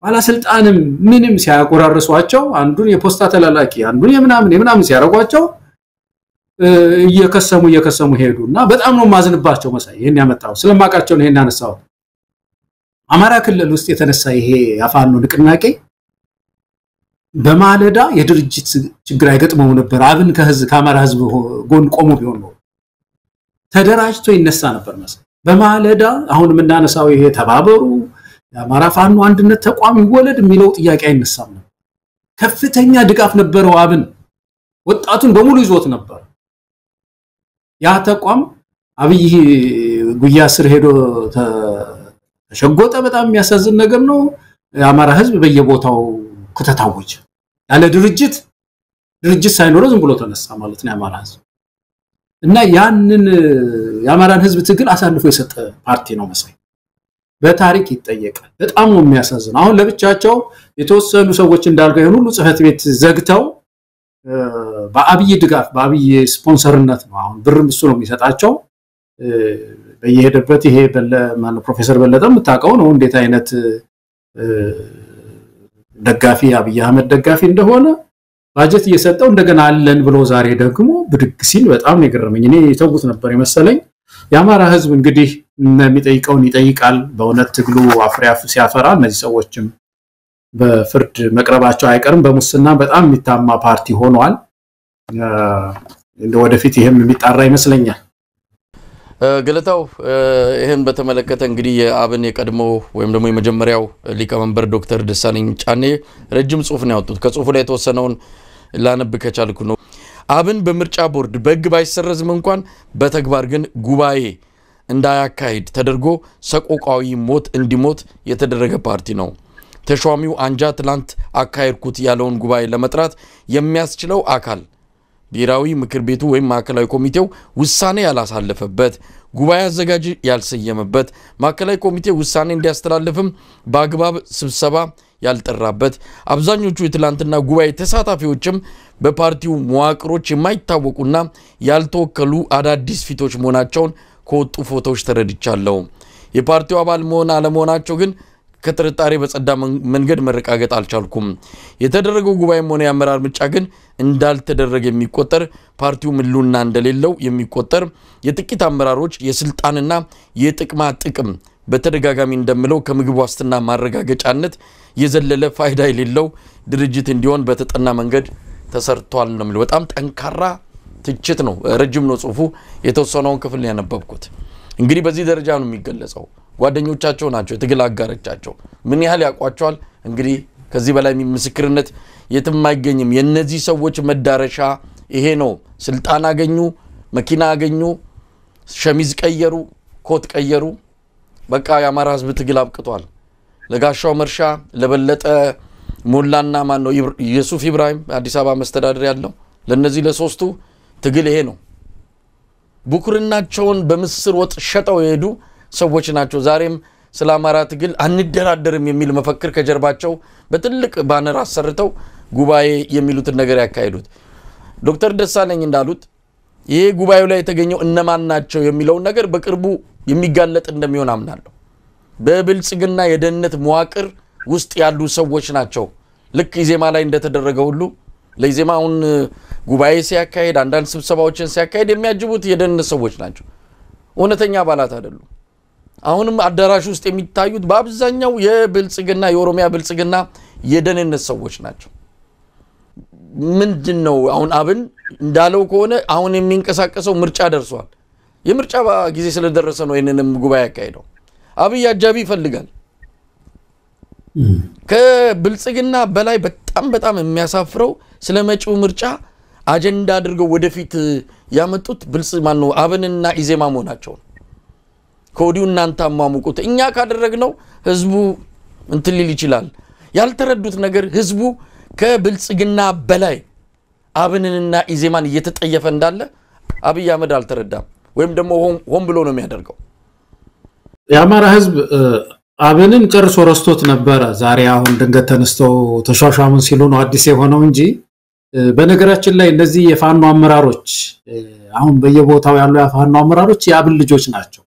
Speaker 3: ባለስልጣንም ምንም ሲያቆራርሷቸው አንዱን የፖስታ ተላላኪ አንዱን የምናምን ሲያረጓቸው እየከሰሙ ሄዱና በጣም ነው ማዝንባቸው መሳይ ይሄን ያመጣው ስለማቃቸው ነው ይሄን ያነሳው አማራ ክልል ውስጥ የተነሳ ይሄ ያፋኑ ንቅናቄ በማለዳ የድርጅት ችግር አይገጥመው ነበር አብን ከአማራ ህዝብ ጎን ቆሞ ቢሆን ነው ተደራጅቶ ይነሳ ነበር መሳይ በማለዳ አሁን ምናነሳው ይሄ ተባበሩ የአማራ ፋኖ አንድነት ተቋም ይወለድ የሚለው ጥያቄ አይነሳም ከፍተኛ ድጋፍ ነበረው አብን ወጣቱን በሙሉ ይዞት ነበር ያ ተቋም አብይ ጉያ ስር ሄዶ ተሸጎጠ በጣም የሚያሳዝን ነገር ነው የአማራ ህዝብ በየቦታው ከተታወጀ ያለ ድርጅት ሳይኖር ዝም ብሎ ተነሳ ማለት ነው የአማራ ህዝብ እና ያንን የአማራን ህዝብ ትግል አሳልፎ የሰጠ ፓርቲ ነው መሳይ በታሪክ ይጠየቃል በጣም ነው የሚያሳዝነው አሁን ለብቻቸው የተወሰኑ ሰዎች እንዳልከው ሁሉ ጽፈት ቤት ዘግተው በአብይ ድጋፍ በአብይ ስፖንሰርነት ነው አሁን ብርም እሱ ነው የሚሰጣቸው በየሄደበት ይሄ ማን ፕሮፌሰር በለጠም ተታቀው ነው እንዴት አይነት ደጋፊ አብይ አህመድ ደጋፊ እንደሆነ ባጀት እየሰጠው እንደገና አለን ብሎ ዛሬ ደግሞ ብድግ ሲል በጣም ነው የገረመኝ እኔ የተውት ነበር የመሰለኝ የአማራ ህዝብ እንግዲህ የሚጠይቀውን ይጠይቃል በእውነት ትግሉ አፍሪያፍ ሲያፈራ እነዚህ ሰዎችም በፍርድ መቅረባቸው አይቀርም በሙስና በጣም የሚታማ ፓርቲ ሆኗል ወደፊት ይሄም የሚጣራ ይመስለኛል
Speaker 2: ገለታው ይሄን በተመለከተ እንግዲህ የአብን የቀድሞ ወይም ደግሞ የመጀመሪያው ሊቀመንበር ዶክተር ደሳለኝ ጫኔ ረጅም ጽሁፍ ነው ያወጡት ከጽሁፉ ላይ የተወሰነውን ላነብ ከቻልኩ ነው አብን በምርጫ ቦርድ በህግ ባይሰረዝም እንኳን በተግባር ግን ጉባኤ እንዳያካሂድ ተደርጎ ሰቆቃዊ ሞት እንዲሞት የተደረገ ፓርቲ ነው ተሿሚው አንጃ ትላንት አካሄድኩት ያለውን ጉባኤ ለመጥራት የሚያስችለው አካል ብሔራዊ ምክር ቤቱ ወይም ማዕከላዊ ኮሚቴው ውሳኔ ያላሳለፈበት ጉባኤ አዘጋጅ ያልሰየመበት ማዕከላዊ ኮሚቴ ውሳኔ እንዲያስተላልፍም በአግባብ ስብሰባ ያልጠራበት አብዛኞቹ የትላንትና ጉባኤ ተሳታፊዎችም በፓርቲው መዋቅሮች የማይታወቁና ያልተወከሉ አዳዲስ ፊቶች መሆናቸውን ከወጡ ፎቶዎች ተረድቻለሁ የፓርቲው አባል መሆን አለመሆናቸው ግን ከጥርጣሬ በጸዳ መንገድ መረጋገጥ አልቻልኩም የተደረገው ጉባኤም ሆነ ያመራር ምርጫ ግን እንዳልተደረገ የሚቆጠር ፓርቲው ምሉና እንደሌለው የሚቆጠር የጥቂት አመራሮች የስልጣንና የጥቅማ ጥቅም በተደጋጋሚ እንደምለው ከምግብ ዋስትና ማረጋገጫነት የዘለለ ፋይዳ የሌለው ድርጅት እንዲሆን በተጠና መንገድ ተሰርቷል ነው የሚለው በጣም ጠንካራ ትችት ነው ረጅም ነው ጽሁፉ የተወሰነውን ክፍል ያነበብኩት እንግዲህ በዚህ ደረጃ ነው የሚገለጸው ጓደኞቻቸው ናቸው የትግል አጋሮቻቸው ምን ያህል ያቋጫዋል እንግዲህ ከዚህ በላይ ምስክርነት የትም አይገኝም የነዚህ ሰዎች መዳረሻ ይሄ ነው ስልጣን አገኙ መኪና አገኙ ሸሚዝ ቀየሩ ኮት ቀየሩ በቃ የአማራ ህዝብ ትግል አብቅቷል ለጋሻው መርሻ ለበለጠ ሞላና ማን ነው ኢየሱስ ኢብራሂም አዲስ አበባ መስተዳድር ያለው ለነዚህ ለሶስቱ ትግል ይሄ ነው ቡኩርናቸውን በምስር ወጥ ሸጠው የሄዱ ሰዎች ናቸው ዛሬም ስለ አማራ ትግል አንደራደርም የሚል መፈክር ከጀርባቸው በትልቅ ባነር አሰርተው ጉባኤ የሚሉትን ነገር ያካሂዱት ዶክተር ደሳለኝ እንዳሉት ይሄ ጉባኤው ላይ የተገኘው እነማን ናቸው የሚለው ነገር በቅርቡ የሚጋለጥ እንደሚሆን አምናለሁ በብልጽግና የደህንነት መዋቅር ውስጥ ያሉ ሰዎች ናቸው ልክ ኢዜማ ላይ እንደተደረገው ሁሉ ለኢዜማውን ጉባኤ ሲያካሂድ አንዳንድ ስብሰባዎችን ሲያካሂድ የሚያጅቡት የደህንነት ሰዎች ናቸው እውነተኛ አባላት አይደሉም አሁንም አዳራሽ ውስጥ የሚታዩት በአብዛኛው የብልጽግና የኦሮሚያ ብልጽግና የደህንነት ሰዎች ናቸው ምንድነው አሁን አብን እንዳለው ከሆነ አሁን የሚንቀሳቀሰው ምርጫ ደርሷል የምርጫ ጊዜ ስለደረሰ ነው ይሄንንም ጉባኤ ያካሂደው አብይ አጃቢ ይፈልጋል ከብልጽግና በላይ በጣም የሚያሳፍረው ስለመጪው ምርጫ አጀንዳ አድርገው ወደፊት ያመጡት ብልጽማን ነው አብንና ኢዜማ መሆናቸው ኮዲው እናንተ አማሙቁት እኛ ካደረግነው ህዝቡ እንትን ሊል ይችላል ያልተረዱት ነገር ህዝቡ ከብልጽግና በላይ አብንንና ኢዜማን እየተጠየፈ እንዳለ አብይ አህመድ አልተረዳም ወይም ደግሞ ሆን ብሎ ነው የሚያደርገው
Speaker 3: የአማራ ህዝብ አብንን ጨርሶ ረስቶት ነበር ዛሬ አሁን ድንገት ተነስተው ተሻሻሙን ሲሉ ነው አዲስ የሆነው እንጂ በነገራችን ላይ እነዚህ የፋኖ አመራሮች አሁን በየቦታው ያሉ የፋኖ አመራሮች የአብን ልጆች ናቸው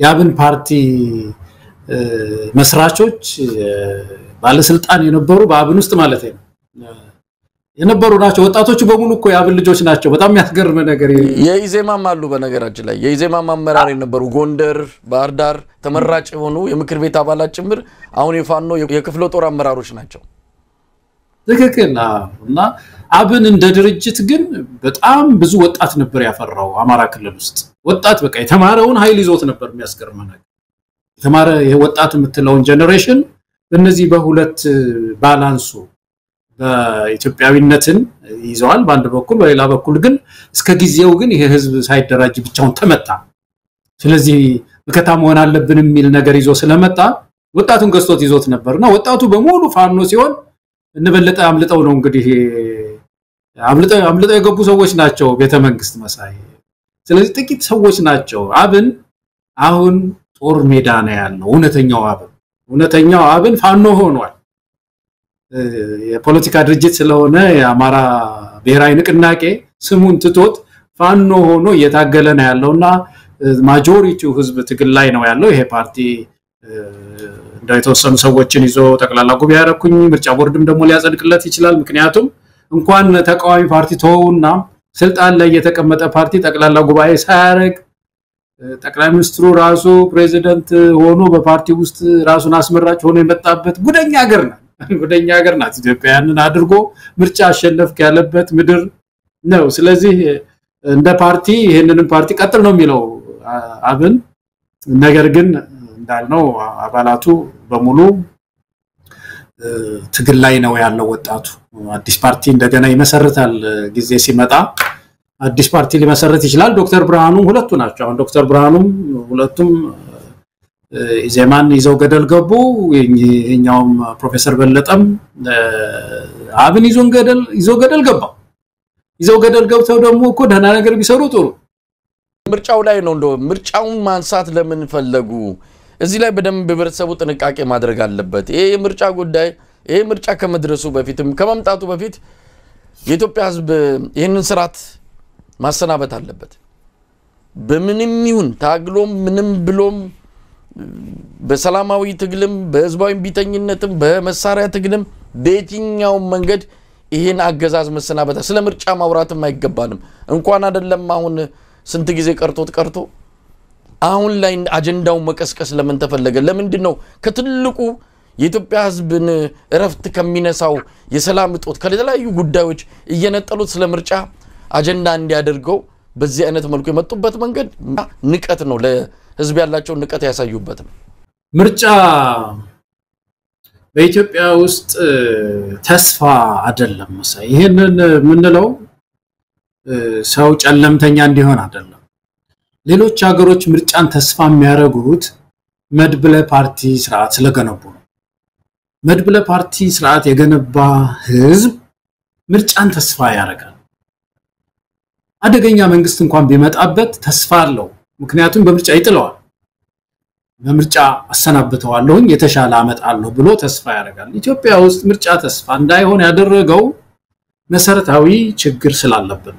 Speaker 3: የአብን ፓርቲ መስራቾች ባለስልጣን የነበሩ በአብን ውስጥ ማለት ነው የነበሩ ናቸው ወጣቶቹ በሙሉ እኮ የአብን ልጆች ናቸው በጣም ያስገርም ነገር
Speaker 2: የኢዜማም አሉ በነገራችን ላይ የኢዜማም አመራር የነበሩ ጎንደር ባህር ዳር ተመራጭ የሆኑ የምክር ቤት አባላት ጭምር አሁን የፋኖ የክፍለ ጦር አመራሮች ናቸው
Speaker 3: ትክክልና እና አብን እንደ ድርጅት ግን በጣም ብዙ ወጣት ነበር ያፈራው አማራ ክልል ውስጥ ወጣት በቃ የተማረውን ኃይል ይዞት ነበር የሚያስገርም ነገር የተማረ የወጣት የምትለውን ጄነሬሽን በእነዚህ በሁለት ባላንሱ በኢትዮጵያዊነትን ይዘዋል በአንድ በኩል በሌላ በኩል ግን እስከ ጊዜው ግን ይሄ ህዝብ ሳይደራጅ ብቻውን ተመታ ስለዚህ በከታ መሆን አለብን የሚል ነገር ይዞ ስለመጣ ወጣቱን ገስቶት ይዞት ነበርና ወጣቱ በሙሉ ፋኖ ሲሆን እንበለጠ አምልጠው ነው እንግዲህ አምልጠው የገቡ ሰዎች ናቸው ቤተ መንግስት መሳይ ስለዚህ ጥቂት ሰዎች ናቸው አብን አሁን ጦር ሜዳ ነው ያለው እውነተኛው አብን ፋኖ ሆኗል የፖለቲካ ድርጅት ስለሆነ የአማራ ብሔራዊ ንቅናቄ ስሙን ትቶት ፋኖ ሆኖ እየታገለ ነው ያለውና ማጆሪቲው ህዝብ ትግል ላይ ነው ያለው ይሄ ፓርቲ እንደው የተወሰኑ ሰዎችን ይዞ ጠቅላላ ጉባኤ ያረኩኝ ምርጫ ቦርድም ደግሞ ሊያጸድቅለት ይችላል ምክንያቱም እንኳን ተቃዋሚ ፓርቲ ተውና ስልጣን ላይ የተቀመጠ ፓርቲ ጠቅላላ ጉባኤ ሳያረግ ጠቅላይ ሚኒስትሩ ራሱ ፕሬዚደንት ሆኖ በፓርቲ ውስጥ ራሱን አስመራጭ ሆኖ የመጣበት ጉደኛ ሀገር ናት ኢትዮጵያንን አድርጎ ምርጫ አሸነፍክ ያለበት ምድር ነው ስለዚህ እንደ ፓርቲ ይሄንንም ፓርቲ ቀጥል ነው የሚለው አብን ነገር ግን እንዳልነው አባላቱ በሙሉ ትግል ላይ ነው ያለው ወጣቱ አዲስ ፓርቲ እንደገና ይመሰርታል ጊዜ ሲመጣ አዲስ ፓርቲ ሊመሰረት ይችላል ዶክተር ብርሃኑ ሁለቱ ናቸው አሁን ዶክተር ብርሃኑም ሁለቱም ኢዜማን ይዘው ገደል ገቡ የኛውም ፕሮፌሰር በለጠም አብን ይዘው ገደል ገብተው ደግሞ እኮ ደህና ነገር ቢሰሩ ጥሩ
Speaker 2: ምርጫው ላይ ነው እንደው ምርጫውን ማንሳት ለምን ፈለጉ እዚህ ላይ በደንብ ህብረተሰቡ ጥንቃቄ ማድረግ አለበት ይሄ ምርጫ ጉዳይ ይሄ ምርጫ ከመድረሱ በፊትም ከመምጣቱ በፊት የኢትዮጵያ ህዝብ ይሄንን ስርዓት ማሰናበት አለበት በምንም ይሁን ታግሎም ምንም ብሎም በሰላማዊ ትግልም በህዝባዊ ቢተኝነትም በመሳሪያ ትግልም በየትኛው መንገድ ይሄን አገዛዝ መሰናበታ ስለ ምርጫ ማውራትም አይገባንም እንኳን አይደለም አሁን ስንት ጊዜ ቀርቶ አሁን ላይ አጀንዳው መቀስቀስ ለምን ተፈለገ ለምንድነው ከትልቁ የኢትዮጵያ ህዝብን እረፍት ከሚነሳው የሰላም እጦት ከተለያዩ ጉዳዮች እየነጠሉት ስለ ምርጫ አጀንዳ እንዲያደርገው በዚህ አይነት መልኩ የመጡበት መንገድ ንቀት ነው ለህዝብ ያላቸው ንቀት ያሳዩበት ነው
Speaker 3: ምርጫ በኢትዮጵያ ውስጥ ተስፋ አይደለም መሳይ ይሄንን ምንለው ሰው ጨለምተኛ እንዲሆን አይደለም ሌሎች ሀገሮች ምርጫን ተስፋ የሚያረጉት መድብለ ፓርቲ ስርዓት ስለገነቡ ነው መድብለ ፓርቲ ስርዓት የገነባ ህዝብ ምርጫን ተስፋ ያረጋል አደገኛ መንግስት እንኳን ቢመጣበት ተስፋ አለው ምክንያቱም በምርጫ ይጥለዋል በምርጫ አሰናብተዋለሁ የተሻለ አመጣለሁ ብሎ ተስፋ ያረጋል ኢትዮጵያ ውስጥ ምርጫ ተስፋ እንዳይሆን ያደረገው መሰረታዊ ችግር ስላለበት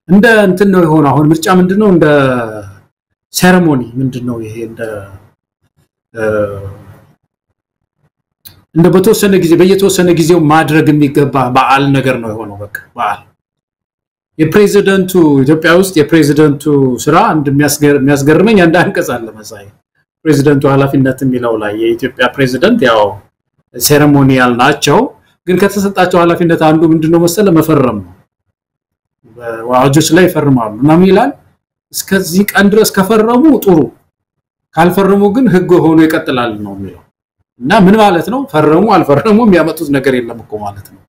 Speaker 3: እንደ እንትን ነው የሆነ አሁን ምርጫ ምንድነው እንደ ሴሬሞኒ ምንድነው ይሄ እንደ በተወሰነ ጊዜ በየተወሰነ ጊዜው ማድረግ የሚገባ በዓል ነገር ነው የሆነው በቃ በዓል የፕሬዚደንቱ ኢትዮጵያ ውስጥ የፕሬዚደንቱ ስራ እንደሚያስገርመኝ አንድ አንቀጽ አለ መሳይ ፕሬዚደንቱ ኃላፊነት የሚለው ላይ የኢትዮጵያ ፕሬዚደንት ያው ሴሬሞኒያል ናቸው ግን ከተሰጣቸው ኃላፊነት አንዱ ምንድነው መሰለ መፈረም ነው በዋጆች ላይ ይፈርማሉ እና ይላል እስከዚህ ቀን ድረስ ከፈረሙ ጥሩ ካልፈረሙ ግን ህግ ሆኖ ይቀጥላል ነው የሚለው እና ምን ማለት ነው ፈረሙ አልፈረሙ የሚያመጡት ነገር የለም እኮ ማለት ነው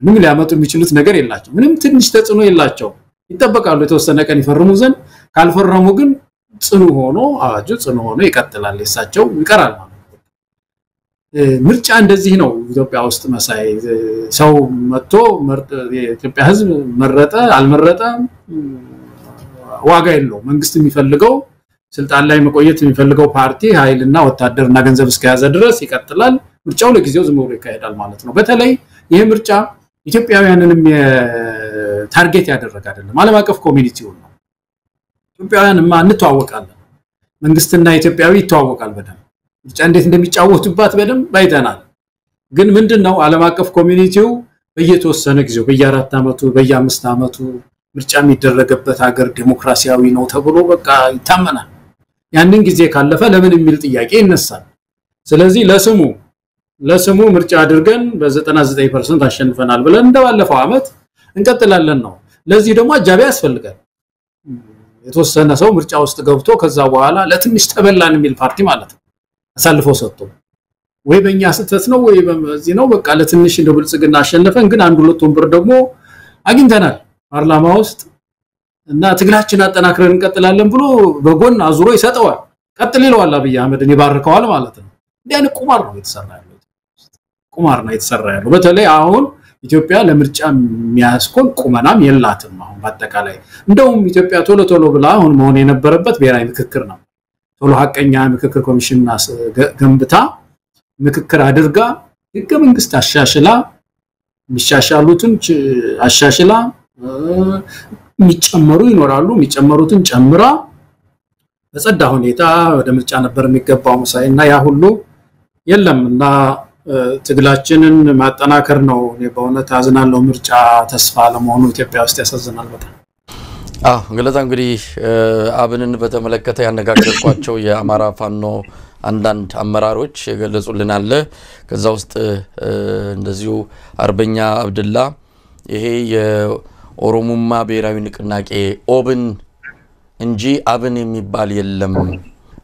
Speaker 3: ምንም ሊያመጡ የሚችሉት ነገር የላቸው ምንም ትንሽ ተጽዕኖ የላቸው ይተበቃሉ የተወሰነ ቀን ይፈርሙ ዘንድ ካልፈረሙ ግን ጽኑ ሆኖ አዋጁ ጽኑ ሆኖ ይቀጥላል እሳቸው ይቀራል ማለት ምርጫ እንደዚህ ነው ኢትዮጵያ ውስጥ መሳይ ሰው መጥቶ የኢትዮጵያ ህዝብ መረጠ አልመረጠ ዋጋ የለው መንግስት የሚፈልገው ስልጣን ላይ መቆየት የሚፈልገው ፓርቲ ኃይልና ወታደርና ገንዘብ እስከያዘ ድረስ ይቀጥላል ምርጫው ለጊዜው ዝም ብሎ ይካሄዳል ማለት ነው በተለይ ይሄ ምርጫ ኢትዮጵያውያንንም ታርጌት ያደረገ አይደለም ዓለም አቀፍ ኮሚኒቲው ነው ኢትዮጵያውያንማ እንተዋወቃለን መንግስትና ኢትዮጵያዊ ይተዋወቃል በደም ምርጫ እንዴት እንደሚጫወቱባት በደም ባይተናል ግን ምንድነው ዓለም አቀፍ ኮሚኒቲው በየተወሰነ ጊዜው በየ4 አመቱ በየ5 አመቱ ምርጫ የሚደረግበት ሀገር ዲሞክራሲያዊ ነው ተብሎ በቃ ይታመናል ያንን ጊዜ ካለፈ ለምን የሚል ጥያቄ ይነሳል ስለዚህ ለስሙ ምርጫ አድርገን በ99% አሸንፈናል ብለን እንደባለፈው አመት እንቀጥላለን ነው ለዚህ ደግሞ አጃቢ ያስፈልጋል የተወሰነ ሰው ምርጫ ውስጥ ገብቶ ከዛ በኋላ ለትንሽ ተበላን የሚል ፓርቲ ማለት ነው አሳልፎ ሰጥቶ ወይ በእኛ ስተት ነው ወይ በዚህ ነው በቃ ለትንሽ እንደው ብልጽግና አሸነፈን ግን አንድ ሁለት ወንበር ደግሞ አግኝተናል ፓርላማ ውስጥ እና ትግላችን አጠናክረን እንቀጥላለን ብሎ በጎን አዙሮ ይሰጠዋል ቀጥል ይለዋል አብይ አህመድን ይባርከዋል ማለት ነው እንዴ ቁማር ነው የተሰራ ያለው በተለይ አሁን ኢትዮጵያ ለምርጫ የሚያስቆም ቁመናም የላትም አሁን በአጠቃላይ እንደውም ኢትዮጵያ ቶሎ ብላ አሁን መሆን የነበረበት ብሔራዊ ምክክር ነው ቶሎ ሐቀኛ ምክክር ኮሚሽን ገንብታ ምክክር አድርጋ ህገ መንግስት አሻሽላ የሚሻሻሉትን አሻሽላ የሚጨመሩ ይኖራሉ የሚጨመሩትን ጨምራ በጸዳ ሁኔታ ወደ ምርጫ ነበር የሚገባው መሳይና ያ ሁሉ የለምና ትግላችንን ማጠናከር ነው በእውነት አዝናለው ምርጫ ተስፋ ለመሆኑ ኢትዮጵያ ውስጥ ያሳዝናል በጣም
Speaker 2: ገለታ እንግዲህ አብንን በተመለከተ ያነጋገርኳቸው የአማራ ፋኖ አንዳንድ አመራሮች የገለጹልን አለ ከዛ ውስጥ እንደዚሁ አርበኛ አብደላ ይሄ የኦሮሞማ ብሔራዊ ንቅናቄ ኦብን እንጂ አብን የሚባል የለም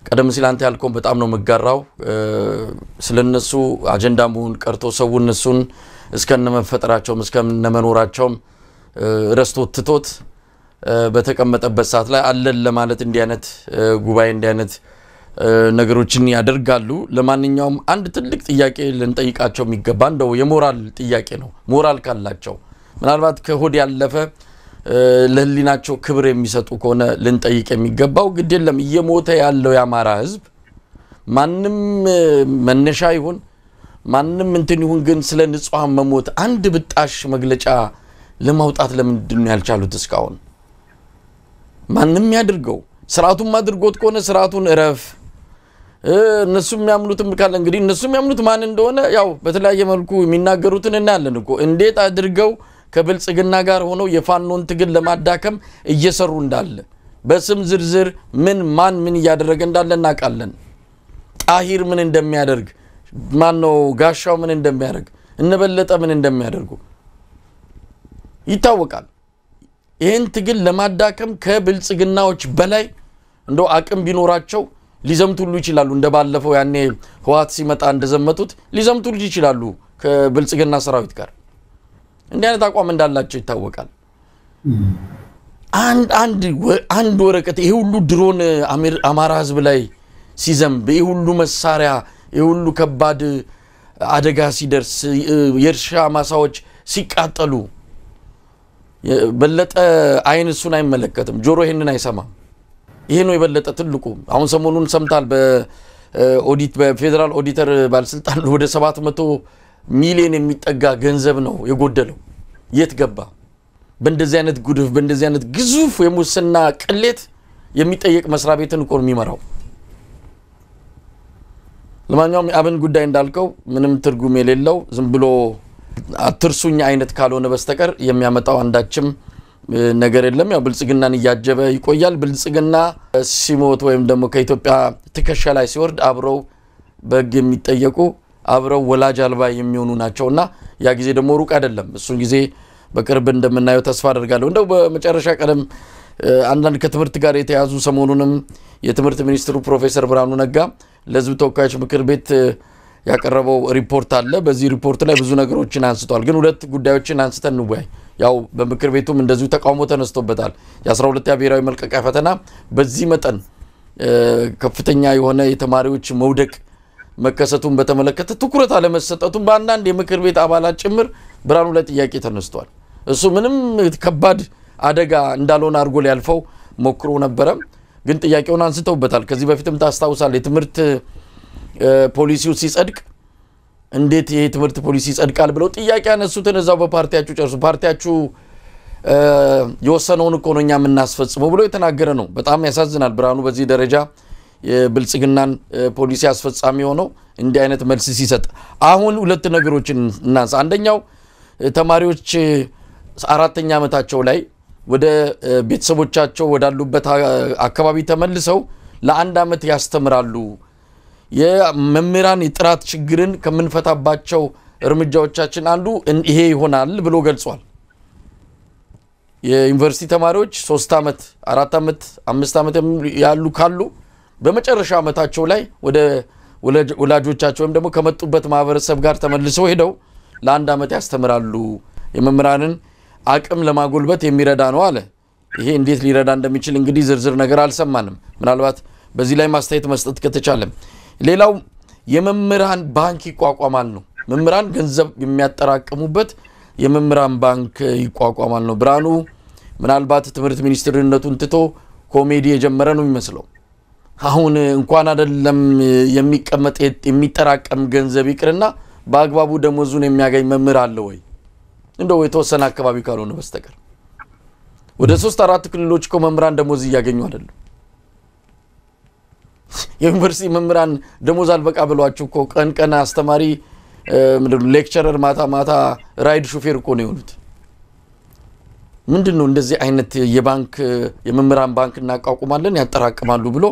Speaker 2: ቀደም ሲል አንተ ያልከው በጣም ነው መጋራው ስለነሱ አጀንዳ መሆን ቀርቶ ሰው እነሱን እስከነመፈጠራቸው እስከነመኖራቸው ረስቶ ትቶት በተቀመጠበት ሰዓት ላይ አለን ለማለት እንዲያነት ጉባኤ እንዲያነት ነገሮችን ያደርጋሉ ለማንኛውም አንድ ትልቅ ጥያቄ ልንጠይቃቸው የሚገባ እንደው የሞራል ጥያቄ ነው ሞራል ካላቸው ምናልባት ከሆድ ያለፈ ለህሊናቸው ክብር የሚሰጡ ከሆነ ልንጠይቅ የሚገባው ግድ የለም እየሞተ ያለው ያማራ ህዝብ ማንንም መነሻ ይሁን ማንንም እንትን ይሁን ግን ስለ ንጹሃን መሞት አንድ ብጣሽ መግለጫ ለማውጣት ለምንድን ያልቻሉት እስካሁን ማንንም ያድርገው ስርዓቱን ማድርጎት ከሆነ ስርዓቱን እረፍ እነሱም ያምኑትም ካለ እንግዲህ እነሱም ያምኑት ማን እንደሆነ ያው በተለያየ መልኩ የሚናገሩትን እናያለን እኮ እንዴት አድርገው ከብልጽግና ጋር ሆነው የፋኖን ትግል ለማዳከም እየሰሩ እንዳለ በስም ዝርዝር ማን ምን ያደረገ እንዳለ እናቃለን ጣሂር ምን እንደሚያደርግ ማን ነው ጋሻው ምን እንደሚያደርግ እንበለጠ ምን እንደሚያደርጉ ይታወቃል ይሄን ትግል ለማዳከም ከብልጽግናዎች በላይ እንደው አቅም ቢኖራቸው ሊዘምቱሉ ይችላሉ እንደባለፈው ያኔ ህዋት ሲመጣ እንደዘመቱት ሊዘምቱሉ ይችላሉ ከብልጽግና ሰራዊት ጋር እንዴ አይነት አቋም እንዳላቸው ይታወቃል አንድ ወረቀት ይሄ ሁሉ ድሮን አማራ ህዝብ ላይ ሲዘምብ ይሄ ሁሉ መሳሪያ ይሄ ሁሉ ከባድ አደጋ ሲደርስ የርሻ ማሳዎች ሲቃጠሉ በለጠ አይን እሱን አይመለከትም ጆሮ ይሄንን አይሰማም ይሄ ነው የበለጠ ትልቁ አሁን ሰሞኑን ሰምታል በኦዲት በፌደራል ኦዲተር ባለስልጣን ወደ 700 ሚሊዮን የሚጠጋ ገንዘብ ነው የጎደለው የት ገባ በእንደዚህ አይነት ጉድፍ በእንደዚህ አይነት ግዙፍ የሙስና ቅሌት የሚጠየቅ መስሪያ ቤትን እኮ የሚመራው ለማንኛውም አብን ጉዳይ እንዳልከው ምንም ትርጉም የሌለው ዝም ብሎ አትርሱኛ አይነት ካልሆነ በስተቀር የሚያመጣው አንዳችም ነገር የለም ያው ብልጽግናን ያጀበ ይቆያል ብልጽግና ሲሞት ወይም ደግሞ ከኢትዮጵያ ትከሻ ላይ ሲወርድ አብረው በግ የሚጠየቁ አብረው ወላጅ አልባ የሚሆኑ ናቸውና ያ ጊዜ ደግሞ ሩቅ አይደለም እሱን ጊዜ በቅርብ እንደምናየው ተስፋ አደርጋለሁ እንደው በመጨረሻ ቀደም አንዳንድ ከትምርት ጋር የተያዙ ሰሞኑንም የትምርት ሚኒስትሩ ፕሮፌሰር ብርሃኑ ነጋ ለህዝብ ተወካዮች ምክር ቤት ያቀረበው ሪፖርት አለ በዚህ ሪፖርት ላይ ብዙ ነገሮችን አንስቷል ግን ሁለት ጉዳዮችን አንስተን ነው ያው በምክር ቤቱም እንደዚሁ ተቃውሞ ተነስቶበታል የ12 ብሔራዊ መልቀቂያ ፈተና በዚህ መጠን ከፍተኛ የሆነ የተማሪዎች መውደቅ መከሰቱን በተመለከተ ትኩረት አለመሰጠቱን በአንዳንድ የምክር ቤት አባላት ጭምር ብርሃኑ ላይ ጥያቄ ተነስቷል እሱ ምንም ከባድ አደጋ እንዳልሆነ አርጎ ሊያልፈው ሞክሮ ነበር ግን ጥያቄውን አንስተውበታል ከዚህ በፊትም ታስታውሳለህ የትምርት ፖሊሲው ሲጸድቅ እንዴት ይሄ ትምርት ፖሊሲ ይጸድቃል ብለው ጥያቄ ያነሱትን እዛው በፓርቲያችሁ ጨርሱ ፓርቲያችሁ የወሰነውን እኮ ነው እኛ የምናስፈጽመው ብሎ የተናገረ ነው በጣም ያሳዝናል ብርሃኑ በዚህ ደረጃ የብልጽግናን ፖሊሲ አስፈጻሚ ሆኖ እንዲህ አይነት መልስ ሲሰጥ አሁን ሁለት ነገሮችን እናንሳ አንደኛው ተማሪዎች አራተኛ ዓመታቸው ላይ ወደ ቤተሰቦቻቸው ወዳሉበት አካባቢ ተመልሰው ለአንድ ዓመት ያስተምራሉ የመምህራን የጥራት ችግርን ከመንፈታባቸው እርምጃዎቻችን አንዱ ይሄ ይሆናል ብሎ ገልጿል የዩኒቨርሲቲ ተማሪዎች 3 ዓመት 4 ዓመት 5 ዓመት ያሉ ካሉ በመጨረሻ ዓመታቸው ላይ ወደ ወላጆቻቸው ወይም ደግሞ ከመጡበት ማህበረሰብ ጋር ተመልሰው ሄደው ለአንድ ዓመት ያስተምራሉ የመምህራንን አቅም ለማጎልበት የሚረዳ ነው አለ ይሄ እንዴት ሊረዳ እንደሚችል እንግዲህ ዝርዝር ነገር አልሰማንም ምናልባት በዚህ ላይ ማስተያየት መስጠት ከተቻለ ሌላው የመምህራን ባንክ ይቋቋማል ነው መምህራን ገንዘብ የሚያጠራቅሙበት የመምህራን ባንክ ይቋቋማል ነው ብርሃኑ ምናልባት ትምህርት ሚኒስትርነቱን ትቶ ኮሜዲ የጀመረ ነው የሚመስለው አሁን እንኳን አይደለም የሚቀመጥ የሚጠራቀም ገንዘብ ይቅርና በአግባቡ ደሞዙን የሚያገኝ መምህር አለ ወይ እንደው የተወሰነ አካባቢ ካልሆነ በስተቀር ወደ 3-4 ክልሎች መምህራን ደሞዝ ያገኙ አይደለም የዩኒቨርሲቲ መምህራን ደሞዝ አልበቃ ብሏቸው ቀን አስተማሪ ምንድነው ሌክቸረር ማታ ራይድ ሹፌር እኮ ነው የሆኑት ምንድነው እንደዚህ አይነት የባንክ የመምህራን ባንክ እናቋቁማለን ያጠራቅማሉ ብሎ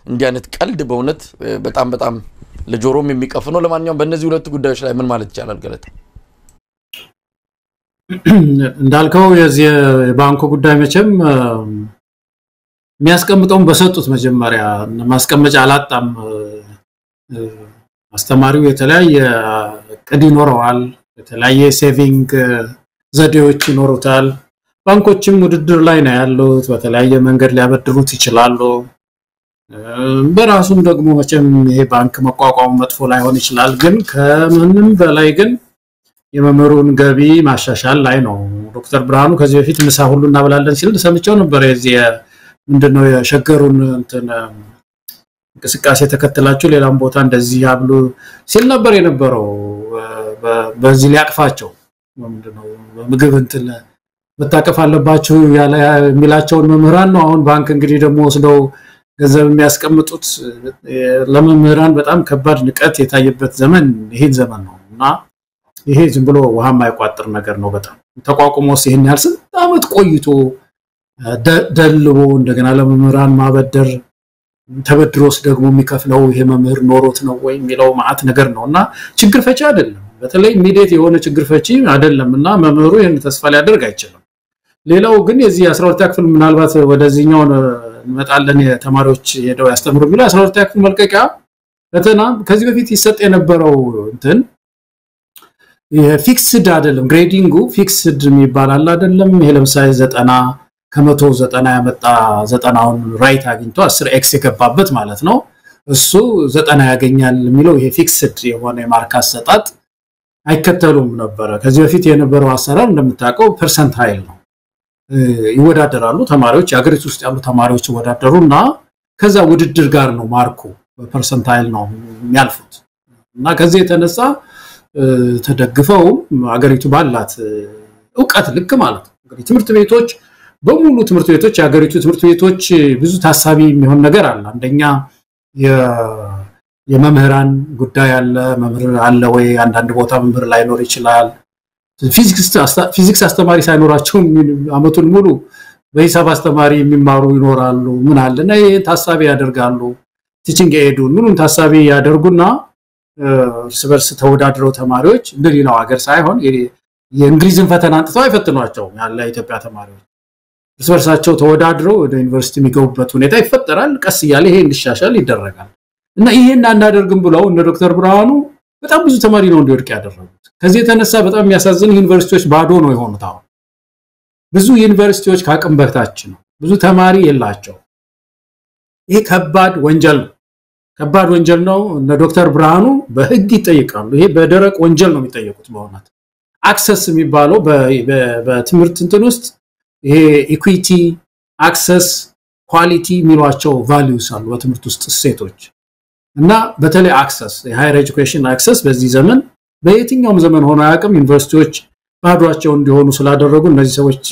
Speaker 2: እንዲህ አይነት ቀልድ በእውነት በጣም ለጆሮም የሚቀፍ ነው ለማንኛውም በእነዚህ ሁለት ጉዳዮች ላይ ምን ማለት ይቻላል ገለታ
Speaker 3: እንዳልከው የዚህ ባንኩ ጉዳይ መቼም የሚያስቀምጠውን በሰጡት መጀመሪያ ማስቀመጫ አላጣም አስተማሪው የተለያየ ቅድ ይኖረዋል የተለያየ ሴቪንግ ዘዴዎች ይኖሩታል ባንኮችም ውድድር ላይ ነው ያሉት በተለያየ መንገድ ሊያበድሩት ይችላሉ በራሱም ደግሞ መቼም ይሄ ባንክ መቋቋም መጥፎ ላይሆን ይችላል ግን ከምንም በላይ ግን የመምህሩን ገቢ ማሻሻል ላይ ነው ዶክተር ብርሃኑ ከዚህ በፊት ምሳ ሁሉ እናበላለን ሲል ሰምቼው ነበር የዚህ ምንድነው የሸገሩን እንትን እንቅስቃሴ ተከትላችሁ ሌላም ቦታ እንደዚህ ያብሉ ሲል ነበር የነበረው በዚህ ሊያቅፋቸው ምንድነው ምግብ እንትን መታቀፍ አለባችሁ ያለ የሚላቸውን መምህራን ነው አሁን ባንክ እንግዲህ ደግሞ ወስደው ገንዘብ የሚያስቀምጡት ለመምህራን በጣም ከባድ ንቀት የታየበት ዘመን ይሄን ዘመን ነውና ይሄ ዝም ብሎ ውሃ ማይቋጥር ነገር ነው በጣም ተቋቁሞስ ይሄን ያህል ስንት አመት ቆይቶ ደልቦ እንደገና ለመምህራን ማበደር ተበድሮስ ደግሞ የሚከፍለው ይሄ መምህር ኖሮት ነው ወይ የሚለው ማአት ነገር ነውና ችግር ፈቺ አይደለም በተለይ ኢሚዲየት የሆነ ችግር ፈቺ አይደለምና መምህሩ ይሄን ተስፋ ሊያደርግ አይችልም ሌላው ግን የዚህ 12ኛ ክፍል ምናልባት ወደዚህኛው እንመጣለን የተማሪዎች ሄደው ያስተምሩ ቢሉ 12ኛ ክፍል መልቀቂያ ፈተና ከዚህ በፊት ይሰጥ የነበረው እንትን ፊክስድ አይደለም ግሬዲንጉ ፊክስድ የሚባል አይደለም ይሄ ለምሳሌ 90 ከመቶ 90 ያመጣ 90ውን ራይት አግኝቶ 10 ኤክስ የገባበት ማለት ነው እሱ 90 ያገኛል የሚለው ይሄ ፊክስድ የሆነ የማርክ አሰጣጥ አይከተሉም ነበር ከዚህ በፊት የነበረው አሰራር እንደምታውቀው ፐርሰንታይል ነው ይወዳደራሉ ተማሪዎች ያገሪቱ ውስጥ ያሉ ተማሪዎች ይወዳደሩና ከዛ ውድድር ጋር ነው ማርኩ በፐርሰንታይል ነው የሚያልፉት እና ከዚህ የተነሳ ተደግፈው አገሪቱ ባላት ዕውቀት ልክ ማለት ነው እንግዲህ ትምህርት ቤቶች በሙሉ ትምህርት ቤቶች ያገሪቱ ትምህርት ቤቶች ብዙ ታሳቢ የሚሆን ነገር አለ አንደኛ የመምህራን ጉዳይ አለ መምህር አለ ወይ አንዳንድ ቦታ መምህር ላይኖር ይችላል ፊዚክስ አስተማሪ ሳይኖራቸው አመቱን ሙሉ በሂሳብ አስተማሪ የሚማሩ ይኖራሉ ምን አለና ይሄ ታሳቢ ያደርጋሉ ቲቺንግ ኤዱን ምኑን ታሳቢ ያደርጉና ስበርስ ተወዳድረው ተማሪዎች እንደሌላው ሀገር ሳይሆን የእንግሊዝን ፈተና አንጥተው አይፈትኗቸው ያለ ኢትዮጵያ ተማሪዎች ስበርሳቸው ተወዳድረው ወደ ዩኒቨርሲቲ የሚገቡበት ሁኔታ ይፈጠራል ቀስ ይያለ ይሄ እንዲሻሻል ይደረጋል እና ይሄን አንዳደርግም ብለው እነ ዶክተር ብርሃኑ በጣም ብዙ ተማሪ ነው እንዲወድቅ ያደረጉት ከዚህ የተነሳ በጣም የሚያሳዝን ዩኒቨርሲቲዎች ባዶ ነው የሆኑት አሁን ብዙ ዩኒቨርሲቲዎች ካቅም በታች ነው ብዙ ተማሪ የላቸው ይሄ ከባድ ወንጀል ነው እነ ዶክተር ብርሃኑ በህግ ይጠይቃሉ ይሄ በደረቅ ወንጀል ነው የሚጠየቁት በእውነት አክሰስ የሚባለው በትምህርት እንትን ውስጥ ይሄ ኢኩዊቲ አክሰስ ኳሊቲ የሚሏቸው ቫልዩስ አሉ በትምህርት ውስጥ እሴቶች እና በተለይ አክሰስ የሃየር ኤጁኬሽን አክሰስ በዚህ ዘመን በየትኛውም ዘመን ሆኖ ያቀም ዩኒቨርሲቲዎች ባዷቸው እንዲሆኑ ስላደረጉ እነዚህ ሰዎች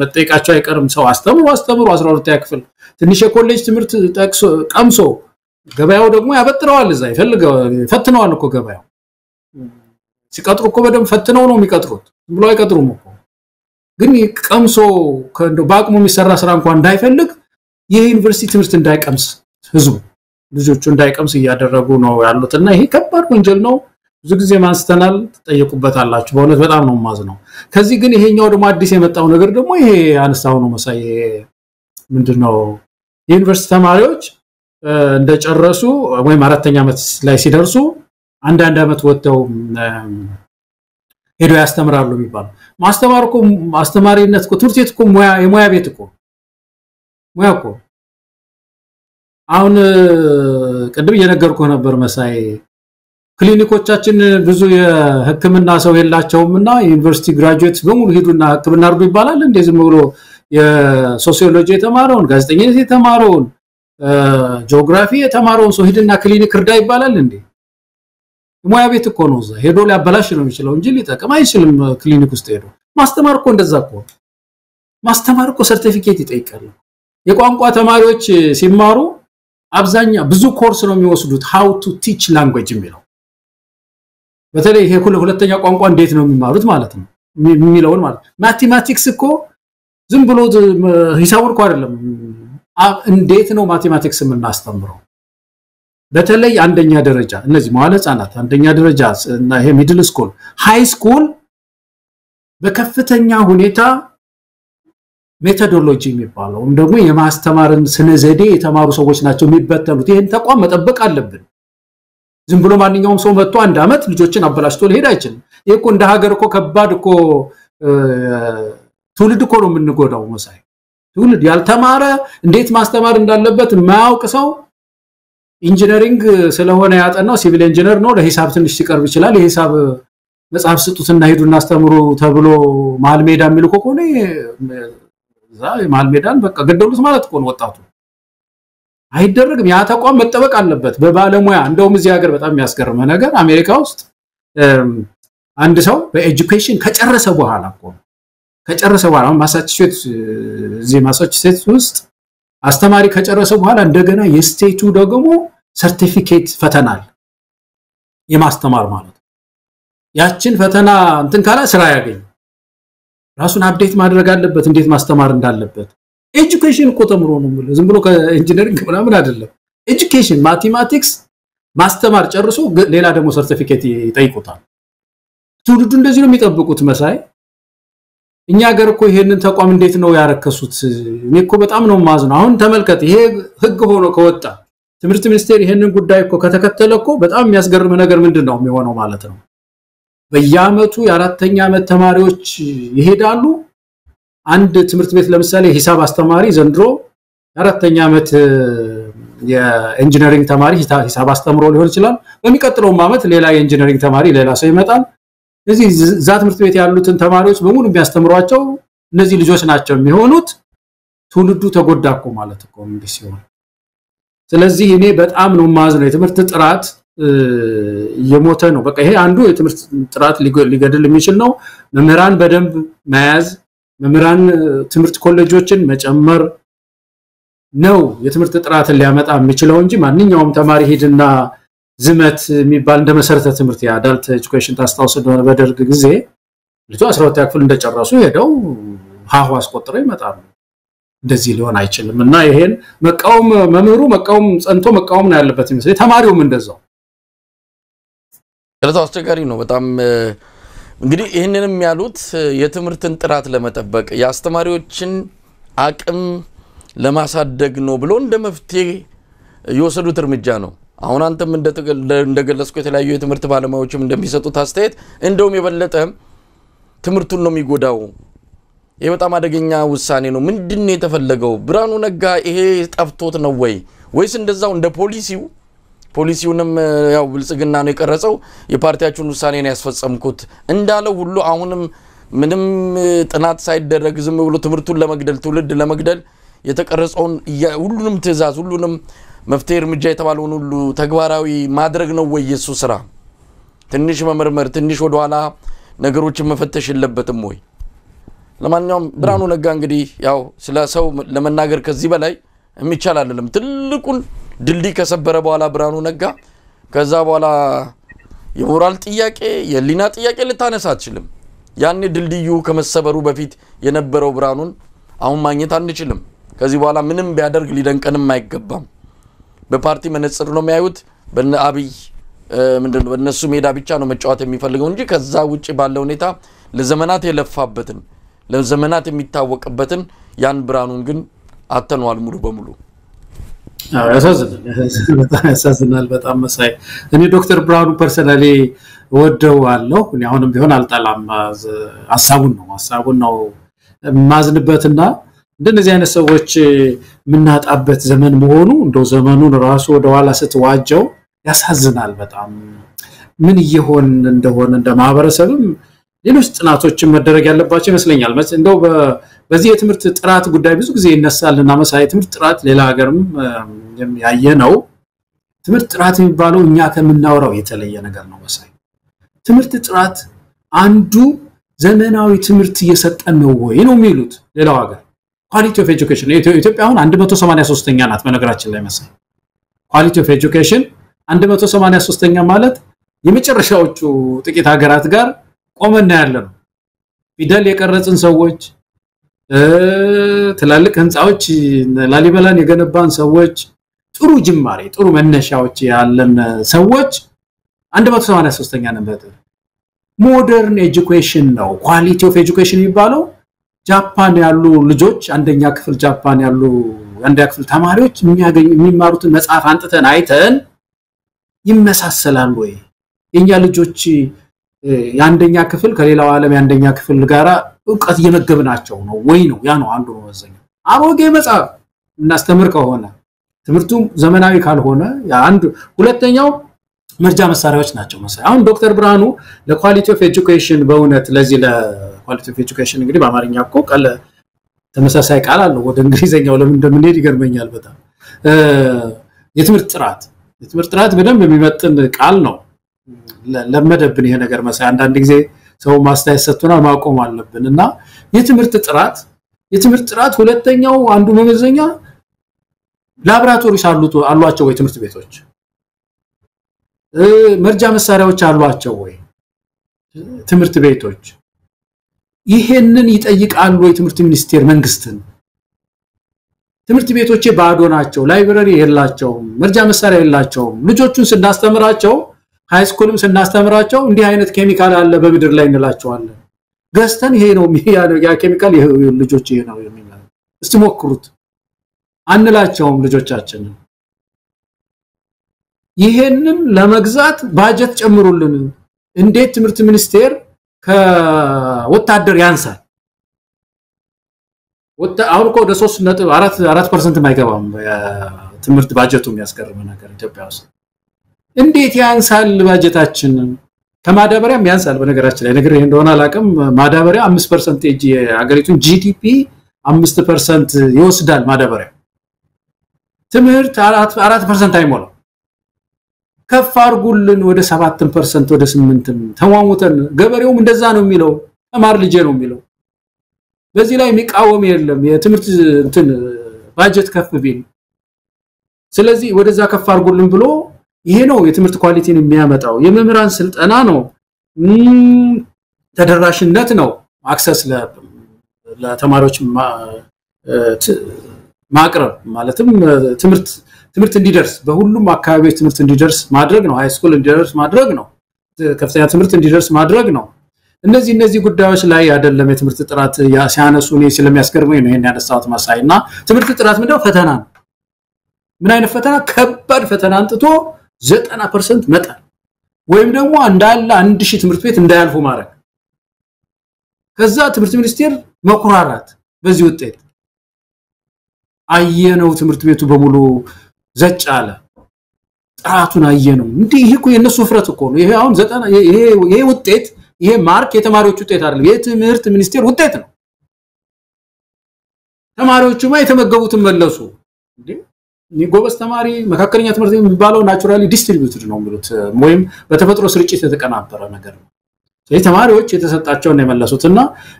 Speaker 3: መጠየቃቸው አይቀርም ሰው አስተምሩ 12ኛ ክፍል ትንሽ የኮሌጅ ትምህርት ጠቅሶ ቀምሶ ገበያው ደግሞ ያበጥረዋል እዛ ይፈልገው ፈትነዋል እኮ ገበያው ሲቀጥሩ እኮ በደም ፈትነው ነው የሚቀጥሩት ብሎ አይቀጥሩም እኮ ግን ቀምሶ ከእንዶ ባቅሙ የሚሰራ ስራ እንኳን እንዳይፈልግ የዩኒቨርሲቲ ትምህርት እንዳይቀምስ ህዝቡ ልጆቹ እንዳይቀምስ ያደረጉ ነው ያሉትና ይሄ ከባድ ወንጀል ነው ብዙ ጊዜ ማንስተናል ተጠየቁበታላችሁ በእውነት በጣም ነው ማዝነው ከዚህ ግን ይሄኛው ደግሞ አዲስ የመጣው ነገር ደግሞ ይሄ አንስታው ነው መሳይ ምንድነው ዩኒቨርሲቲ ተማሪዎች እንደጨረሱ ወይም 4ኛ ዓመት ላይ ሲደርሱ አንድ ዓመት ወጥተው ሄዶ ያስተምራሉ የሚባል ማስተማር እኮ አስተማሪነት እኮ ትምህርት ቤት እኮ የሙያ ቤት እኮ ሙያኮ አሁን ቅድም እየነገርኩ ነበር መሳይ ክሊኒኮቻችን ብዙ የህክምና ሰው የላቸውምና ዩኒቨርሲቲ ግራጁዌትስ በሙሉ ሄዱና ህክምና አርዱ ይባላል እንደዚህ ብሎ የሶሲዮሎጂ የተማረውን ጋዜጠኝነት የተማረውን ጂኦግራፊ የተማረውን ሰው ሄድና ክሊኒክ እርዳ ይባላል እንዴ ሙያ ቤት እኮ ነው እዛ ሄዶ ሊያበላሽ ነው የሚችለው እንጂ ሊጠቅም አይችልም ክሊኒክ ውስጥ ሄዶ ማስተማር እኮ እንደዛ እኮ ማስተማር እኮ ሰርቲፊኬት ይጠይቃል የቋንቋ ተማሪዎች ሲማሩ አብዛኛው ብዙ ኮርስ ነው የሚወስዱት how to teach language የሚለው በተለይ ይሄ ሁለተኛ ቋንቋ እንዴት ነው የሚማሩት ማለት ነው የሚለውን ማለት ማቴማቲክስ እኮ ዝም ብሎ ሂሳቡን እኮ አይደለም እንዴት ነው ማቴማቲክስ የምናስተምረው በተለይ አንደኛ ደረጃ እነዚህ መዋለ ህጻናት አንደኛ ደረጃ እና ይሄ ሚድል ስኩል ሃይ ስኩል በከፍተኛ ሁኔታ ሜቶዶሎጂ የሚባለው ደግሞ የማስተማርን ስነ ዘዴ የተማሩ ሰዎች ናቸው የሚበተኑት ይሄን ተቋም መጠበቅ አለብን ዝም ብሎ ማንኛውም ሰው መጥቶ አንድ አመት ልጆችን አበላሽቶ ሊሄድ አይችልም ይሄ እኮ እንደ ሀገር እኮ ከባድ እኮ ትውልድ እኮ ነው የምንጎዳው መሳይ ትውልድ ያልተማረ እንዴት ማስተማር እንዳለበት ማያውቅ ሰው ኢንጂነሪንግ ስለሆነ ያጠናው ሲቪል ኢንጂነር ነው ለሂሳብ ትንሽ ሲቀርብ ይችላል የሂሳብ መጽሐፍ ስጡትና ሄዱና አስተምሩ ተብሎ መሃል ሜዳ የሚልኮ ከሆነ ዛ መሃል ሜዳን በቃ ገደሉት ማለት እኮ ነው ወጣቱ አይደረግም ያ ተቋም መጠበቅ አለበት በባለሙያ እንደውም እዚህ ሀገር በጣም የሚያስገርም ነገር አሜሪካ ውስጥ አንድ ሰው በኤጁኬሽን ከጨረሰ በኋላ እኮ ከጨረሰ በኋላ ማሳቹሴትስ ውስጥ አስተማሪ ከጨረሰ በኋላ እንደገና የስቴቱ ደግሞ ሰርቲፊኬት ፈተናል የማስተማር ማለት ያችን ፈተና እንትን ካላ ስራ ያገኝ ራሱን አፕዴት ማድረግ አለበት እንዴት ማስተማር እንዳለበት ኤጁኬሽን እኮ ተምሮ ነው ማለት ዝም ብሎ ከኢንጂነሪንግ ምናምን አይደለም ኤጁኬሽን ማቴማቲክስ ማስተማር ጨርሶ ሌላ ደግሞ ሰርቲፊኬት ይጠይቁታል ትውልዱ እንደዚህ ነው የሚጠብቁት መሳይ እኛ ሀገር እኮ ይሄንን ተቋም እንዴት ነው ያረከሱት እኔ እኮ በጣም ነው ማዝነው አሁን ተመልከት ይሄ ህግ ሆኖ ከወጣ ትምህርት ሚኒስቴር ይሄንን ጉዳይ እኮ ከተከተለ እኮ በጣም የሚያስገርም ነገር ምንድነው የሚሆነው ማለት ነው በየአመቱ የአራተኛ አመት ተማሪዎች ይሄዳሉ አንድ ትምህርት ቤት ለምሳሌ ሂሳብ አስተማሪ ዘንድሮ የአራተኛ አመት የኢንጂነሪንግ ተማሪ ሂሳብ አስተምሮ ሊሆን ይችላል በሚቀጥለው አመት ሌላ የኢንጂነሪንግ ተማሪ ሌላ ሰው ይመጣል እዚህ ዛ ትምህርት ቤት ያሉትን ተማሪዎች በሙሉ የሚያስተምሯቸው እነዚህ ልጆች ናቸው የሚሆኑት ትውልዱ ተጎዳኮ ማለት እኮ እንዲህ ሲሆን ስለዚህ እኔ በጣም ነው ማዝነው የትምህርት ጥራት የሞተ ነው በቃ ይሄ አንዱ የትምህርት ጥራት ሊገድል የሚችል ነው መምህራን በደንብ መያዝ መምህራን ትምህርት ኮሌጆችን መጨመር ነው የትምህርት ጥራትን ሊያመጣ የሚችለው እንጂ ማንኛውም ተማሪ ሄድና ዝመት የሚባል እንደ መሰረተ ትምህርት የአዳልት ኤጁኬሽን ታስታውስ እንደሆነ በደርግ ጊዜ ልጅ 12 ክፍል እንደጨረሱ ሄደው ሃሁ አስቆጥረው ይመጣሉ እንደዚህ ሊሆን አይችልም እና ይሄን መቃወም መምህሩ መቃወም ጸንቶ መቃወም ነው ያለበት ይመስል ተማሪውም እንደዛው
Speaker 2: ስለዚህ አስቸጋሪ ነው በጣም እንግዲህ ይሄንንም ያሉት የትምህርትን ጥራት ለመጠበቅ ያስተማሪዎችን አቅም ለማሳደግ ነው ብሎ እንደመፍትሄ የወሰዱት እርምጃ ነው አሁን አንተም እንደገለጽኩ የተለያዩ የትምህርት ባለሙያዎችም እንደሚሰጡት አስተያየት እንደውም የበለጠ ትምህርቱን ነው የሚጎዳው ይሄ በጣም አደገኛ ውሳኔ ነው ምንድነው የተፈለገው ብርሃኑ ነጋ ይሄ ጠፍቶት ነው ወይስ እንደዛው እንደ ፖሊሲውንም ያው ብልጽግና ነው የቀረጸው የፓርቲያችሁን ውሳኔ ነው ያስፈጸምኩት እንዳለው ሁሉ አሁንም ምንም ጥናት ሳይደረግ ዝም ብሎ ትምህርቱን ለመግደል ትውልድ ለመግደል የተቀረጸውን ሁሉንም ትዕዛዝ ሁሉንም መፍትሄ እርምጃ የተባለውን ሁሉ ተግባራዊ ማድረግ ነው የሱ ስራ ትንሽ መመርመር ትንሽ ወደ ኋላ ነገሮችን መፈተሽ የለበትም ወይ ለማንኛውም ብርሃኑ ነጋ እንግዲህ ያው ስለ ሰው ለመናገር ከዚህ በላይ የሚቻል አይደለም ትልቁን ድልድይ ከሰበረ በኋላ ብርሃኑ ነጋ ከዛ በኋላ የሞራል ጥያቄ የሊና ጥያቄ ልታነሳ አትችልም ያኔ ድልድዩ ከመሰበሩ በፊት የነበረው ብርሃኑን አሁን ማግኘት አንችልም ከዚህ በኋላ ምንም ቢያደርግ ሊደንቀንም አይገባም በፓርቲ መነጽር ነው የሚያዩት በአብይ ምንድነው በእነሱ ሜዳ ብቻ ነው መጫወት የሚፈልገው እንጂ ከዛ ውጪ ባለው ሁኔታ ለዘመናት የለፋበትን ለዘመናት የሚታወቅበትን ያን ብርሃኑን ግን አተነዋል ሙሉ በሙሉ
Speaker 3: ያሳዝናል በጣም መሳይ እኔ ዶክተር ብርሃኑ ፐርሰናሊ ወደዋለሁ እኔ አሁንም ቢሆን አልጣላም ሐሳቡን ነው ማዝንበትና እንደነዚህ አይነት ሰዎች ምናጣበት ዘመን መሆኑ እንደው ዘመኑን ራሱ ወደ ኋላ ስትዋጀው ያሳዝናል በጣም ምን ይሆን እንደሆነ እንደማህበረሰብም ሌሎች ጥናቶችን መደረግ ያለባቸው ይመስለኛል እንደው በዚህ የትምህርት ጥራት ጉዳይ ብዙ ጊዜ ይነሳልና መሳይ ትምህርት ጥራት ሌላ ሀገርም ያየነው ትምህርት ጥራት የሚባለው እኛ ከምናወራው የተለየ ነገር ነው መሳይ ትምህርት ጥራት አንዱ ዘመናዊ ትምህርት እየሰጠን ነው ወይ ነው የሚሉት ሌላው ሀገር ኳሊቲ ኦፍ ኤጁኬሽን ኢትዮጵያ አሁን 183ኛ ናት በነገራችን ላይ መሳይ ኳሊቲ ኦፍ ኤጁኬሽን 183ኛ ማለት የመጨረሻዎቹ ጥቂት ሀገራት ጋር ቆመና ያለ ነው ፊደል የቀረጽን ሰዎች ትላልቅ ህንጻዎች ላሊበላን የገነባን ሰዎች ጥሩ ጅማሬ ጥሩ መነሻዎች ያለን ሰዎች 183ኛ ነበር ሞደርን ኤጁኬሽን ነው ኳሊቲ ኦፍ ኤጁኬሽን የሚባለው ጃፓን ያሉ ልጆች አንደኛ ክፍል ጃፓን ያሉ አንደኛ ክፍል ተማሪዎች የሚማሩትን መጽሐፍ አንጥተን አይተን ይመሳሰላሉ ወይ የኛ ልጆች የአንደኛ ክፍል ከሌላው ዓለም የአንደኛ ክፍል ጋራ ዕውቀት እየመገብናቸው ነው ወይ ነው ያ ነው አንዱ ወዘኛ አሮጌ መጽሐፍ እናስተምር ከሆነ ትምህርቱ ዘመናዊ ካልሆነ ያ አንዱ ሁለተኛው መርጃ መሳሪያዎች ናቸው መሳይ አሁን ዶክተር ብርሃኑ ለኳሊቲ ኦፍ ኤጁኬሽን በእውነት ለዚህ ለኳሊቲ ኦፍ ኤጁኬሽን እንግዲህ በአማርኛ እኮ ቃል ተመሳሳይ ቃል አለው ወደ እንግሊዘኛው ለምን እንደምንሄድ ይገርመኛል በጣም የትምህርት ጥራት በደንብ የሚመጥን ቃል ነው ለመደብን ይሄ ነገር መሳይ አንዳንድ ጊዜ ሰው ማስተያየት ሰጥቶና ማቆም አለብንና የትምህርት ጥራት ሁለተኛው አንዱ መመዘኛ ላብራቶሪስ አሏቸው ወይ ትምህርት ቤቶች መርጃ መሳሪያዎች አሏቸው ወይ ትምህርት ቤቶች ይሄንን ይጠይቃሉ ወይ ትምህርት ሚኒስቴር መንግስትን ትምህርት ቤቶች ባዶ ናቸው ላይብረሪ የላቸውም መርጃ መሳሪያ የላቸውም ልጆቹን ስናስተምራቸው ሃይ ስኩልም ስናስተምራቸው እንዲህ አይነት ኬሚካል አለ በምድር ላይ እንላቸዋለን ገስተን ይሄ ነው ያ ኬሚካል ልጆች ይሄ ነው የሚባለው እስቲ ሞክሩት አንላቸውም ልጆቻችንን ይሄንን ለመግዛት ባጀት ጨምሩልን እንዴት ትምህርት ሚኒስቴር ከወታደር ያንሳል አሁን እኮ ወደ 3.4% ማይገባም ትምህርት ባጀቱ የሚያስቀርብ ነገር ኢትዮጵያ ውስጥ እንዴት ያንሳል ባጀታችን ከማዳበሪያም ያንሳል በነገራችን ላይ ነገር እንደሆነ አላቀም ማዳበሪያ 5% የሀገሪቱን ጂዲፒ 5% ይወስዳል ማዳበሪያ ትምህርት 4% አይሞላው ከፍ አርጉልን ወደ 7% ወደ 8 ተሟሙተን ገበሬውም እንደዛ ነው የሚለው ተማር ልጄ ነው የሚለው በዚህ ላይ የሚቃወም የለም የትምህርት እንትን ባጀት ከፍ ቢል ስለዚህ ወደዛ ከፍ አርጉልን ብሎ ይሄ ነው የትምህርት ኳሊቲን የሚያመጣው የመምህራን ስልጠና ነው ተደራሽነት ነው አክሰስ ለተማሪዎች ማቅረብ ማለትም ትምህርት እንዲደርስ በሁሉም አካባቢዎች ትምህርት እንዲደርስ ማድረግ ነው ሃይ ስኩል እንዲደርስ ማድረግ ነው ከፍተኛ ትምህርት እንዲደርስ ማድረግ ነው እነዚህ ጉዳዮች ላይ አይደለም የትምህርት ጥራት ሲያነሱ ነው ስለሚያስገርመኝ ነው ይሄን ያነሳሁት ማሳይና ትምህርት ጥራት ምንድነው ፈተና ምን አይነት ፈተና ከባድ ፈተና አንጥቶ 90% መጣል ወይም ደግሞ እንዳለ 1000 ትምህርት ቤት እንዳያልፉ ማድረግ ከዛ ትምህርት ሚኒስቴር መኩራራት በዚህ ውጤት አየነው ትምህርት ቤቱ በሙሉ ዘጭ አለ ጥራቱን አየነው እንዴ ይሄ እኮ የነሱ ፍረት እኮ ነው ይሄ አሁን 90 ይሄ ውጤት ይሄ ማርክ የተማሪዎች ውጤት አይደለም የትምህርት ሚኒስቴር ውጤት ነው ተማሪዎቹማ የተመገቡትን መለሱ እንዴ ጎበዝ ተማሪ መካከለኛ ትምህርት የሚባለው ናቹራሊ ዲስትሪቢዩትድ ነው ማለት ወይም በተፈጥሮ ስርጭት የተቀናበረ ነገር ነው ስለዚህ ተማሪዎች የተሰጣቸው ነው የመለሱትና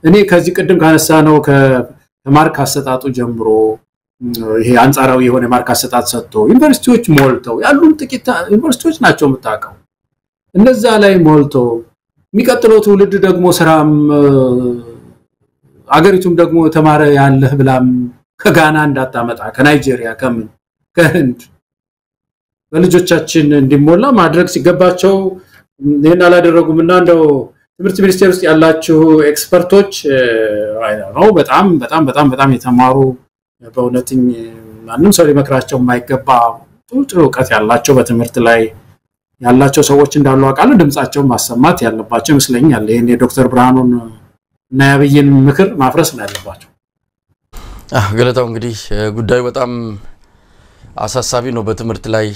Speaker 3: እኔ ከዚህ ቀደም ካነሳ ነው ከማርክ አሰጣጡ ጀምሮ ይሄ አንጻራዊ የሆነ ማርክ አሰጣጥ ሰጥቶ ዩኒቨርሲቲዎች ሞልተው ያሉን ጥቂት ዩኒቨርሲቲዎች ናቸው የምታውቀው እነዛ ላይ ሞልቶ የሚቀጥለው ትውልድ ደግሞ ስራም አገሪቱም ደግሞ ተማረ ያለህ ብላም ከጋና እንዳታመጣ ከናይጄሪያ ከህንድ በልጆቻችን እንዲሞላ ማድረግ ሲገባቸው ይሄን አላደረጉምና እንደው ትምህርት ሚኒስቴር ውስጥ ያላችሁ ኤክስፐርቶች ነው በጣም የተማሩ በእውነትም ማንንም ሰው ሊመክራቸው የማይገባ ጥሩ ዕውቀት ያላቸው በትምህርት ላይ ያላቸው ሰዎች እንዳሉ አቃሉ ድምጻቸው ማሰማት ያለባቸው ይመስለኛል ይሄን የዶክተር ብርሃኑን እና ያብይን ምክር ማፍረስ ነው ያለባቸው
Speaker 2: ገለታው እንግዲህ ጉዳዩ በጣም አሳሳቢ ነው በትምርት ላይ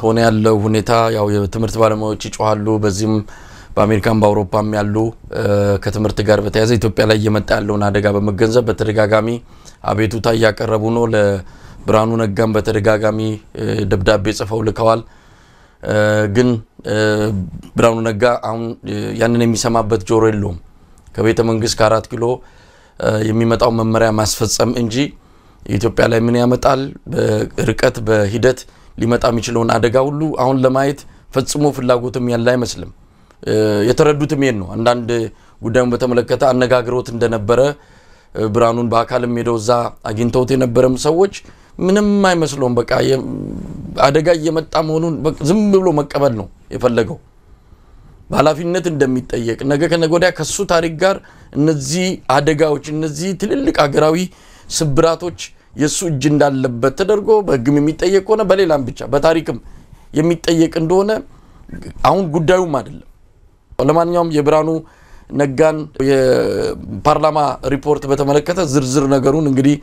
Speaker 2: ሆነ ያለው ሁኔታ ያው የትምርት ባለሙያዎች ይጮሃሉ በዚህም በአሜሪካን በአውሮፓም ያሉ ከትምርት ጋር በተያያዘ ኢትዮጵያ ላይ የመጣ ያለውን አደጋ በመገንዘብ በተደጋጋሚ አቤቱታ ያቀረቡ ነው ለብርሃኑ ነጋም በተደጋጋሚ ደብዳቤ ጽፈው ልከዋል ግን ብርሃኑ ነጋ አሁን ያንን የሚሰማበት ጆሮ የለውም ከቤተ መንግስት ከ4 ኪሎ የሚመጣው መመሪያ ማስፈጸም እንጂ ኢትዮጵያ ላይ ምን ያመጣል በርቀት በሂደት ሊመጣ የሚችለውን አደጋ ሁሉ አሁን ለማየት ፈጽሞ ፍላጎትም ያለ አይመስልም የተረዱትም ይሄን ነው አንዳንድ ጉዳዩን በተመለከተ አነጋግሮት እንደነበረ ብርሃኑን በአካልም ሄደውዛ አግኝተውት የነበረም ሰዎች ምንም አይመስሉም በቃ አደጋ እየመጣ መሆኑን ዝም ብሎ መቀበል ነው የፈለገው ባላፊነት እንደሚጠየቅ ነገ ከነገወዲያ ከሱ ታሪክ ጋር እነዚህ አደጋዎች እነዚህ ትልልቅ አገራዊ ስብራቶች የሱ እጅ እንዳለበት ተደርጎ በህግም የሚጠየቅ ሆነ በሌላም ብቻ በታሪክም የሚጠየቅ እንደሆነ አሁን ጉዳዩም አይደለም ለማንኛውም የብርሃኑ ነጋን የፓርላማ ሪፖርት በተመለከተ ዝርዝር ነገሩን እንግዲህ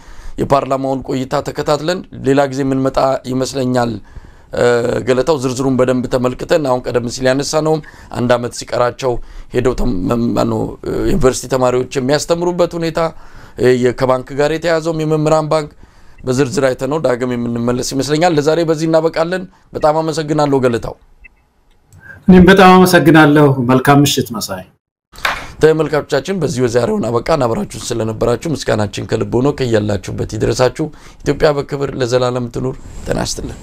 Speaker 2: የፓርላማውን ቆይታ ተከታትለን ሌላ ጊዜ ምን መጣ ይመስለኛል ገለታው ዝርዝሩን በደንብ ተመልክተን አሁን ቀደም ሲል ያነሳነው አንድ አመት ሲቀራቸው ሄደው ዩኒቨርሲቲ ተማሪዎች የሚያስተምሩበት ሁኔታ የከባንክ ጋር የተያዘው የመምራን ባንክ በዝርዝር አይተነው ዳግም የምንመለስ ይመስለኛል ለዛሬ በዚህ እናበቃለን በጣም አመሰግናለሁ ገለታው
Speaker 3: እኔም በጣም አመሰግናለሁ መልካም ምሽት መሳይ
Speaker 2: ተመልካቾቻችን በዚህ ወዛሬውን አበቃን አብራችሁ ስለነበራችሁ ምስጋናችን ከልብ ሆኖ ከያላችሁበት ይድረሳችሁ ኢትዮጵያ በክብር ለዘላለም ትኑር ተናስተልን